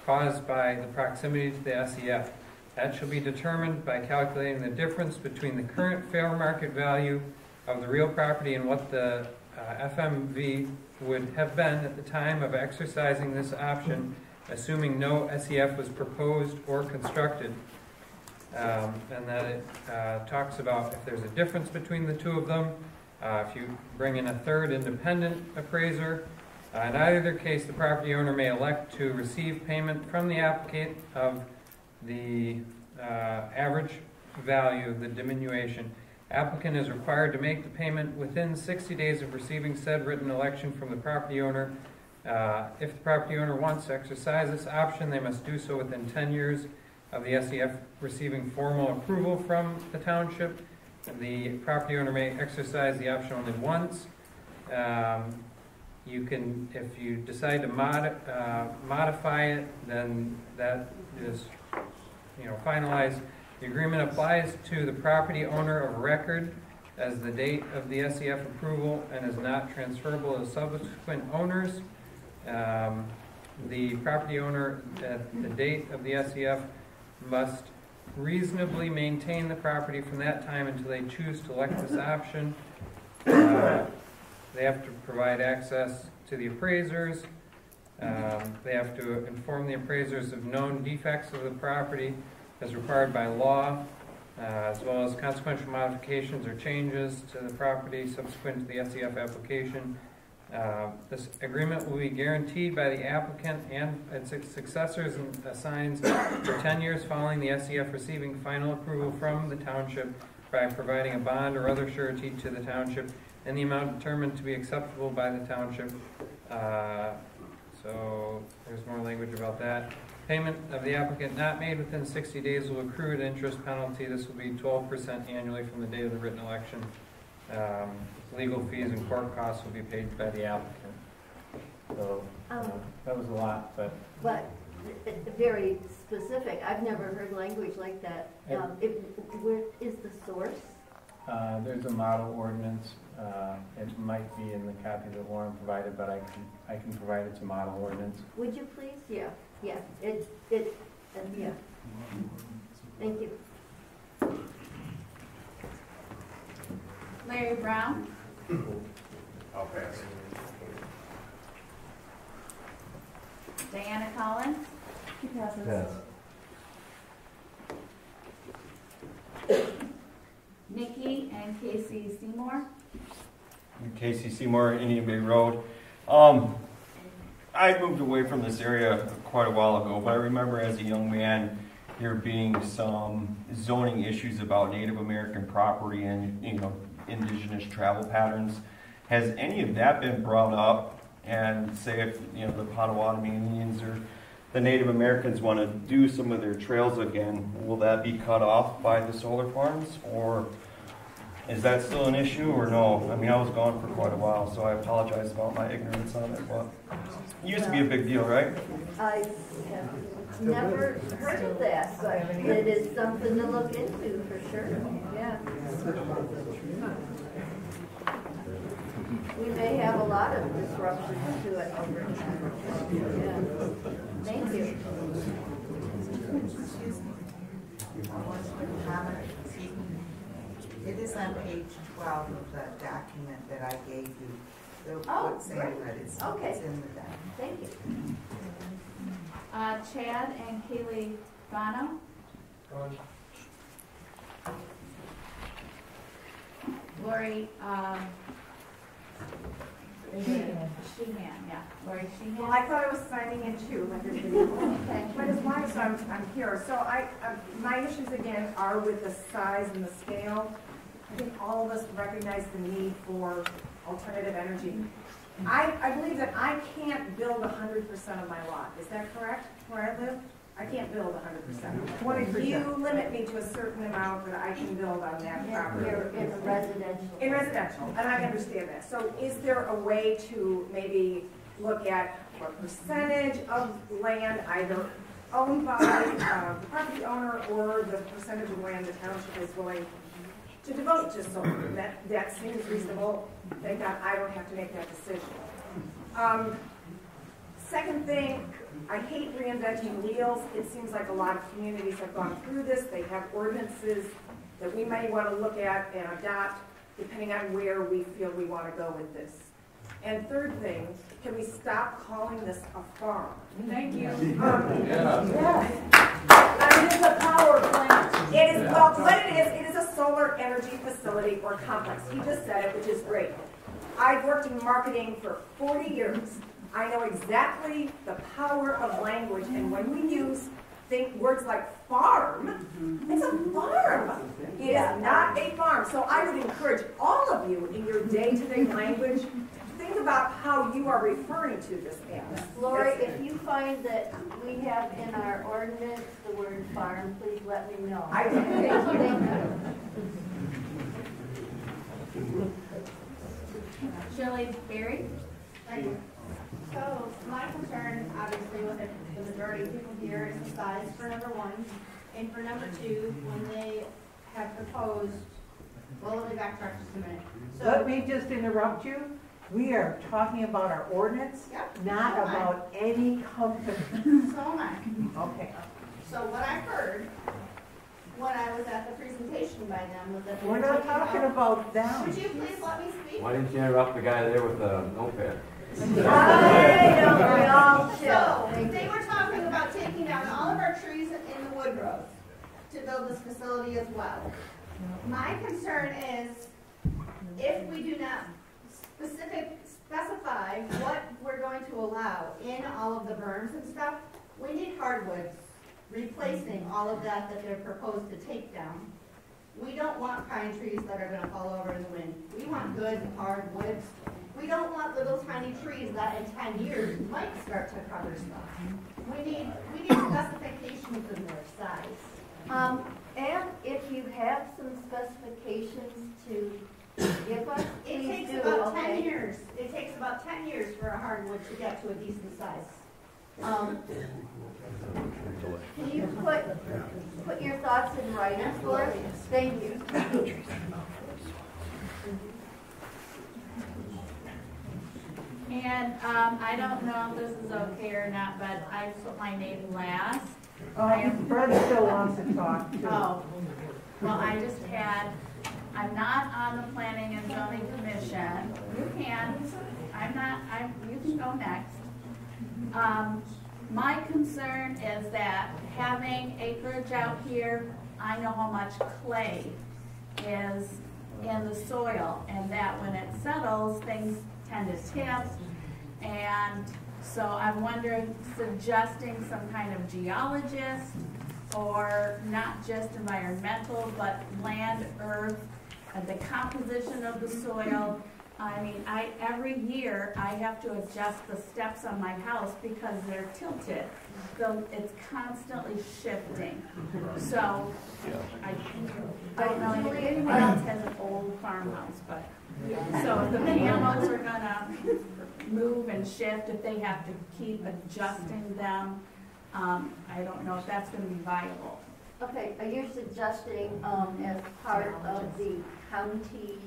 caused by the proximity to the SEF. That shall be determined by calculating the difference between the current fair market value of the real property and what the FMV would have been at the time of exercising this option, assuming no SEF was proposed or constructed. And that it talks about if there's a difference between the two of them, if you bring in a third independent appraiser. In either case, the property owner may elect to receive payment from the applicant of the average value of the diminution. Applicant is required to make the payment within 60 days of receiving said written election from the property owner. If the property owner wants to exercise this option, they must do so within 10 years of the SEF receiving formal approval from the township. The property owner may exercise the option only once. You can, if you decide to modify it, then that is, finalized. The agreement applies to the property owner of record as the date of the SEF approval and is not transferable to subsequent owners. The property owner at the date of the SEF must reasonably maintain the property from that time until they choose to elect this option. They have to provide access to the appraisers. They have to inform the appraisers of known defects of the property as required by law, as well as consequential modifications or changes to the property subsequent to the SEF application. This agreement will be guaranteed by the applicant and its successors and assigns for 10 years following the SEF receiving final approval from the township by providing a bond or other surety to the township in the amount determined to be acceptable by the township. So there's more language about that. Payment of the applicant not made within 60 days will accrue an interest penalty. This will be 12% annually from the date of the written election. Legal fees and court costs will be paid by the applicant. So that was a lot, but very specific. I've never heard language like that. Where is the source? There's a model ordinance. It might be in the copy that Lauren provided, but I can provide it to model ordinance. Would you please? Yeah. Yeah. Yeah. Thank you. Larry Brown. I'll pass. Diana Collins. She passes. Nikki and Casey Seymour. Casey Seymour, Indian Bay Road. I moved away from this area quite a while ago, but I remember as a young man there being some zoning issues about Native American property and, you know, indigenous travel patterns. Has any of that been brought up? And say if, you know, the Potawatomi Indians or the Native Americans want to do some of their trails again, will that be cut off by the solar farms, or is that still an issue, or no? I mean, I was gone for quite a while, so I apologize about my ignorance on it, but it used to be a big deal, right? I have never heard of that, but it is something to look into for sure. Yeah. We may have a lot of disruptions to it over time. Yeah. Thank you. It is on page 12 of the document that I gave you. Oh, great. It's in the document. Thank you. Chad and Kaylee Bono. Lori Sheehan, yeah. Lori Sheehan. Well, I thought I was signing in too. Okay. But as long as I'm here. So my issues again are with the size and the scale. I think all of us recognize the need for alternative energy. I believe that I can't build 100% of my lot. Is that correct? Where I live? I can't build 100%. 20%. You limit me to a certain amount that I can build on that property. You're in residential. In residential, and I understand that. So is there a way to maybe look at what percentage of land either owned by the property owner or the percentage of land the township is willing to devote to solar? That seems reasonable. Thank God I don't have to make that decision. Second thing, I hate reinventing wheels. It seems like a lot of communities have gone through this. They have ordinances that we may want to look at and adopt depending on where we feel we want to go with this. And third thing, can we stop calling this a farm? Thank you. Yes. It is a power plant. It is, well, what it is a solar energy facility or complex. He just said it, which is great. I've worked in marketing for 40 years. I know exactly the power of language, and when we think words like farm, it's a farm. It is not a farm. So I would encourage all of you in your day-to-day language, think about how you are referring to this as. Lori, if you find that we have in our ordinance the word farm, please let me know. I do. Thank you. Shirley Berry. Thank you. So my concern, obviously, with the majority of people here is the size for number one. And for number two, when they have proposed, well, let me backtrack just a minute. So, let me just interrupt you. We are talking about our ordinance, not about any company. So am I. Okay. So what I heard when I was at the presentation by them was that they We're not talking about them. Would you please let me speak? Why didn't you interrupt the guy there with the notepad? So they were talking about taking down all of our trees in the wood rows to build this facility as well. My concern is if we do not specify what we're going to allow in all of the berms and stuff, we need hardwoods replacing all of that they're proposed to take down. We don't want pine trees that are going to fall over in the wind. We want good hardwoods. We don't want little tiny trees that in 10 years might start to cover stuff. We need specifications in their size. And if you have some specifications to give us, it takes about 10 years. It takes about 10 years for a hardwood to get to a decent size. Can you put your thoughts in writing for us? Thank you. And I don't know if this is okay or not, but I put my name last. Fred still wants to talk too. Oh, well, I'm not on the Planning and Zoning Commission. You can, you can go next. My concern is that having acreage out here, I know how much clay is in the soil, and that when it settles, things tend to tip. And so I'm wondering, suggesting some kind of geologist, or not just environmental, but land, earth, and the composition of the soil. I mean, every year I have to adjust the steps on my house because they're tilted. So it's constantly shifting. So I don't know if anyone else has an old farmhouse, but so if the panels are gonna move and shift, if they have to keep adjusting them, I don't know if that's gonna be viable. Okay, are you suggesting as part of the county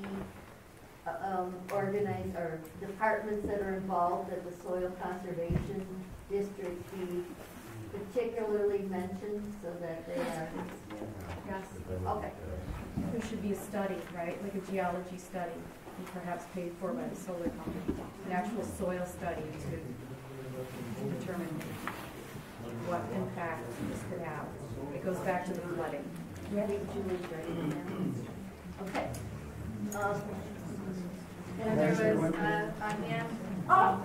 organized or departments that are involved, that the soil conservation district be particularly mentioned so that they are? Yes. Okay. There should be a study, right? Like a geology study, and perhaps paid for by the solar company. An actual soil study to determine what impact this could have. It goes back to the flooding. Ready, Julie's ready. Okay. And there was Anya. Oh,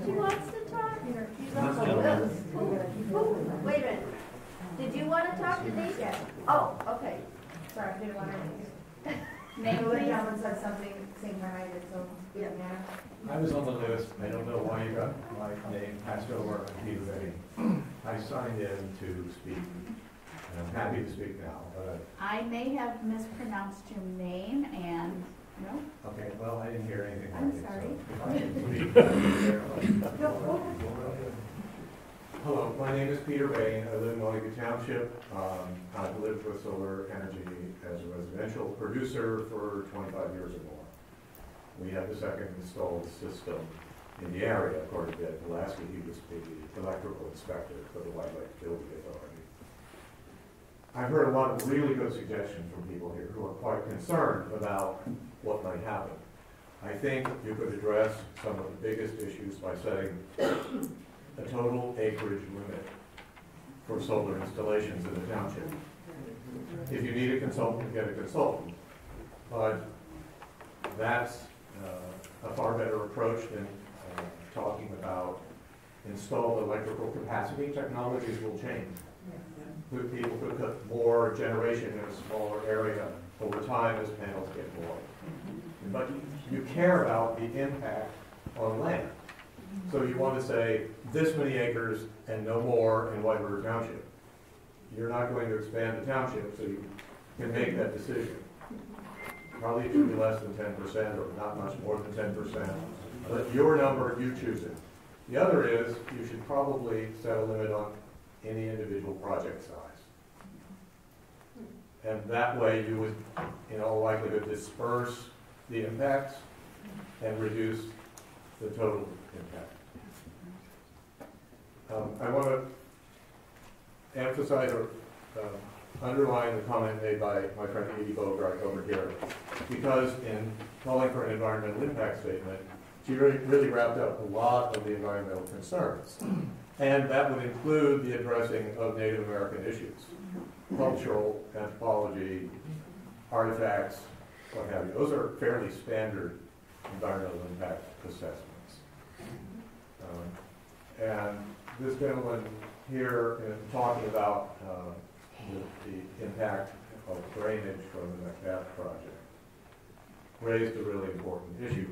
she wants to talk. She's on the list. Wait a minute. Did you want to talk to Dave? Yes. Oh, okay. Sorry, I didn't want to. Name, please. Someone said something same time I did, so it doesn't matter. I was on the list. I don't know why you got my name passed over on Peter Betty. I signed in to speak, and I'm happy to speak now. But I may have mispronounced your name, and no. okay, well, I didn't hear anything. I'm like sorry. It, so if I can speak, hello, my name is Peter Bain. I live in Montague Township. I've lived with solar energy as a residential producer for 25 years or more. We have the second installed system in the area, according to Ed Pulaski. He was the electrical inspector for the White Lake Building Authority. I've heard a lot of really good suggestions from people here who are quite concerned about what might happen. I think you could address some of the biggest issues by setting a total acreage limit for solar installations in the township. If you need a consultant, get a consultant. But that's a far better approach than talking about installed electrical capacity. Technologies will change. People could put more generation in a smaller area over time as panels get more. But you care about the impact on land. So you want to say this many acres and no more in White River Township. You're not going to expand the township, so you can make that decision. Probably it should be less than 10% or not much more than 10%. But your number, you choose it. The other is you should probably set a limit on any individual project size. And that way you would, in all likelihood, disperse the impacts and reduce the total impact. I want to emphasize or underline the comment made by my friend Edie Bogart over here, because in calling for an environmental impact statement, she really wrapped up a lot of the environmental concerns. And that would include the addressing of Native American issues, cultural, anthropology, artifacts, what have you. Those are fairly standard environmental impact assessments. And this gentleman here talking about the impact of drainage from the Macbeth project raised a really important issue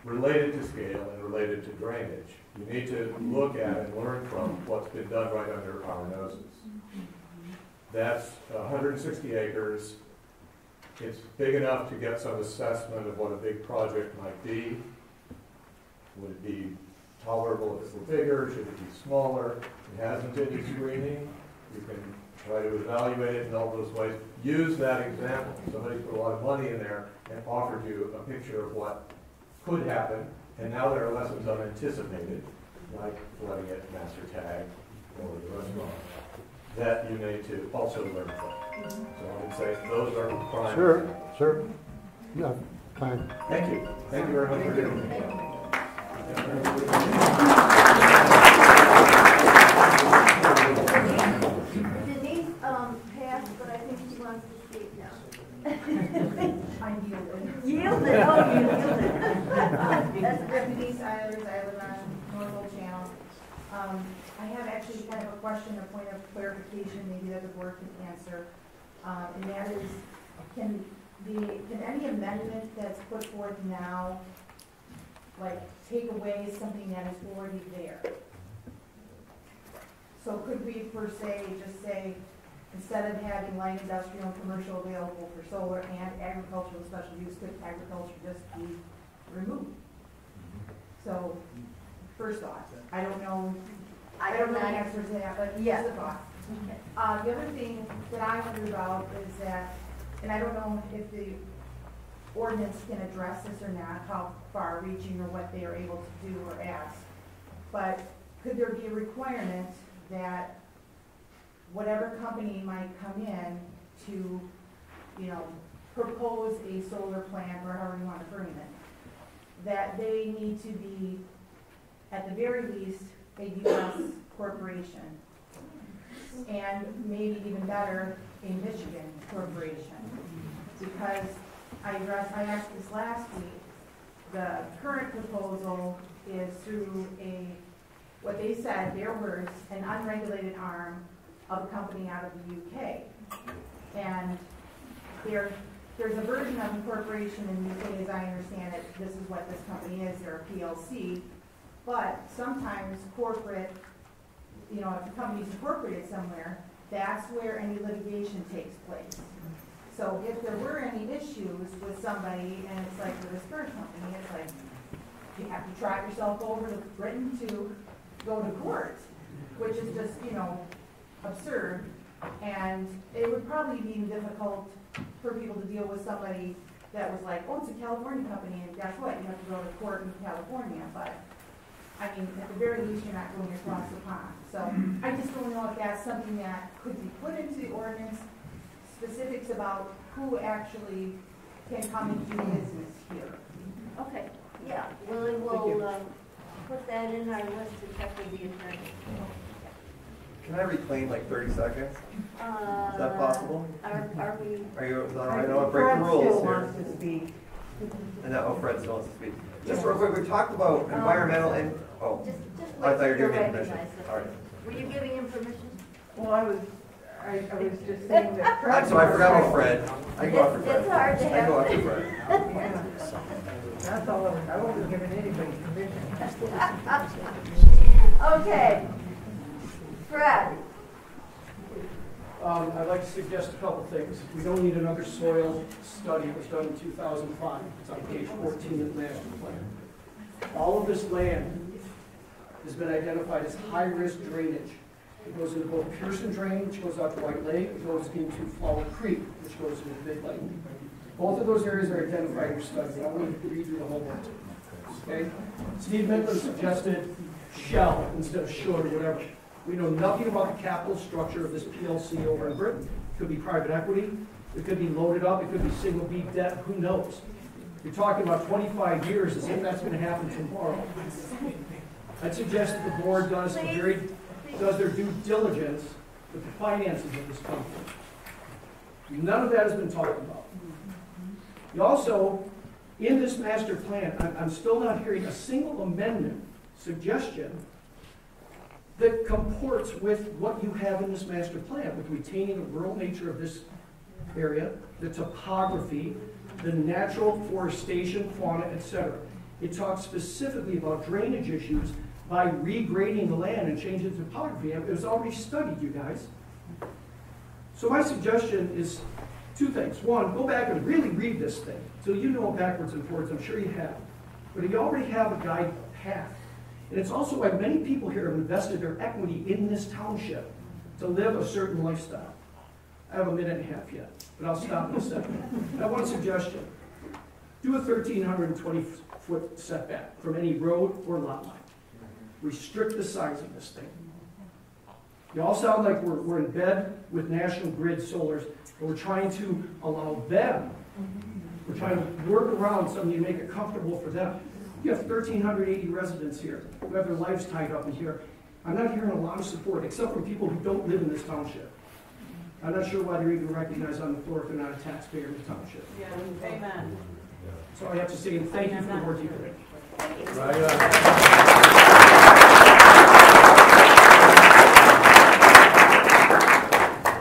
related to scale and related to drainage. You need to look at and learn from what's been done right under our noses. That's 160 acres. It's big enough to get some assessment of what a big project might be. Would it be tolerable if it's a little bigger, should it be smaller? It hasn't been screening. You can try to evaluate it in all those ways. Use that example. Somebody put a lot of money in there and offered you a picture of what could happen, and now there are lessons unanticipated, like letting it master tag or the restaurant, that you need to also learn from. So I would say those are prime. Sure. Yeah, fine. Thank you. Thank you very much for doing that. Denise passed, but I think she wants to speak now. I yielded. Yielded? Oh, you yielded. That's Denise Eilers. I live on Norfolk Channel. I have actually kind of a question, a point of clarification, maybe that the board can answer. And that is, can any amendment that's put forth now, like, take away something that is already there? So could we, per se, just say, instead of having light industrial and commercial available for solar and agricultural special use, could agriculture just be removed? So, first thought, I don't know the answer to that, but yes, the thought. Okay. The other thing that I wonder about is that, and I don't know if the ordinance can address this or not, how far reaching or what they are able to do or ask, but could there be a requirement that whatever company might come in to, propose a solar plant or however you want to frame it, that they need to be, at the very least, a U.S. corporation, and maybe even better, a Michigan corporation. Because I asked this last week, the current proposal is through what they said, their words, an unregulated arm of a company out of the UK. And there's a version of incorporation in the UK, as I understand it. This is what this company is, they're a PLC. But sometimes corporate, if the company's incorporated somewhere, that's where any litigation takes place. So if there were any issues with somebody, and it's like with this current company, it's like you have to drive yourself over to Britain to go to court, which is just, absurd. And it would probably be difficult for people to deal with somebody that was like, oh, it's a California company, and guess what? You have to go to court in California. But at the very least, you're not going across the pond. So I just don't know if that's something that could be put into the ordinance, specifics about who actually can come and do business here. Okay, yeah, Willie will put that in our list to check with the attorney. Can I reclaim like 30 seconds? Is that possible? Are you all right? I don't want to break the rules here. Fred still wants to speak. Fred still wants to speak. Just real quick, we talked about environmental and, just I thought you were giving me recognize permission. it. All right. Were you giving him permission? Well, I was just saying that Fred. I'm sorry, I forgot about Fred. I can go after Fred. It's hard to have. I go after Fred. Yeah. That's all I wasn't giving anybody permission. Okay. Fred. I'd like to suggest a couple things. We don't need another soil study. It was done in 2005. It's on page 14 of the master plan. All of this land has been identified as high-risk drainage. It goes into both Pearson Drain, which goes out to White Lake. It goes into Flower Creek, which goes into Big Lake. Both of those areas are identified in your study. I don't want to read through the whole one. Okay? Steve Midland suggested shell instead of should or whatever. We know nothing about the capital structure of this PLC over in Britain. It could be private equity. It could be loaded up. It could be single B debt. Who knows? You're talking about 25 years as if that's going to happen tomorrow. I'd suggest that the board does their due diligence with the finances of this company. None of that has been talked about. You also, in this master plan, I'm still not hearing a single amendment suggestion that comports with what you have in this master plan, with retaining the rural nature of this area, the topography, the natural forestation, fauna, etc. It talks specifically about drainage issues by regrading the land and changing the topography. It was already studied, you guys. So my suggestion is two things. One, go back and really read this thing so you know backwards and forwards. I'm sure you have. But you already have a guide path. And it's also why many people here have invested their equity in this township to live a certain lifestyle. I have a minute and a half yet, but I'll stop in a second. I have one suggestion. Do a 1,320-foot setback from any road or lot line. Restrict the size of this thing. You all sound like we're in bed with National Grid Solars, and we're trying to allow them. We're trying to work around something to make it comfortable for them. You have 1,380 residents here who have their lives tied up in here. I'm not hearing a lot of support, except from people who don't live in this township. I'm not sure why they're even recognized on the floor if they're not a taxpayer in the township. Yeah, amen. So I have to say, and thank you for the work you did.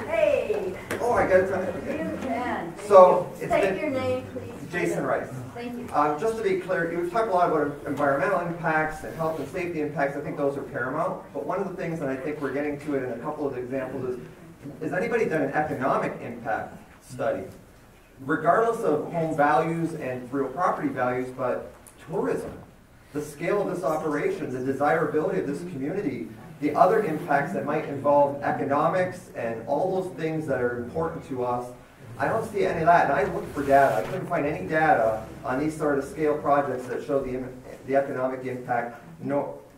Hey. Oh, I got it. You can. So, it's State been- your name, please. Jason Rice. Thank you. Just to be clear, we've talked a lot about environmental impacts and health and safety impacts. I think those are paramount. But one of the things, and I think we're getting to it in a couple of examples, is anybody done an economic impact study? Regardless of home values and real property values, but tourism, the scale of this operation, the desirability of this community, the other impacts that might involve economics and all those things that are important to us. I don't see any of that, and I looked for data. I couldn't find any data on these sort of scale projects that show the economic impact,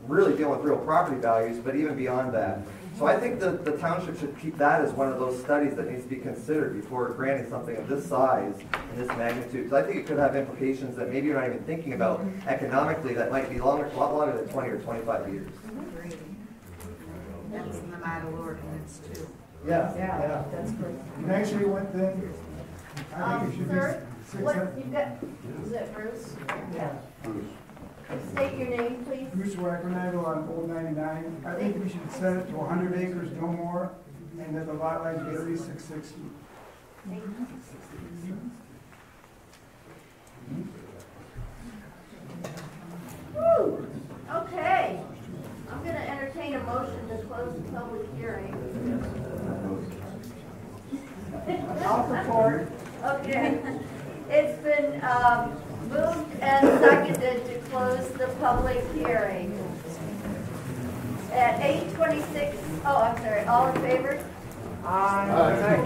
really dealing with real property values, but even beyond that. So I think that the township should keep that as one of those studies that needs to be considered before granting something of this size and this magnitude. Because I think it could have implications that maybe you're not even thinking about economically that might be a lot longer than 20 or 25 years. That's in the model ordinance too. Yeah. That's great. And actually, one thing, I think it should Sir, be what, you got, is it Bruce? Yeah. State your name, please. Bruce Wackernagle on Old 99. I think we should set it to 100 acres, no more, and that the lot line be at least 660. Woo! Okay. I'm going to entertain a motion to close the public hearing. I'll support. Okay. It's been moved and seconded to close the public hearing. At 8:26, I'm sorry, all in favor? Aye.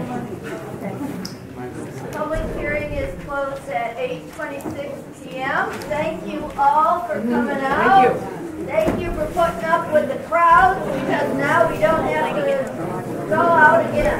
Public hearing is closed at 8:26 p.m. Thank you all for coming out. Thank you for putting up with the crowd, because now we don't have to go out again.